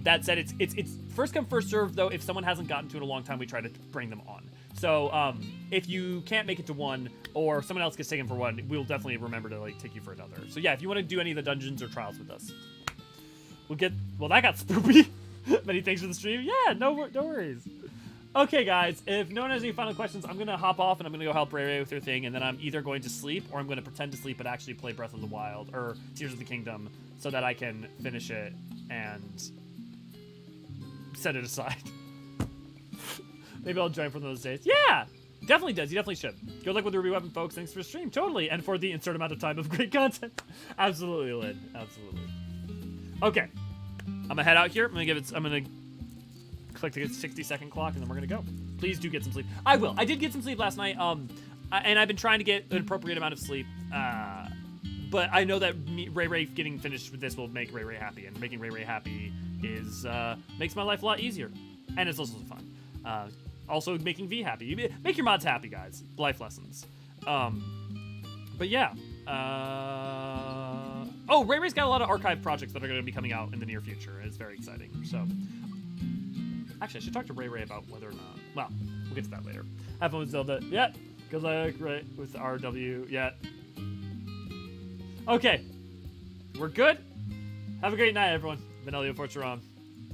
That said, it's first come first serve though. If someone hasn't gotten to it in a long time, we try to bring them on. So if you can't make it to one, or someone else gets taken for one, we'll definitely remember to like take you for another. So yeah, if you want to do any of the dungeons or trials with us. Well, that got spoopy. Many thanks for the stream. Yeah, no worries. Okay, guys, if no one has any final questions, I'm going to hop off and I'm going to go help Ray with her thing, and then I'm either going to sleep or I'm going to pretend to sleep but actually play Breath of the Wild or Tears of the Kingdom so that I can finish it and set it aside. Maybe I'll join for those days. Yeah, definitely does. You definitely should. Good luck with the Ruby Weapon, folks. Thanks for the stream. Totally. And for the insert amount of time of great content. Absolutely, Lynn. Absolutely. Okay, I'm gonna head out here. I'm gonna click the 60-second clock, and then we're gonna go. Please do get some sleep. I will. I did get some sleep last night. And I've been trying to get an appropriate amount of sleep. But I know that Ray getting finished with this will make Ray happy, and making Ray happy is makes my life a lot easier, and it's also fun. Also making V happy. Make your mods happy, guys. Life lessons. But yeah. Oh, Ray's got a lot of archive projects that are going to be coming out in the near future. It's very exciting. So, actually, I should talk to Ray about whether or not. Well, we'll get to that later. Have fun with Zelda. Yeah. Good luck, Ray, with RW. Yeah. Okay. We're good. Have a great night, everyone. Benelio Forturon.